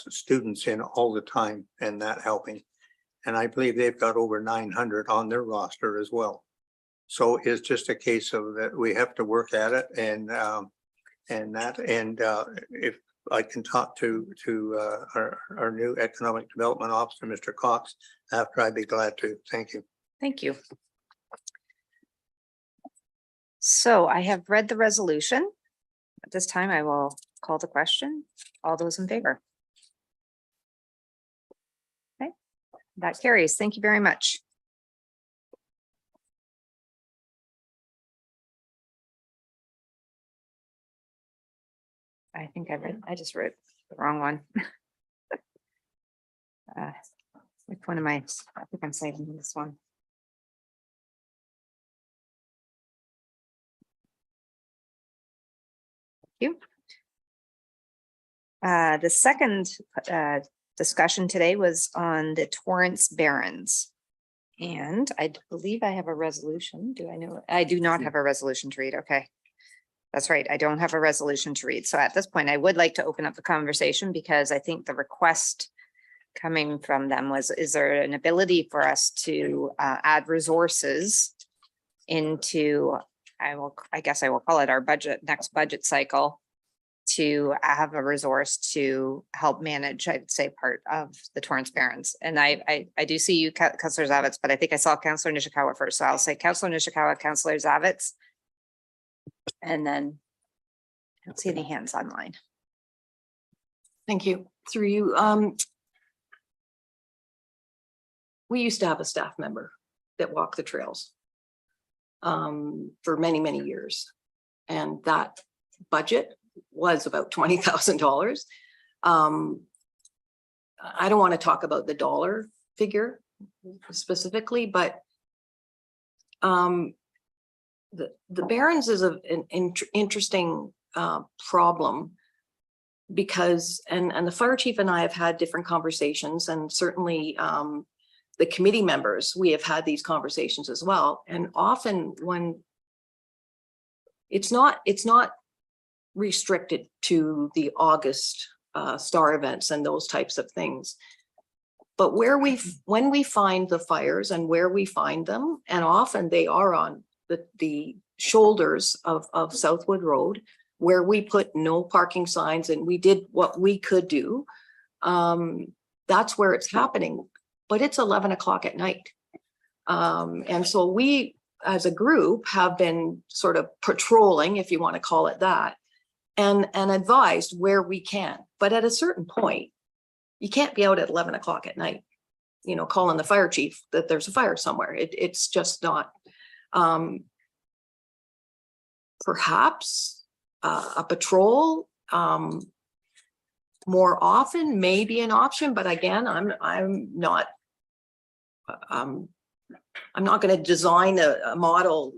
students in all the time, and that helping. And I believe they've got over 900 on their roster as well. So it's just a case of that we have to work at it and if I can talk to our new economic development officer, Mr. Cox, after, I'd be glad to. Thank you. Thank you. So I have read the resolution. At this time, I will call the question. All those in favor? Okay, that carries. Thank you very much. I think I just wrote the wrong one. Which one am I think I'm saving this one. Thank you. The second discussion today was on the Torrance Barrens. And I believe I have a resolution. Do I know? I do not have a resolution to read. Okay. That's right. I don't have a resolution to read. So at this point, I would like to open up the conversation because I think the request coming from them was, is there an ability for us to add resources into, I guess I will call it our next budget cycle, to have a resource to help manage, I'd say, part of the Torrance Barrens. And I do see you, Councillor Zavitz, but I think I saw Councillor Nishikawa first. So I'll say Councillor Nishikawa, Councillor Zavitz. And then I don't see any hands online. Thank you. Through you. We used to have a staff member that walked the trails for many, many years. And that budget was about $20,000. I don't want to talk about the dollar figure specifically, but the Barrens is an interesting problem because, and the fire chief and I have had different conversations, and certainly the committee members, we have had these conversations as well. And often when it's not restricted to the August star events and those types of things. But when we find the fires and where we find them, and often they are on the shoulders of Southwood Road, where we put no parking signs and we did what we could do. That's where it's happening, but it's 11 o'clock at night. And so we, as a group, have been sort of patrolling, if you want to call it that, and advised where we can. But at a certain point, you can't be out at 11 o'clock at night, you know, calling the fire chief that there's a fire somewhere. It's just not. Perhaps a patrol more often may be an option, but again, I'm not going to design a model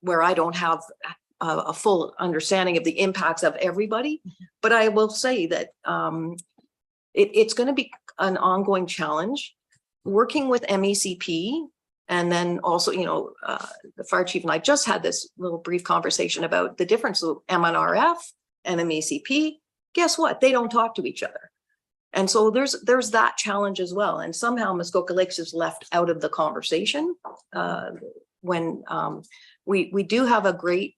where I don't have a full understanding of the impacts of everybody. But I will say that it's going to be an ongoing challenge working with MECP. And then also, you know, the fire chief and I just had this little brief conversation about the difference of MNRF and MECP. Guess what? They don't talk to each other. And so there's that challenge as well. And somehow Muskoka Lakes is left out of the conversation when we do have a great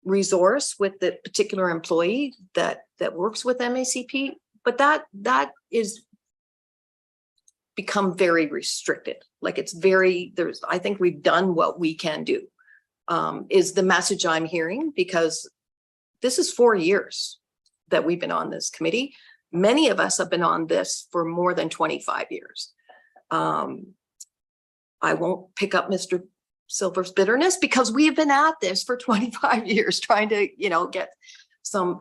resource with the particular employee that works with MECP, but that is become very restricted. Like it's I think we've done what we can do, is the message I'm hearing, because this is 4 years that we've been on this committee. Many of us have been on this for more than 25 years. I won't pick up Mr. Silver's bitterness because we've been at this for 25 years trying to, you know, get some,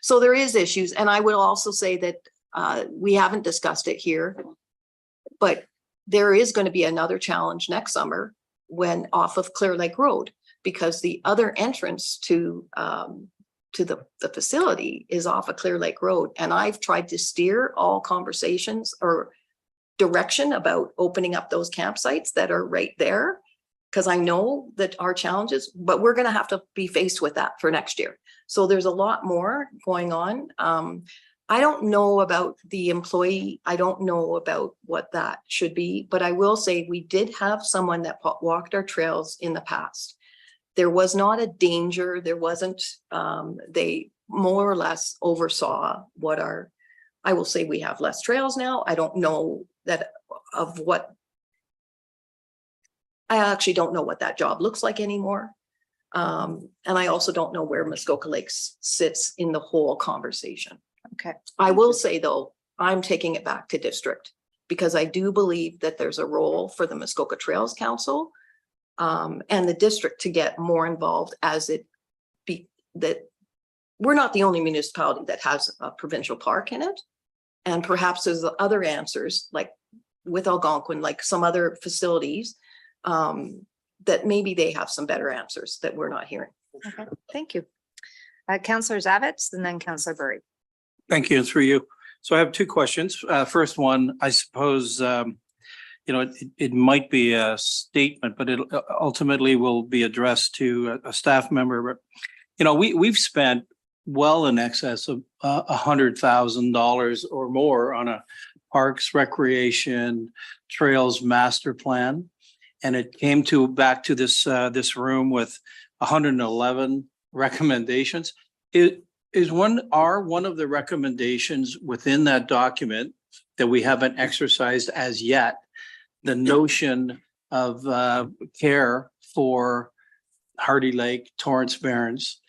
so there is issues. And I will also say that we haven't discussed it here, but there is going to be another challenge next summer when off of Clear Lake Road, because the other entrance to the facility is off of Clear Lake Road. And I've tried to steer all conversations or direction about opening up those campsites that are right there, because I know that our challenges, but we're going to have to be faced with that for next year. So there's a lot more going on. I don't know about the employee. I don't know about what that should be, but I will say we did have someone that walked our trails in the past. There was not a danger. There wasn't, they more or less oversaw what our, I will say we have less trails now. I don't know that of what, I actually don't know what that job looks like anymore. And I also don't know where Muskoka Lakes sits in the whole conversation. Okay. I will say though, I'm taking it back to district because I do believe that there's a role for the Muskoka Trails Council and the district to get more involved as it be that we're not the only municipality that has a provincial park in it. And perhaps there's other answers like with Algonquin, like some other facilities that maybe they have some better answers that we're not hearing. Okay, thank you. Councillor Zavitz and then Councillor Burry. Thank you, through you. So I have two questions. First one, I suppose, it might be a statement, but it ultimately will be addressed to a staff member. We've spent well in excess of $100,000 or more on a parks, recreation, trails master plan. And it came back to this room with 111 recommendations. One of the recommendations within that document that we haven't exercised as yet, the notion of care for Hardy Lake, Torrance, Barrens,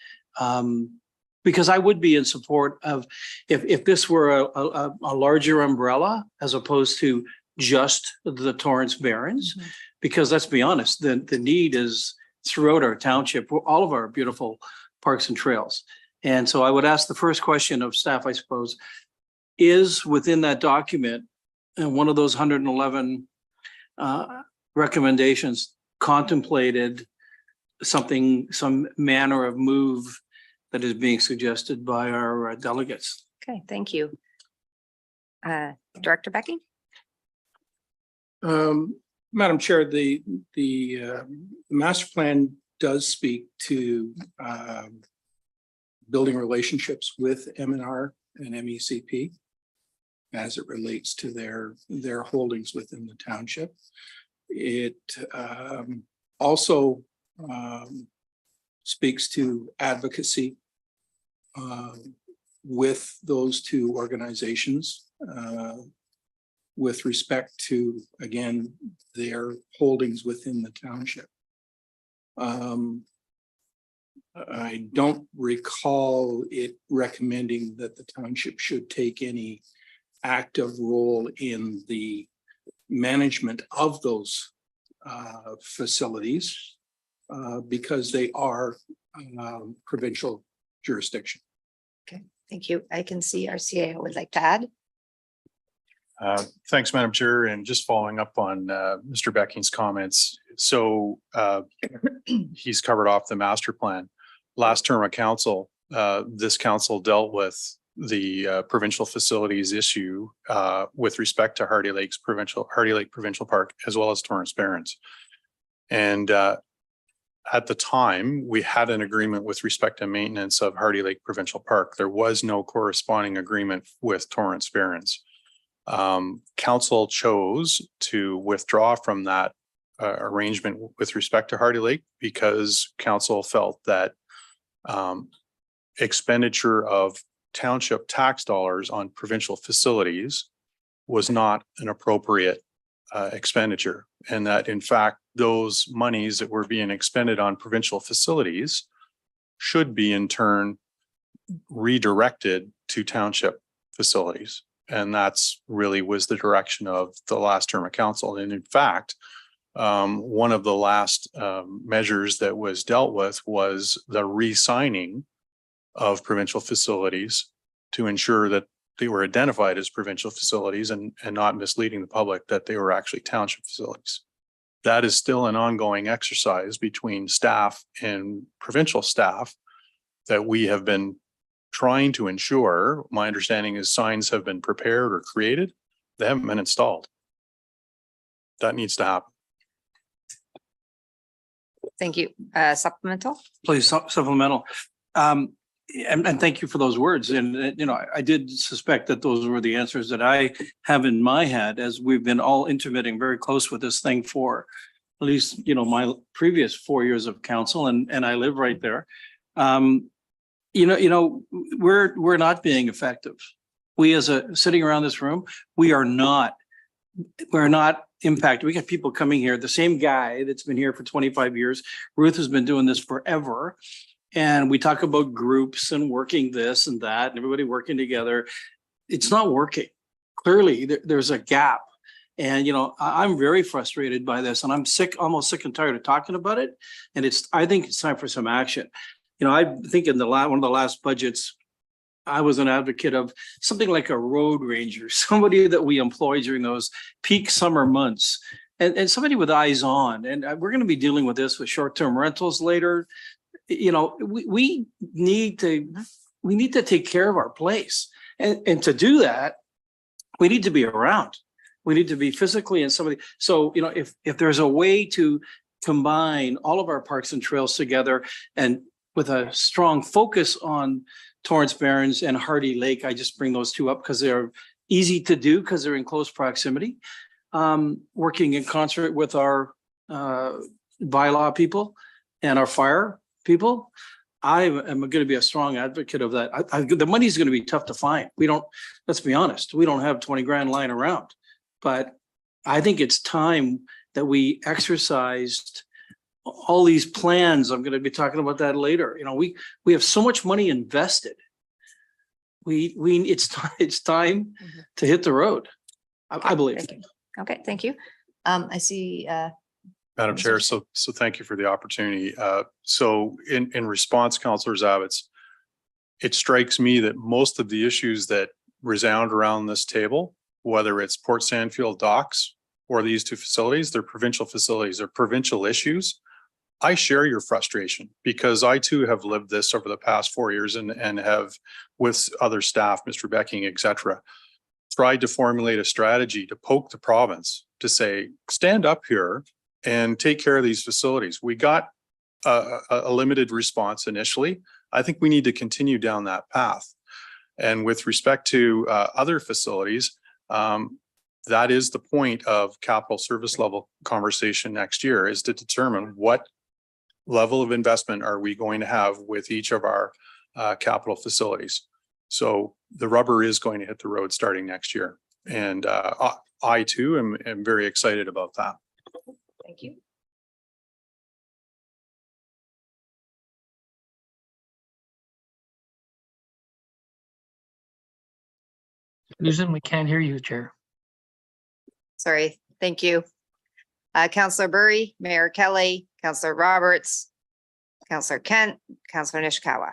because I would be in support of if this were a larger umbrella as opposed to just the Torrance Barrens, because let's be honest, the need is throughout our township, all of our beautiful parks and trails. And so I would ask the first question of staff, I suppose, is within that document and one of those 111 recommendations contemplated some manner of move that is being suggested by our delegates? Okay, thank you. Director Becky? Madam Chair, the master plan does speak to building relationships with M&R and MECP as it relates to their holdings within the township. It also speaks to advocacy with those two organizations with respect to, again, their holdings within the township. I don't recall it recommending that the township should take any active role in the management of those facilities because they are provincial jurisdiction. Okay, thank you. I can see our CAO would like to add. Thanks, Madam Chair. And just following up on Mr. Becking's comments. So he's covered off the master plan. Last term of council, this council dealt with the provincial facilities issue with respect to Hardy Lake Provincial Park, as well as Torrance Barrens. And at the time, we had an agreement with respect to maintenance of Hardy Lake Provincial Park. There was no corresponding agreement with Torrance Barrens. Council chose to withdraw from that arrangement with respect to Hardy Lake because council felt that expenditure of township tax dollars on provincial facilities was not an appropriate expenditure, and that in fact those monies that were being expended on provincial facilities should be in turn redirected to township facilities. And that's really was the direction of the last term of council. And in fact, one of the last measures that was dealt with was the re-signing of provincial facilities to ensure that they were identified as provincial facilities and not misleading the public that they were actually township facilities. That is still an ongoing exercise between staff and provincial staff that we have been trying to ensure. My understanding is signs have been prepared or created. They haven't been installed. That needs to happen. Thank you. Supplemental? Please, supplemental. And thank you for those words. And, you know, I did suspect that those were the answers that I have in my head as we've been all intermitting very close with this thing for at least, you know, my previous 4 years of council and I live right there. We're not being effective. We sitting around this room, we're not impacted. We got people coming here, the same guy that's been here for 25 years. Ruth has been doing this forever. And we talk about groups and working this and that and everybody working together. It's not working. Clearly, there's a gap. And, you know, I'm very frustrated by this and I'm almost sick and tired of talking about it. And I think it's time for some action. You know, I think in one of the last budgets, I was an advocate of something like a road ranger, somebody that we employ during those peak summer months and somebody with eyes on. And we're going to be dealing with this with short-term rentals later. You know, we need to take care of our place. And to do that, we need to be around. We need to be physically and somebody. So, you know, if there's a way to combine all of our parks and trails together and with a strong focus on Torrance, Barrens and Hardy Lake, I just bring those two up because they're easy to do because they're in close proximity. Working in concert with our bylaw people and our fire people, I am going to be a strong advocate of that. The money is going to be tough to find. Let's be honest, we don't have 20 grand lying around, but I think it's time that we exercised all these plans. I'm going to be talking about that later. You know, we have so much money invested. It's time to hit the road. I believe. Okay, thank you. I see. Madam Chair, so thank you for the opportunity. So in response, Councillor Zavitz, it strikes me that most of the issues that resound around this table, whether it's Port Sandfield docks or these two facilities, they're provincial facilities, they're provincial issues. I share your frustration because I too have lived this over the past 4 years and have with other staff, Mr. Becking, et cetera, tried to formulate a strategy to poke the province to say, stand up here and take care of these facilities. We got a limited response initially. I think we need to continue down that path. And with respect to other facilities, that is the point of capital service level conversation next year, is to determine what level of investment are we going to have with each of our capital facilities. So the rubber is going to hit the road starting next year. And I too am very excited about that. Thank you. Susan, we can't hear you, Chair. Sorry. Thank you. Councillor Burry, Mayor Kelley, Councillor Roberts, Councillor Kent, Councillor Nishikawa.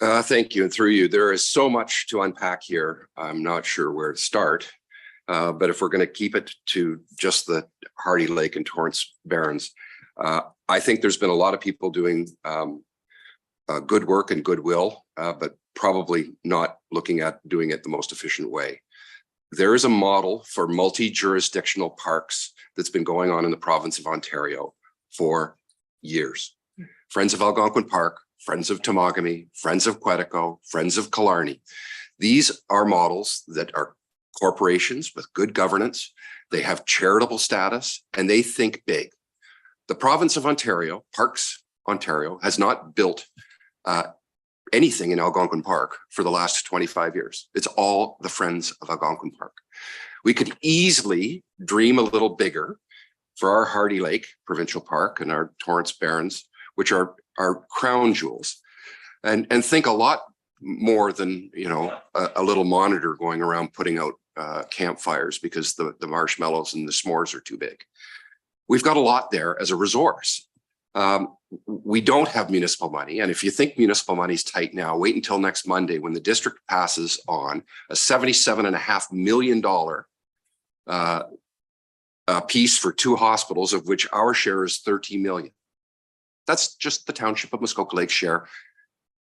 Thank you. And through you, there is so much to unpack here. I'm not sure where to start. But if we're going to keep it to just the Hardy Lake and Torrance Barrens, I think there's been a lot of people doing good work and goodwill, but probably not looking at doing it the most efficient way. There is a model for multi-jurisdictional parks that's been going on in the province of Ontario for years. Friends of Algonquin Park, Friends of Temagami, Friends of Quetico, Friends of Killarney. These are models that are corporations with good governance. They have charitable status and they think big. The province of Ontario, Parks Ontario, has not built anything in Algonquin Park for the last 25 years. It's all the Friends of Algonquin Park. We could easily dream a little bigger for our Hardy Lake Provincial Park and our Torrance Barrens, which are our crown jewels, and think a lot more than, you know, a little monitor going around putting out campfires because the marshmallows and the s'mores are too big. We've got a lot there as a resource. We don't have municipal money. And if you think municipal money is tight now, wait until next Monday when the district passes on a $77.5 million piece for 2 hospitals, of which our share is $13 million. That's just the Township of Muskoka Lake share.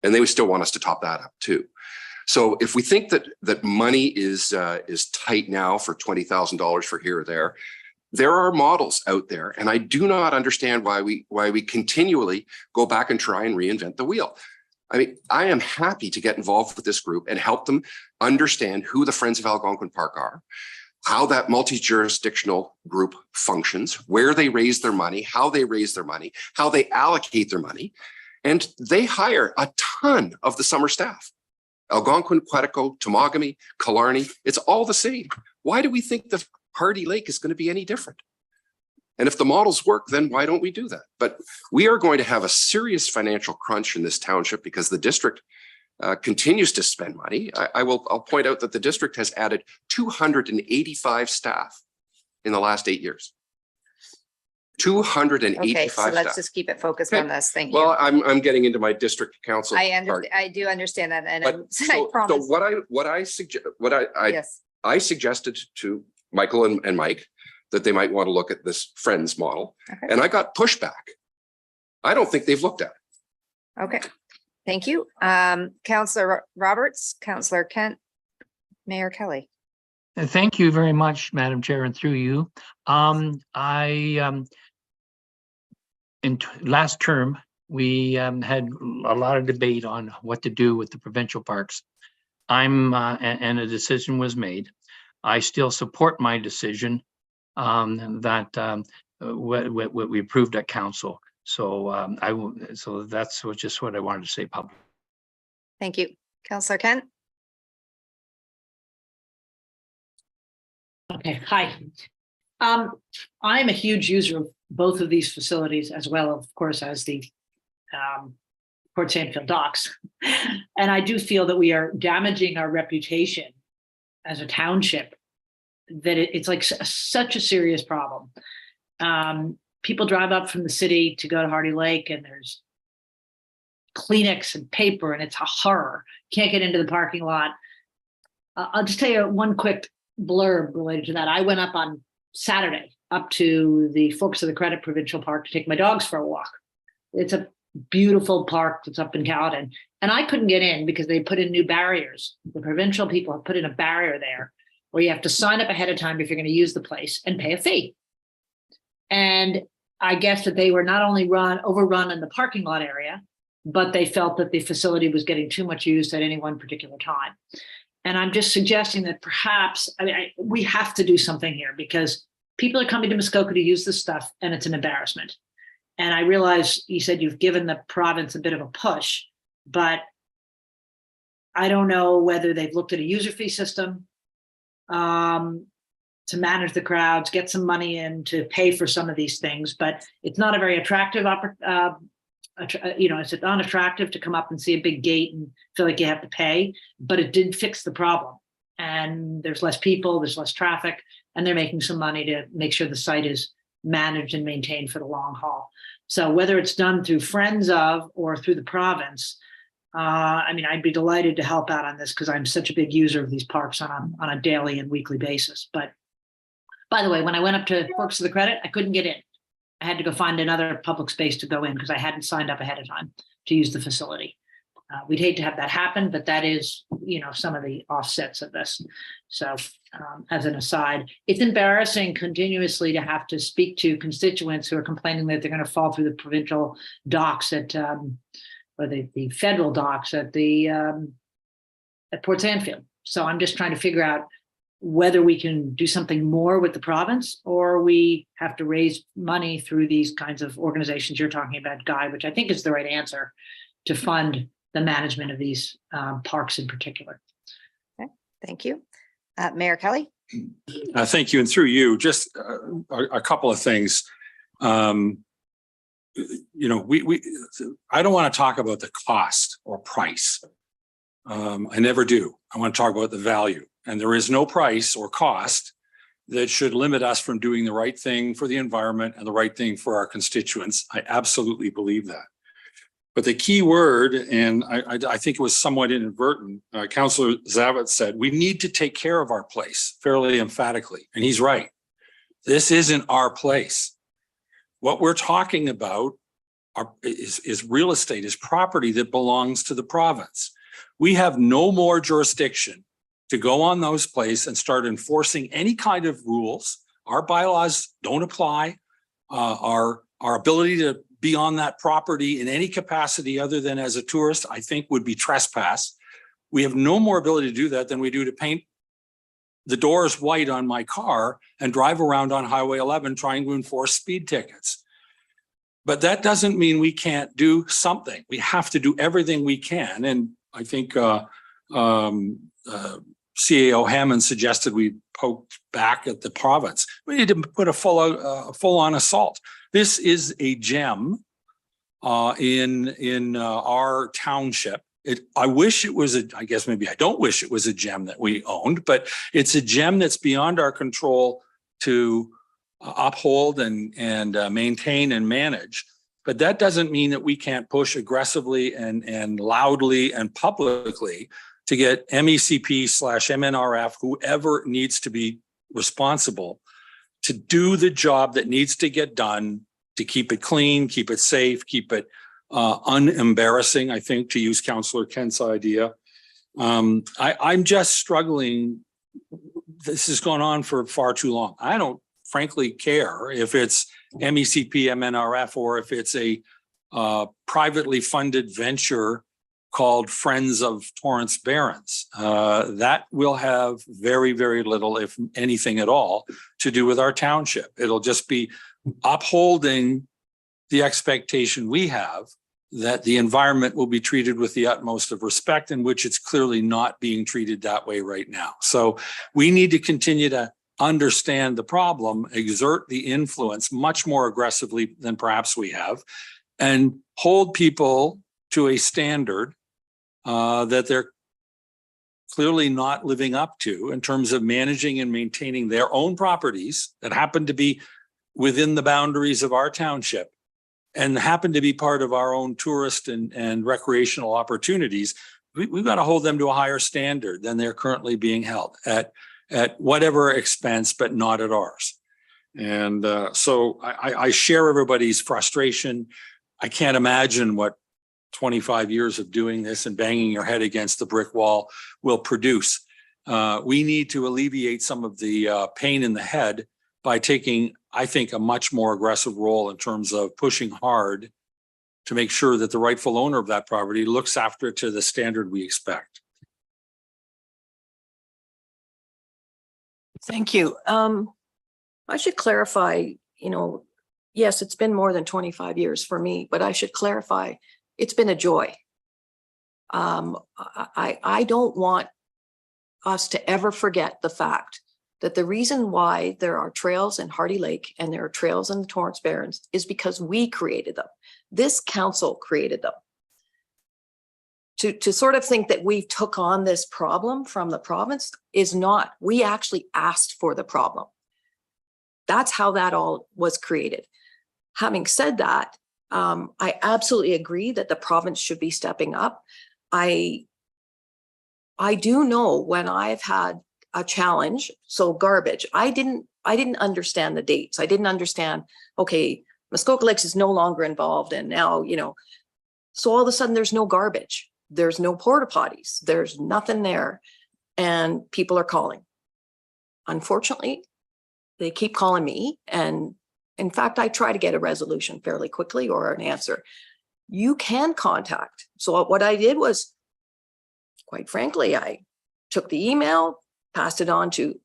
And they would still want us to top that up too. So if we think that money is tight now for $20,000 for here or there are models out there, and I do not understand why we continually go back and try and reinvent the wheel. I mean, I am happy to get involved with this group and help them understand who the Friends of Algonquin Park are, how that multi-jurisdictional group functions, where they raise their money, how they raise their money, how they allocate their money. And they hire a ton of the summer staff. Algonquin, Quetico, Temagami, Killarney, it's all the same. Why do we think the Hardy Lake is going to be any different? And if the models work, then why don't we do that? But we are going to have a serious financial crunch in this township because the district continues to spend money. I'll point out that the district has added 285 staff in the last 8 years. 285 Okay, so let's staff. just keep it focused Okay. on this. Thank you. Well, I'm getting into my district council. part. I do understand that, and But I so promise. Yes, I suggested to Michael and Mike that they might want to look at this Friends model, Okay. and I got pushback. I don't think they've looked at it. okay. Thank you. Councillor Roberts, Councillor Kent, Mayor Kelley. Thank you very much, Madam Chair, and through you. Last term, we had a lot of debate on what to do with the provincial parks. And a decision was made. I still support my decision that what we approved at council. So so that's just what I wanted to say publicly. Thank you. Councillor Kent. Okay, hi. I'm a huge user of both of these facilities as well, of course, as the Port Sandfield docks. And I do feel that we are damaging our reputation as a township, that it's like such a serious problem. People drive up from the city to go to Hardy Lake and there's Kleenex and paper and it's a horror. Can't get into the parking lot. I'll just tell you one quick blurb related to that. I went up on Saturday up to the Forks of the Credit Provincial Park to take my dogs for a walk. It's a beautiful park that's up in Caledon, and I couldn't get in because they put in new barriers. The provincial people have put in a barrier there where you have to sign up ahead of time if you're going to use the place and pay a fee. And I guess that they were not only overrun in the parking lot area, but they felt that the facility was getting too much use at any one particular time. And I'm just suggesting that perhaps, we have to do something here because people are coming to Muskoka to use this stuff and it's an embarrassment. And I realize you said you've given the province a bit of a push, but I don't know whether they've looked at a user fee system to manage the crowds, get some money in to pay for some of these things, but it's not a very attractive it's unattractive to come up and see a big gate and feel like you have to pay, but it did fix the problem. And there's less people, there's less traffic, and they're making some money to make sure the site is managed and maintained for the long haul. So whether it's done through Friends of or through the province, I'd be delighted to help out on this because I'm such a big user of these parks on a daily and weekly basis. But by the way, when I went up to Forks of the Credit, I couldn't get in. I had to go find another public space to go in because I hadn't signed up ahead of time to use the facility. We'd hate to have that happen, but that is, some of the offsets of this. So as an aside, it's embarrassing continuously to have to speak to constituents who are complaining that they're going to fall through the provincial docks or the federal docks at Port Sandfield. So I'm just trying to figure out whether we can do something more with the province or we have to raise money through these kinds of organizations you're talking about, Guy, which I think is the right answer to fund the management of these parks in particular. Okay, thank you. Mayor Kelley. Thank you. And through you, just a couple of things. I don't want to talk about the cost or price. I never do. I want to talk about the value. And there is no price or cost that should limit us from doing the right thing for the environment and the right thing for our constituents. I absolutely believe that. But the key word, and I think it was somewhat inadvertent, Councillor Zavitz said, we need to take care of our place fairly emphatically. And he's right. This isn't our place. What we're talking about is real estate, is property that belongs to the province. We have no more jurisdiction to go on those places and start enforcing any kind of rules. Our bylaws don't apply. Our ability to be on that property in any capacity other than as a tourist, I think would be trespass. We have no more ability to do that than we do to paint the doors white on my car and drive around on Highway 11 trying to enforce speed tickets. But that doesn't mean we can't do something. We have to do everything we can. And I think CAO Hammond suggested we poke back at the province. We need to put a full-on assault. This is a gem in our township. I wish it was I guess maybe I don't wish it was a gem that we owned, but it's a gem that's beyond our control to uphold and maintain and manage. But that doesn't mean that we can't push aggressively and loudly and publicly to get MECP/MNRF, whoever needs to be responsible, to do the job that needs to get done to keep it clean, keep it safe, keep it unembarrassing, I think, to use Councillor Kent's idea. I'm just struggling. This has gone on for far too long. I don't frankly care if it's MECP, MNRF, or if it's a privately funded venture called Friends of Torrance Barrens. That will have very, very little, if anything at all, to do with our township. It'll just be upholding the expectation we have that the environment will be treated with the utmost of respect, in which it's clearly not being treated that way right now. So we need to continue to understand the problem, exert the influence much more aggressively than perhaps we have, and hold people to a standard that they're clearly not living up to in terms of managing and maintaining their own properties that happen to be within the boundaries of our township and happen to be part of our own tourist and recreational opportunities. We've got to hold them to a higher standard than they're currently being held at whatever expense, but not at ours. And so I share everybody's frustration. I can't imagine what 25 years of doing this and banging your head against the brick wall will produce. We need to alleviate some of the pain in the head by taking, I think, a much more aggressive role in terms of pushing hard to make sure that the rightful owner of that property looks after it to the standard we expect. Thank you. I should clarify, yes, it's been more than 25 years for me, but I should clarify, it's been a joy. I don't want us to ever forget the fact that the reason why there are trails in Hardy Lake and there are trails in the Torrance Barrens is because we created them. This council created them. To sort of think that we took on this problem from the province is not. We actually asked for the problem. That's how that all was created. Having said that, I absolutely agree that the province should be stepping up. I do know when I've had a challenge, so garbage, I didn't understand the dates. I didn't understand, okay, Muskoka Lakes is no longer involved and now, so all of a sudden there's no garbage. There's no porta potties. There's nothing there. And people are calling. Unfortunately, they keep calling me. And in fact, I try to get a resolution fairly quickly or an answer. You can contact. So what I did was, quite frankly, I took the email, passed it on to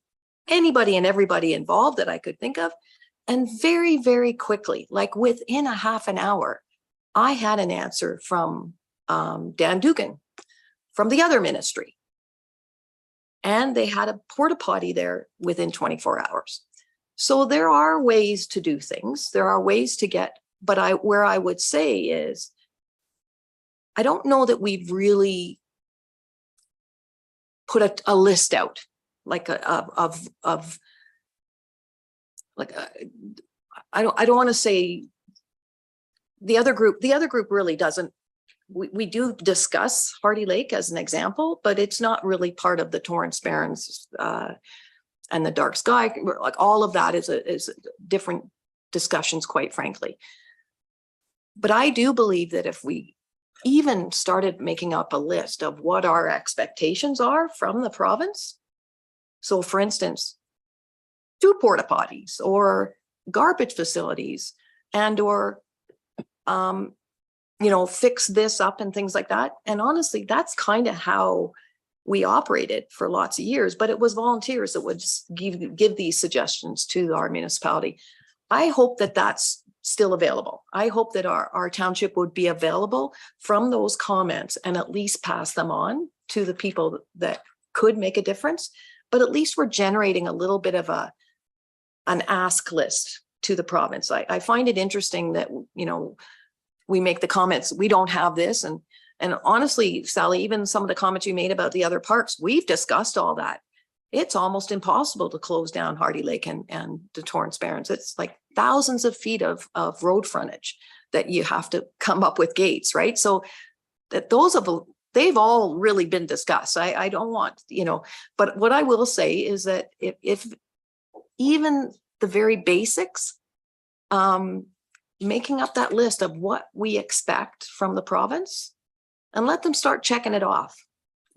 anybody and everybody involved that I could think of. And very, very quickly, like within a half an hour, I had an answer from Dan Dugan from the other ministry. And they had a porta potty there within 24 hours. So there are ways to do things. There are ways to get, but where I would say is, I don't know that we've really put a list out like I don't want to say the other group really doesn't. We do discuss Hardy Lake as an example, but it's not really part of the Torrance Barrens and the dark sky. Like all of that is different discussions, quite frankly. But I do believe that if we even started making up a list of what our expectations are from the province. So for instance, 2 porta potties or garbage facilities and or fix this up and things like that. And honestly, that's kind of how we operated for lots of years, but it was volunteers that would just give these suggestions to our municipality. I hope that that's still available. I hope that our township would be available from those comments and at least pass them on to the people that could make a difference. But at least we're generating a little bit of an ask list to the province. I find it interesting that, we make the comments, we don't have this. And honestly, Sally, even some of the comments you made about the other parks, we've discussed all that. It's almost impossible to close down Hardy Lake and the Torrance Barrens. It's like thousands of feet of road frontage that you have to come up with gates, right? So that they've all really been discussed. I don't want, but what I will say is that if even the very basics, making up that list of what we expect from the province and let them start checking it off.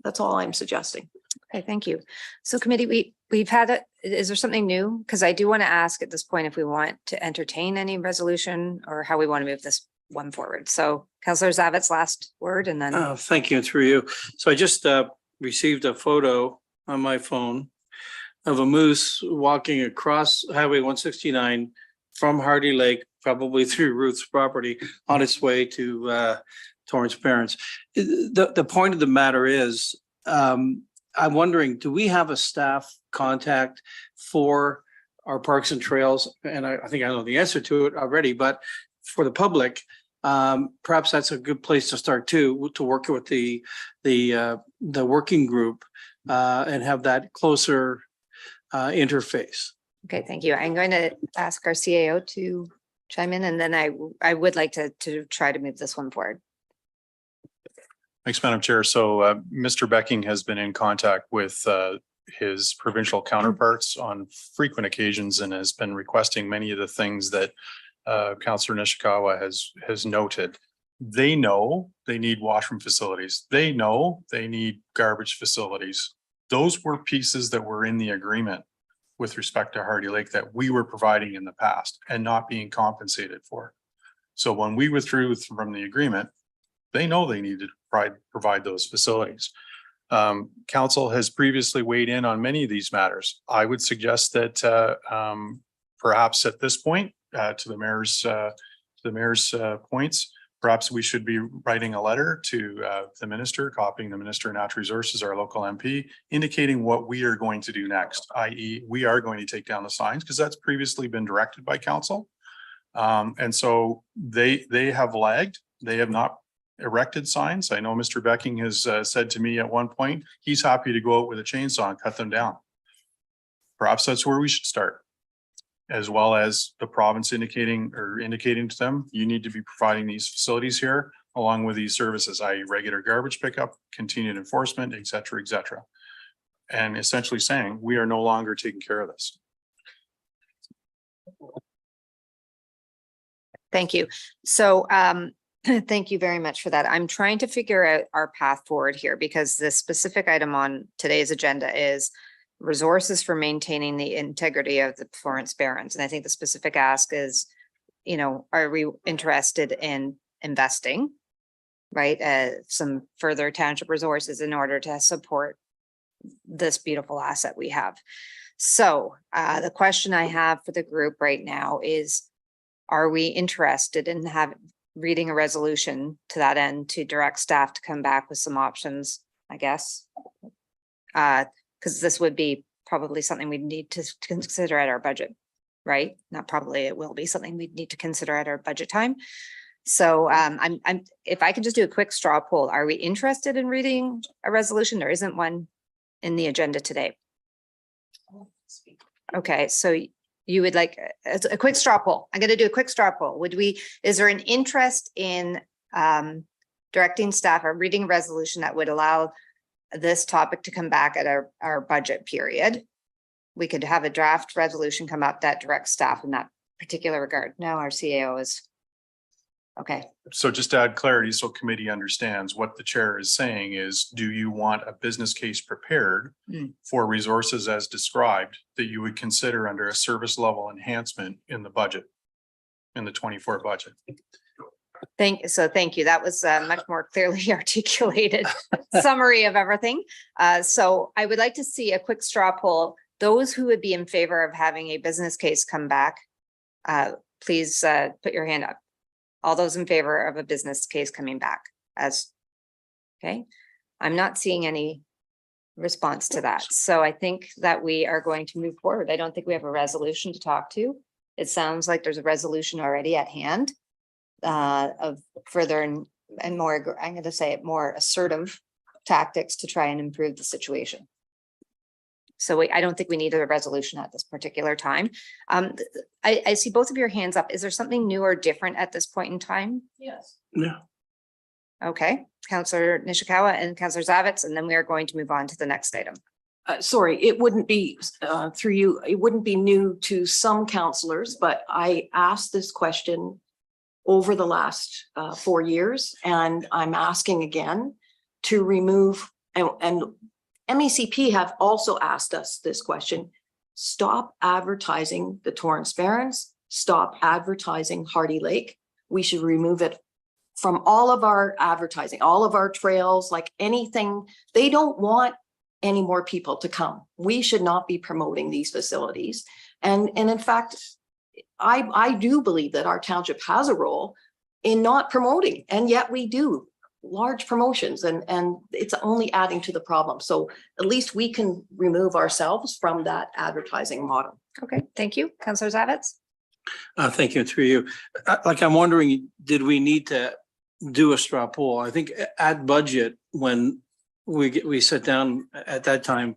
That's all I'm suggesting. Okay, thank you. So committee, we've had it. Is there something new? Because I do want to ask at this point if we want to entertain any resolution or how we want to move this one forward. So Councillor Zavet's last word and then. Thank you, through you. So I just received a photo on my phone of a moose walking across Highway 169 from Hardy Lake, probably through Ruth's property, on its way to Torrance Barrens. The point of the matter is, I'm wondering, do we have a staff contact for our parks and trails? And I think I know the answer to it already, but for the public, perhaps that's a good place to start too, to work with the working group and have that closer interface. Okay, thank you. I'm going to ask our CAO to chime in, and then I would like to try to move this one forward. Thanks, Madam Chair. So Mr. Becking has been in contact with his provincial counterparts on frequent occasions and has been requesting many of the things that Councillor Nishikawa has noted. They know they need washroom facilities. They know they need garbage facilities. Those were pieces that were in the agreement with respect to Hardy Lake that we were providing in the past and not being compensated for. So when we withdrew from the agreement, they know they need to provide those facilities. Council has previously weighed in on many of these matters. I would suggest that perhaps at this point, to the mayor's points, perhaps we should be writing a letter to the minister, copying the Minister of Natural Resources, our local MP, indicating what we are going to do next, i.e. we are going to take down the signs because that's previously been directed by council. And so they have lagged. They have not erected signs. I know Mr. Becking has said to me at one point, he's happy to go out with a chainsaw and cut them down. Perhaps that's where we should start, as well as the province indicating to them, you need to be providing these facilities here along with these services, i.e. regular garbage pickup, continued enforcement, et cetera, and essentially saying we are no longer taking care of this. Thank you. So thank you very much for that. I'm trying to figure out our path forward here because the specific item on today's agenda is resources for maintaining the integrity of the Torrance Barrens. And I think the specific ask is, are we interested in investing, right? Some further township resources in order to support this beautiful asset we have. So the question I have for the group right now is, are we interested in reading a resolution to that end to direct staff to come back with some options, I guess? Because this would be probably something we'd need to consider at our budget, right? Not probably, it will be something we'd need to consider at our budget time. So if I could just do a quick straw poll, are we interested in reading a resolution? There isn't one in the agenda today. Okay, so you would like a quick straw poll. I'm going to do a quick straw poll. Is there an interest in directing staff or reading a resolution that would allow this topic to come back at our budget period? We could have a draft resolution come up that directs staff in that particular regard. Now our CAO is okay. So just to add clarity, so committee understands what the chair is saying is, do you want a business case prepared for resources as described that you would consider under a service level enhancement in the budget, in the 24 budget? Thank you. That was a much more clearly articulated summary of everything. So I would like to see a quick straw poll. Those who would be in favor of having a business case come back, please put your hand up. All those in favor of a business case coming back okay. I'm not seeing any response to that. So I think that we are going to move forward. I don't think we have a resolution to talk to. It sounds like there's a resolution already at hand of further and more, I'm going to say it, more assertive tactics to try and improve the situation. So I don't think we need a resolution at this particular time. I see both of your hands up. Is there something new or different at this point in time? Yes. No. Okay, Councillor Nishikawa and Councillor Zavitz, and then we are going to move on to the next item. Sorry, it wouldn't be through you, it wouldn't be new to some councillors, but I asked this question over the last 4 years, and I'm asking again to remove, and MECP have also asked us this question. Stop advertising the Torrance Barrens, stop advertising Hardy Lake. We should remove it from all of our advertising, all of our trails, like anything. They don't want any more people to come. We should not be promoting these facilities. And in fact, I do believe that our township has a role in not promoting, and yet we do large promotions, and it's only adding to the problem. So at least we can remove ourselves from that advertising model. Okay, thank you. Councillor Zavitz. Thank you, through you. Like, I'm wondering, did we need to do a straw poll? I think at budget, when we sit down at that time,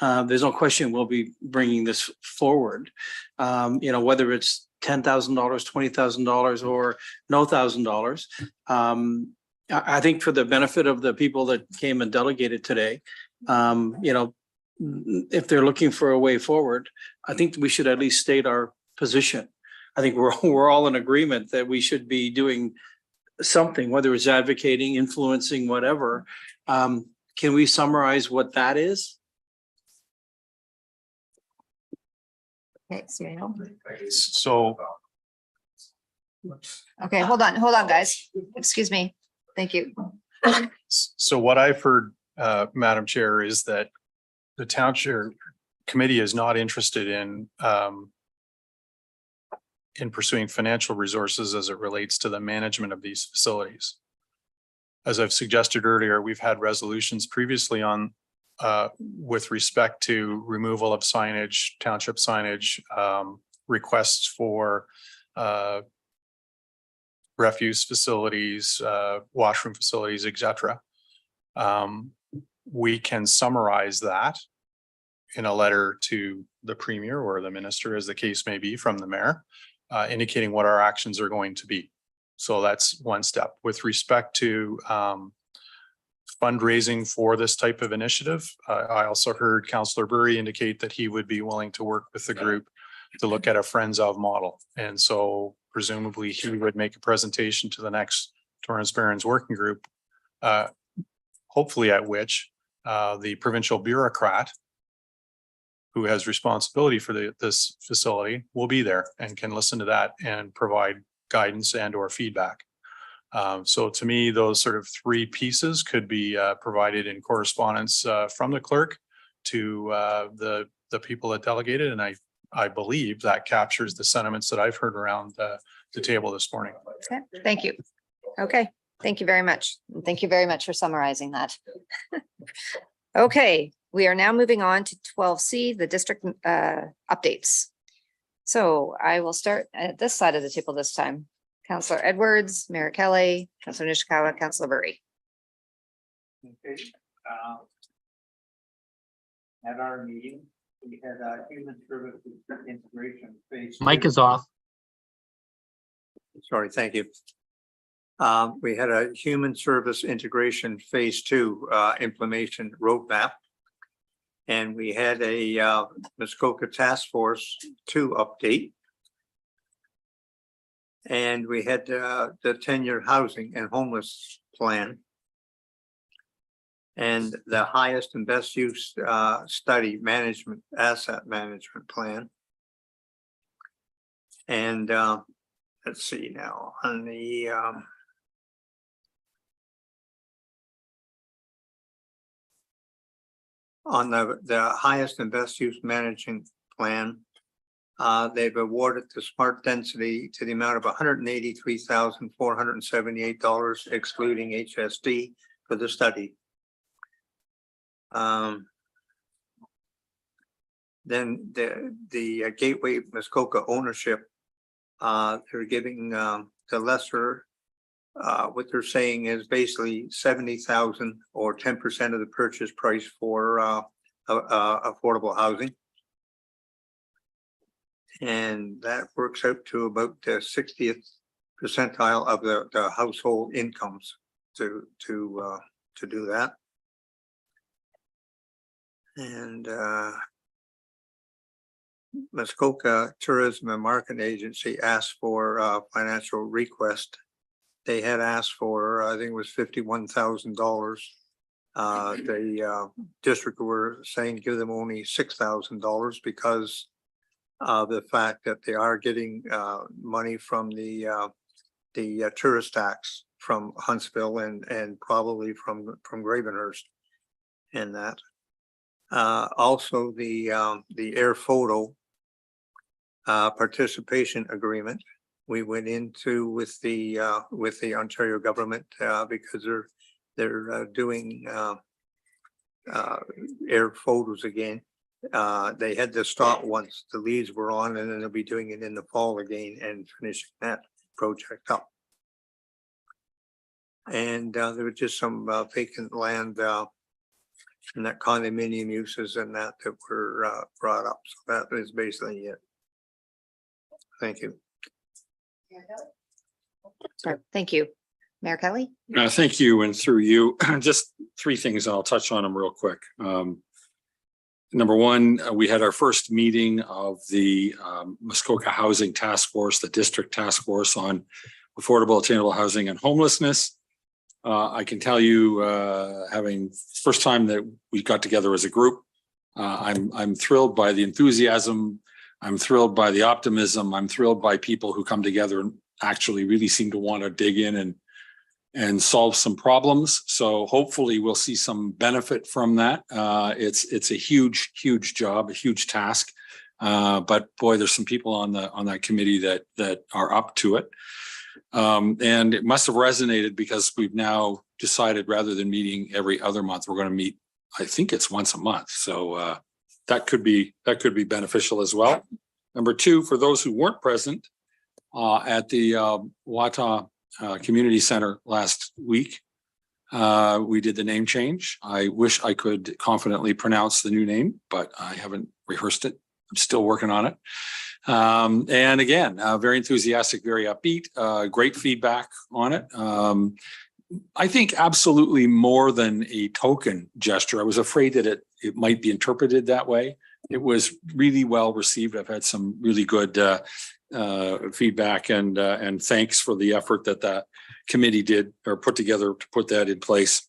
there's no question we'll be bringing this forward. Whether it's $10,000, $20,000, or no $1,000. I think for the benefit of the people that came and delegated today, if they're looking for a way forward, I think we should at least state our position. I think we're all in agreement that we should be doing something, whether it's advocating, influencing, whatever. Can we summarize what that is? Okay, So okay, hold on, guys. Excuse me. Thank you. So what I've heard, Madam Chair, is that the Township Committee is not interested in pursuing financial resources as it relates to the management of these facilities. As I've suggested earlier, we've had resolutions previously on with respect to removal of signage, township signage, requests for refuse facilities, washroom facilities, etc. We can summarize that in a letter to the Premier or the Minister, as the case may be, from the Mayor, indicating what our actions are going to be. So that's one step. With respect to fundraising for this type of initiative, I also heard Councillor Burry indicate that he would be willing to work with the group to look at a Friends of model. And so presumably he would make a presentation to the next Torrance Barrens working group, hopefully at which the provincial bureaucrat who has responsibility for this facility will be there and can listen to that and provide guidance and or feedback. So to me, those sort of three pieces could be provided in correspondence from the clerk to the people that delegated. And I believe that captures the sentiments that I've heard around the table this morning. Okay, thank you. Okay, thank you very much. And thank you very much for summarizing that. Okay, we are now moving on to 12C, the district updates. So I will start at this side of the table this time. Councillor Edwards, Mayor Kelley, Councillor Nishikawa, Councillor Burry. Okay. At our meeting, we had a human services integration phase. Mic is off. Sorry, thank you. We had a human service integration phase 2 implementation roadmap. And we had a Muskoka Task Force 2 update. And we had the 10-year housing and homeless plan. And the highest and best use study management, asset management plan. And let's see now on the on the highest and best use managing plan. They've awarded the smart density to the amount of $183,478, excluding HSD for the study. Then the Gateway Muskoka ownership, they're giving the lesser, what they're saying is basically 70,000 or 10% of the purchase price for affordable housing. And that works out to about the 60th percentile of the household incomes to do that. And Muskoka Tourism and Marketing Agency asked for financial request. They had asked for, I think it was $51,000. The district were saying give them only $6,000 because of the fact that they are getting money from the tourist tax from Huntsville and probably from Gravenhurst and that. Also the air photo participation agreement we went into with the Ontario government because they're doing air photos again. They had to stop once the leads were on, and then they'll be doing it in the fall again and finishing that project up. And there was just some vacant land and that condominium uses and that were brought up. So that is basically it. Thank you. Sorry, thank you. Mayor Kelley? Thank you, and through you, just three things, I'll touch on them real quick. Number one, we had our first meeting of the Muskoka Housing Task Force, the district task force on affordable, attainable housing and homelessness. I can tell you, having first time that we got together as a group, I'm thrilled by the enthusiasm. I'm thrilled by the optimism. I'm thrilled by people who come together and actually really seem to want to dig in and solve some problems. So hopefully we'll see some benefit from that. It's a huge job, a huge task. But boy, there's some people on that committee that are up to it. And it must have resonated because we've now decided rather than meeting every other month, we're going to meet, I think it's once a month. So that could be beneficial as well. Number two, for those who weren't present at the Wata Community Center last week, we did the name change. I wish I could confidently pronounce the new name, but I haven't rehearsed it. I'm still working on it. And again, very enthusiastic, very upbeat, great feedback on it. I think absolutely more than a token gesture. I was afraid that it might be interpreted that way. It was really well received. I've had some really good feedback and thanks for the effort that the committee did or put together to put that in place.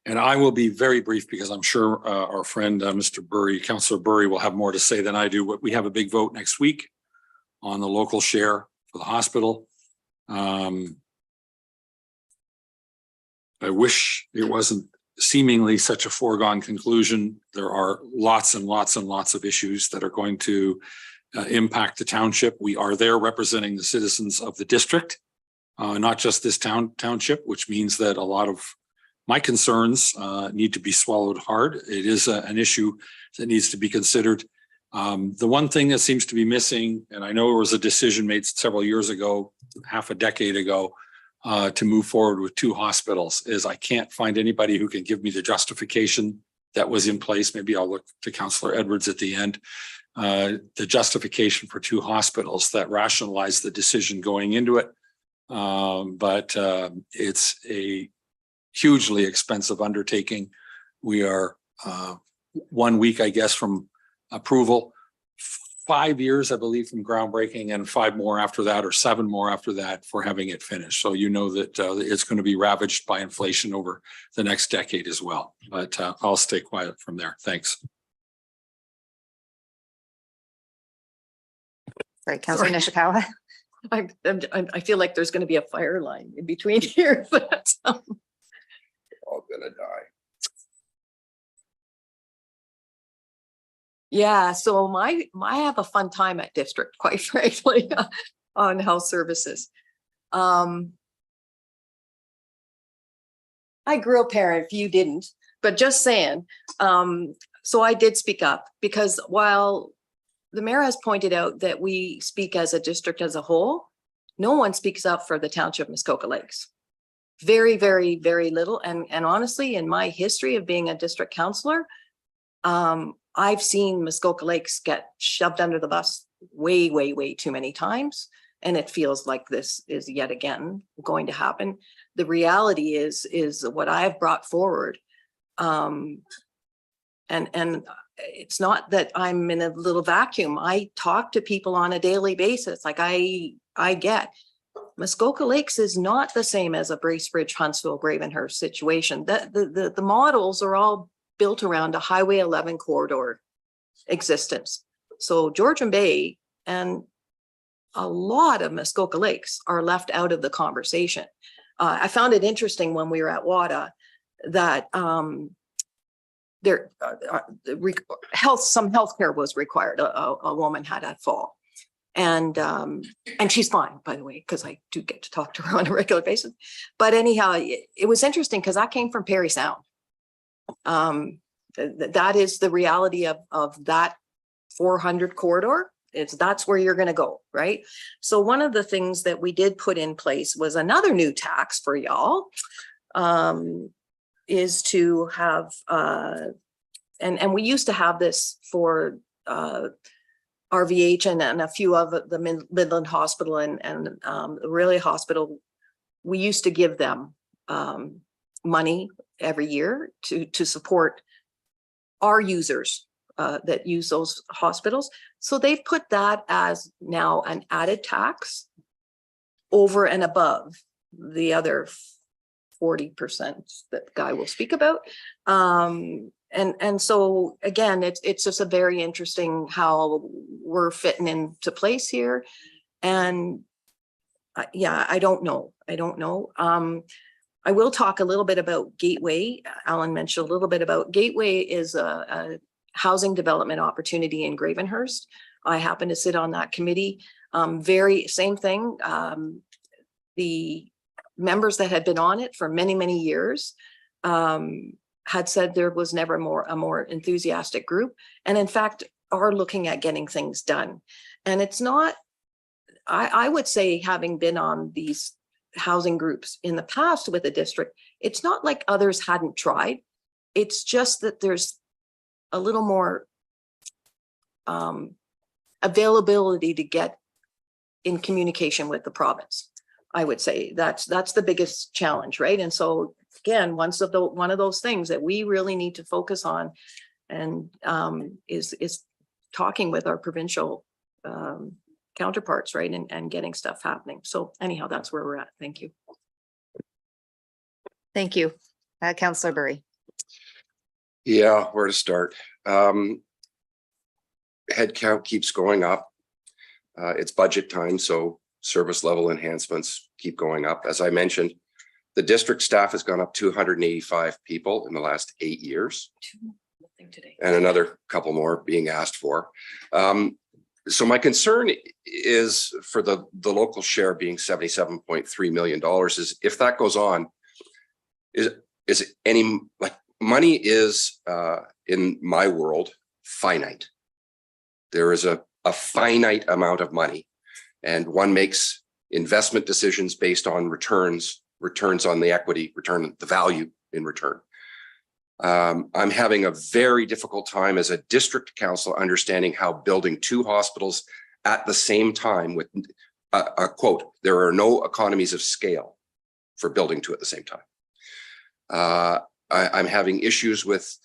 And I will be very brief because I'm sure our friend, Mr. Burry, Councillor Burry, will have more to say than I do. We have a big vote next week on the local share for the hospital. I wish it wasn't seemingly such a foregone conclusion. There are lots and lots and lots of issues that are going to impact the township. We are there representing the citizens of the district, not just this township, which means that a lot of my concerns need to be swallowed hard. It is an issue that needs to be considered. The one thing that seems to be missing, and I know it was a decision made several years ago, half a decade ago, to move forward with 2 hospitals, is I can't find anybody who can give me the justification that was in place. Maybe I'll look to Councillor Edwards at the end. The justification for 2 hospitals that rationalize the decision going into it. But it's a hugely expensive undertaking. We are 1 week, I guess, from approval, 5 years, I believe, from groundbreaking, and 5 more after that, or 7 more after that for having it finished. So you know that it's going to be ravaged by inflation over the next decade as well. But I'll stay quiet from there. Thanks. Right, Councillor Nishikawa. I feel like there's going to be a fire line in between here, but All gonna die. Yeah, so I have a fun time at district, quite frankly, on health services. I grew up here, if you didn't, but just saying. So I did speak up because while the mayor has pointed out that we speak as a district as a whole, no one speaks up for the township of Muskoka Lakes. Very, very, very little. And honestly, in my history of being a district councillor, I've seen Muskoka Lakes get shoved under the bus way, way, way too many times. And it feels like this is yet again going to happen. The reality is what I've brought forward. And it's not that I'm in a little vacuum. I talk to people on a daily basis. Like I get Muskoka Lakes is not the same as a Bracebridge, Huntsville, Gravenhurst situation. The models are all built around a Highway 11 corridor existence. So Georgian Bay and a lot of Muskoka Lakes are left out of the conversation. I found it interesting when we were at WADA that some healthcare was required. A woman had a fall, and she's fine, by the way, because I do get to talk to her on a regular basis. But anyhow, it was interesting because I came from Perry Sound. That is the reality of that 400 corridor. That's where you're going to go, right? So one of the things that we did put in place was another new tax for y'all, is to have, and we used to have this for RVH and a few of the Midland Hospital and the Riley Hospital. We used to give them money every year to support our users that use those hospitals. So they've put that as now an added tax over and above the other 40% that Guy will speak about. And so again, it's just a very interesting how we're fitting into place here. And yeah, I don't know. I will talk a little bit about Gateway. Alan mentioned a little bit about Gateway is a housing development opportunity in Gravenhurst. I happen to sit on that committee. Same thing. The members that had been on it for many, many years had said there was never a more enthusiastic group, and in fact are looking at getting things done. And it's not, I would say, having been on these housing groups in the past with the district, it's not like others hadn't tried. It's just that there's a little more availability to get in communication with the province. I would say that's the biggest challenge, right? And so again, one of those things that we really need to focus on, and is talking with our provincial counterparts, right, and getting stuff happening. So anyhow, that's where we're at. Thank you. Thank you, Councillor Burry. Yeah, where to start? Headcount keeps going up. It's budget time, so service level enhancements keep going up. As I mentioned, the district staff has gone up 285 people in the last 8 years, and another couple more being asked for. So my concern is for the local share being $77.3 million is if that goes on, is any, like, money is in my world finite. There is a finite amount of money, and one makes investment decisions based on returns on the equity, the value in return. I'm having a very difficult time as a district council understanding how building 2 hospitals at the same time with a quote, there are no economies of scale for building 2 at the same time. I'm having issues with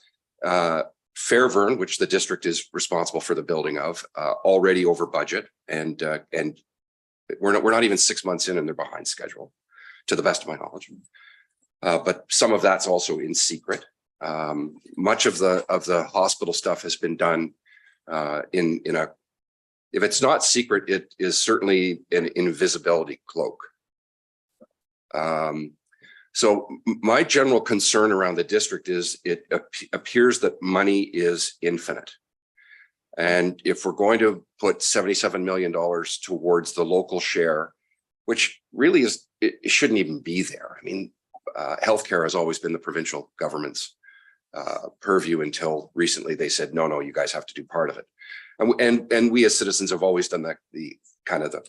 Fairvern, which the district is responsible for the building of, already over budget, and we're not even 6 months in and they're behind schedule, to the best of my knowledge. But some of that's also in secret. Much of the hospital stuff has been done in a, if it's not secret, it is certainly an invisibility cloak. So my general concern around the district is it appears that money is infinite. And if we're going to put $77 million towards the local share, which really is, it shouldn't even be there. I mean, healthcare has always been the provincial government's purview until recently they said, no, you guys have to do part of it. And we as citizens have always done that, the kind of the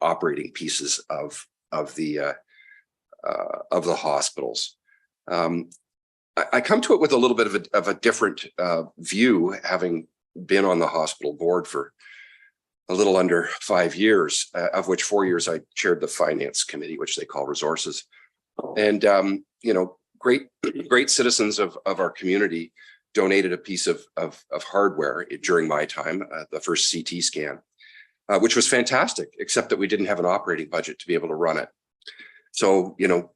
operating pieces of the hospitals. I come to it with a little bit of a different view, having been on the hospital board for a little under 5 years, of which 4 years I chaired the finance committee, which they call resources. And, you know, great citizens of our community donated a piece of hardware during my time, the first CT scan, which was fantastic, except that we didn't have an operating budget to be able to run it. So, you know,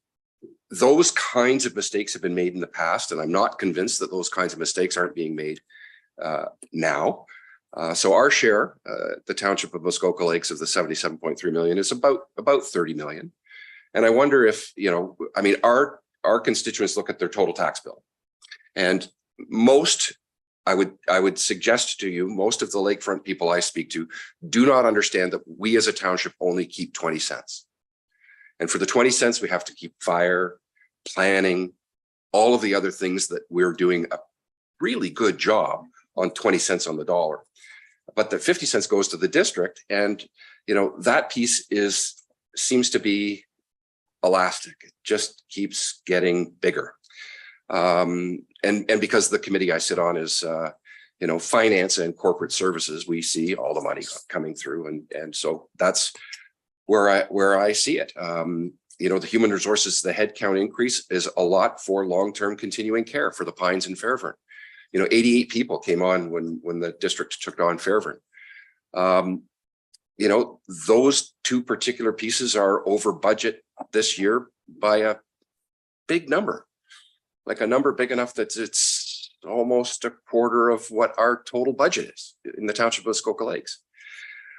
those kinds of mistakes have been made in the past, and I'm not convinced that those kinds of mistakes aren't being made now. So our share, the Township of Muskoka Lakes, of the 77.3 million is about 30 million. And I wonder if, you know, I mean, our constituents look at their total tax bill, and most, I would suggest to you, most of the lakefront people I speak to do not understand that we as a township only keep 20 cents. And for the 20 cents, we have to keep fire, planning, all of the other things that we're doing a really good job on 20 cents on the dollar. But the 50 cents goes to the district, and, you know, that piece seems to be elastic. It just keeps getting bigger. And because the committee I sit on is, you know, finance and corporate services, we see all the money coming through. And so that's where I see it. You know, the human resources, the headcount increase is a lot for long-term continuing care for the Pines and Fairburn. You know, 88 people came on when the district took on Fairburn. You know, those two particular pieces are over budget this year by a big number, like a number big enough that it's almost a quarter of what our total budget is in the Township of Muskoka Lakes.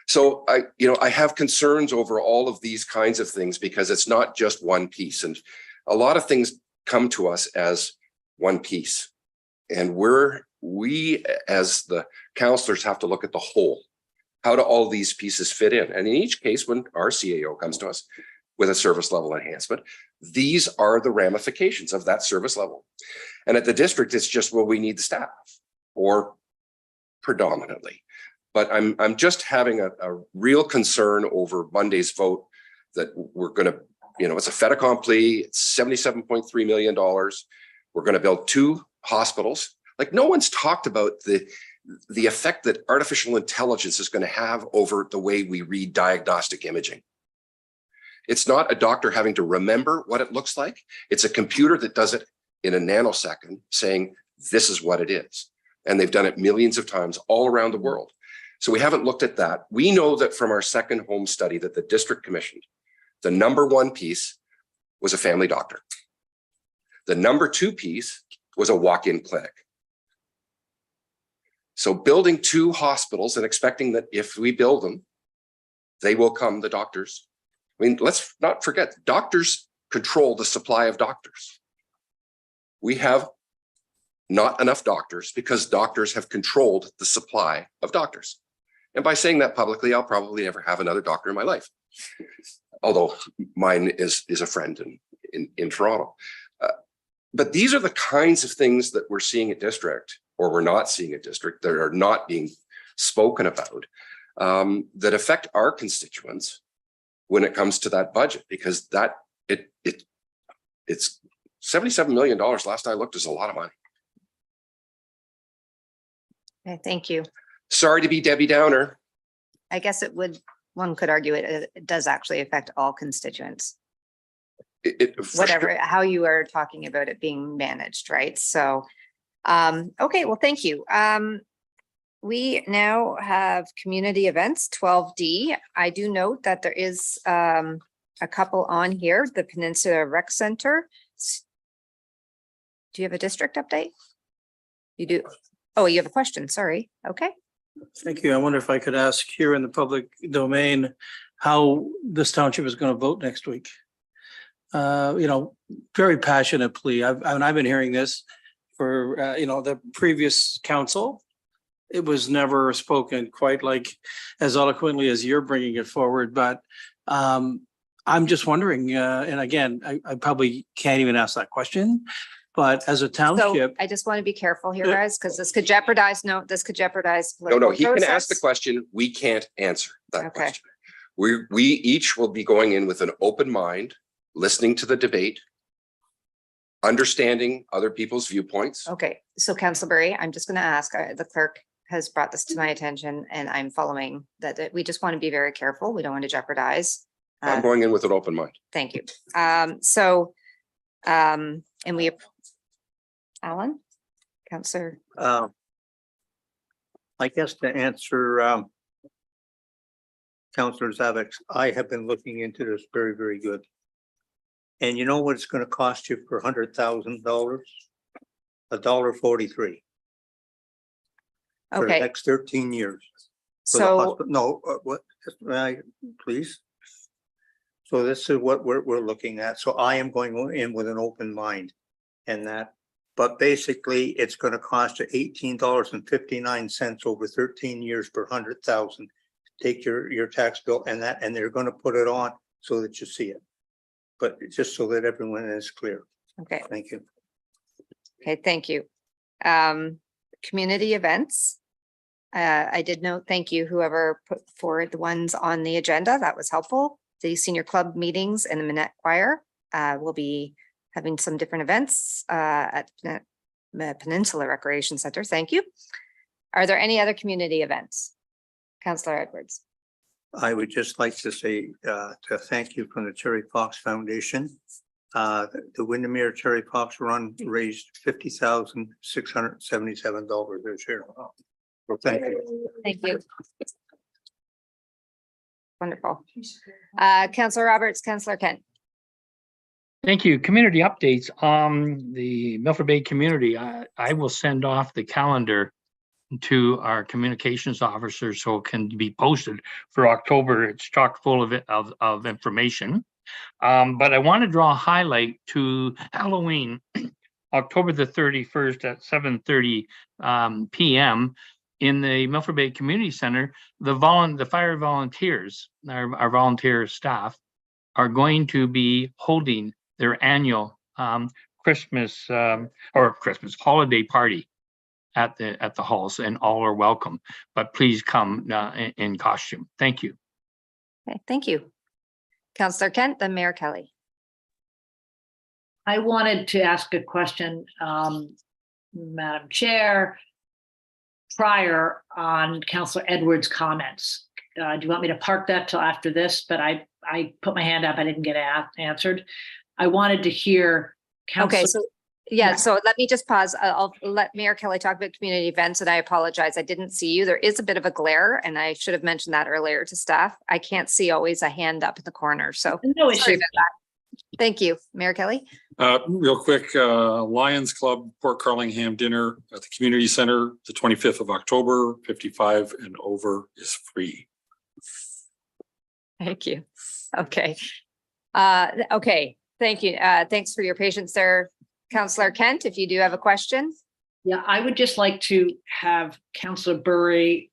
So I have concerns over all of these kinds of things, because it's not just one piece, and a lot of things come to us as one piece. And we as the councillors have to look at the whole. How do all these pieces fit in? And in each case, when our CAO comes to us with a service level enhancement, these are the ramifications of that service level. And at the district, it's just, well, we need the staff, or predominantly. But I'm just having a real concern over Monday's vote that we're going to, you know, it's a fait accompli. It's $77.3 million. We're going to build 2 hospitals. Like, no one's talked about the effect that artificial intelligence is going to have over the way we read diagnostic imaging. It's not a doctor having to remember what it looks like. It's a computer that does it in a nanosecond, saying, this is what it is. And they've done it millions of times all around the world. So we haven't looked at that. We know that from our second home study that the district commissioned, the number 1 piece was a family doctor. The number 2 piece was a walk-in clinic. So building 2 hospitals and expecting that if we build them, they will come, the doctors. I mean, let's not forget, doctors control the supply of doctors. We have not enough doctors because doctors have controlled the supply of doctors. And by saying that publicly, I'll probably never have another doctor in my life. Although mine is a friend in Toronto. But these are the kinds of things that we're seeing at district, or we're not seeing at district, that are not being spoken about, that affect our constituents when it comes to that budget, because it's $77 million. Last I looked, is a lot of money. Okay, thank you. Sorry to be Debbie Downer. I guess one could argue it does actually affect all constituents. Whatever, how you are talking about it being managed, right? So, okay, well, thank you. We now have community events, 12D. I do note that there is a couple on here, the Peninsula Rec Center. Do you have a district update? You do. Oh, you have a question. Sorry. Okay. Thank you. I wonder if I could ask here in the public domain how this township is going to vote next week. You know, very passionate plea. I've been hearing this for, you know, the previous council. it was never spoken quite like as eloquently as you're bringing it forward, but I'm just wondering, and again, I probably can't even ask that question, but as a So township, I just want to be careful here, guys, because this could jeopardize, this could jeopardize. No, he can ask the process. question. We can't answer that Okay. question. We each will be going in with an open mind, listening to the debate, understanding other people's viewpoints. Okay, so Councilor Berry, I'm just going to ask, the clerk has brought this to my attention and I'm following that we just want to be very careful. We don't want to jeopardize. I'm going in with an open mind. Thank you. And we, Alan, Councilor. I guess to answer Councillor Zavix, I have been looking into this very, very good. And you know what it's going to cost you for $100,000? $1.43 for the Okay, next 13 years. For the so, hospital. No, what, please. So this is what we're looking at. So I am going in with an open mind and that, but basically it's going to cost you $18.59 over 13 years per 100,000. Take your tax bill and that, and they're going to put it on so that you see it. But just so that everyone is clear. okay, Thank you. okay, thank you. Community events. I did note, thank you, whoever put forward the ones on the agenda. That was helpful. The senior club meetings and the Minette Choir will be having some different events at Peninsula Recreation Center. Thank you. Are there any other community events? Councillor Edwards. I would just like to say to thank you from the Cherry Fox Foundation. The Windermere Cherry Fox Run raised $50,677 this year. So thank you. Thank you. Wonderful. Councillor Roberts, Councillor Kent. Thank you. Community updates on the Milford Bay community. I will send off the calendar to our communications officer so it can be posted for October. It's chock full of information. But I want to draw a highlight to Halloween, October the 31st at 7:30 p.m. in the Milford Bay Community Center. The fire volunteers, our volunteer staff, are going to be holding their annual Christmas holiday party at the halls, and all are welcome. But please come in costume. Thank you. Okay, thank you. Councillor Kent, then Mayor Kelley. I wanted to ask a question, Madam Chair, prior on Councillor Edwards' comments. Do you want me to park that till after this? But I put my hand up, I didn't get answered. I wanted to hear. Okay, so yeah, so let me just pause. I'll let Mayor Kelley talk about community events, and I apologize. I didn't see you. There is a bit of a glare, and I should have mentioned that earlier to staff. I can't see always a hand up in the corner, so No sorry issue. about that. Thank you, Mayor Kelley. Real quick, Lions Club Port Carlingham dinner at the community center, the 25th of October, 55 and over is free. Thank you. Okay. Okay, thank you. Thanks for your patience there. Councillor Kent, if you do have a question. Yeah, I would just like to have Councillor Burry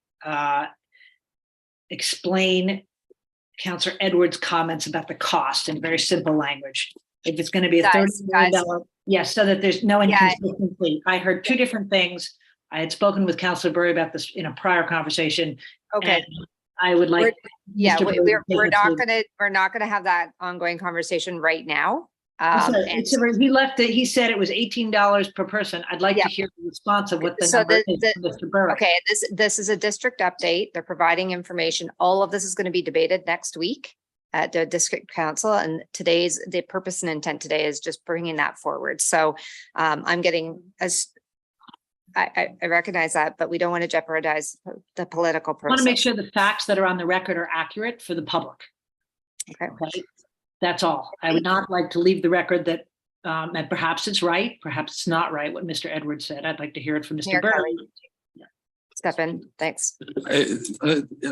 explain Councillor Edwards' comments about the cost in very simple language. If it's going to be a $30 million, yes, so that there's no inconsistency. I heard two different things. I had spoken with Councillor Burry about this in a prior conversation. Okay. I would like. Yeah, Mr. Burry to we're take not gonna have that ongoing conversation right now. He said it was $18 per person. I'd like to hear the response of what the number is from Mr. Burry. Okay, this is a district update. They're providing information. All of this is going to be debated next week at the district council, and the purpose and intent today is just bringing that forward. So I'm getting I recognize that, but we don't want to jeopardize the political process. I want to make sure the facts that are on the record are accurate for the public. Okay. That's all. I would not like to leave the record that, and perhaps it's right, perhaps it's not right, what Mr. Edwards said. I'd like to hear it from Mr. Burry. Step in, thanks.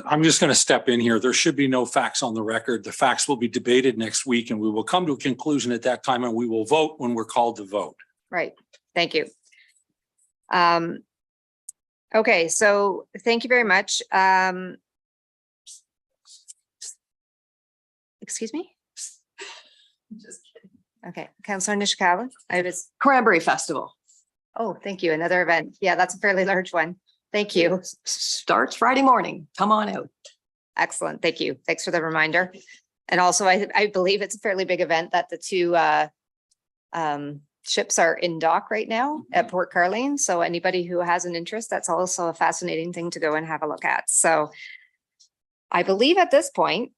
I'm just going to step in here. There should be no facts on the record. The facts will be debated next week, and we will come to a conclusion at that time, and we will vote when we're called to vote. Right, thank you. Okay, so thank you very much. Excuse me? Just kidding. Okay, Councillor Nishikawa, I was, Cranberry Festival oh, thank you. Another event. Yeah, that's a fairly large one. Thank you. starts Friday morning. Come on out. Excellent. Thank you. Thanks for the reminder. And also, I believe it's a fairly big event that the two ships are in dock right now at Port Carling. So anybody who has an interest, that's also a fascinating thing to go and have a look at. So I believe at this point,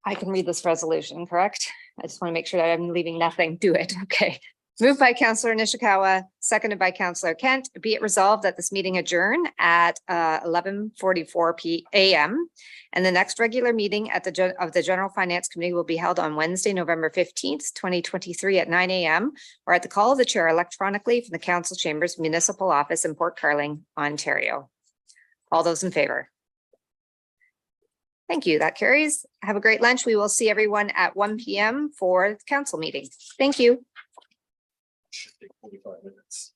I can read this resolution, correct? I just want to make sure that I'm leaving nothing. Do it. Okay. Moved by Councillor Nishikawa, seconded by Councillor Kent. Be it resolved that this meeting adjourn at 11:44 a.m. And the next regular meeting of the General Finance Committee will be held on Wednesday, November 15th, 2023 at 9 a.m. or at the call of the chair electronically from the Council Chambers Municipal Office in Port Carling, Ontario. All those in favor? Thank you. That carries. Have a great lunch. We will see everyone at 1 p.m. for the council meeting. Thank you. Should take 45 minutes.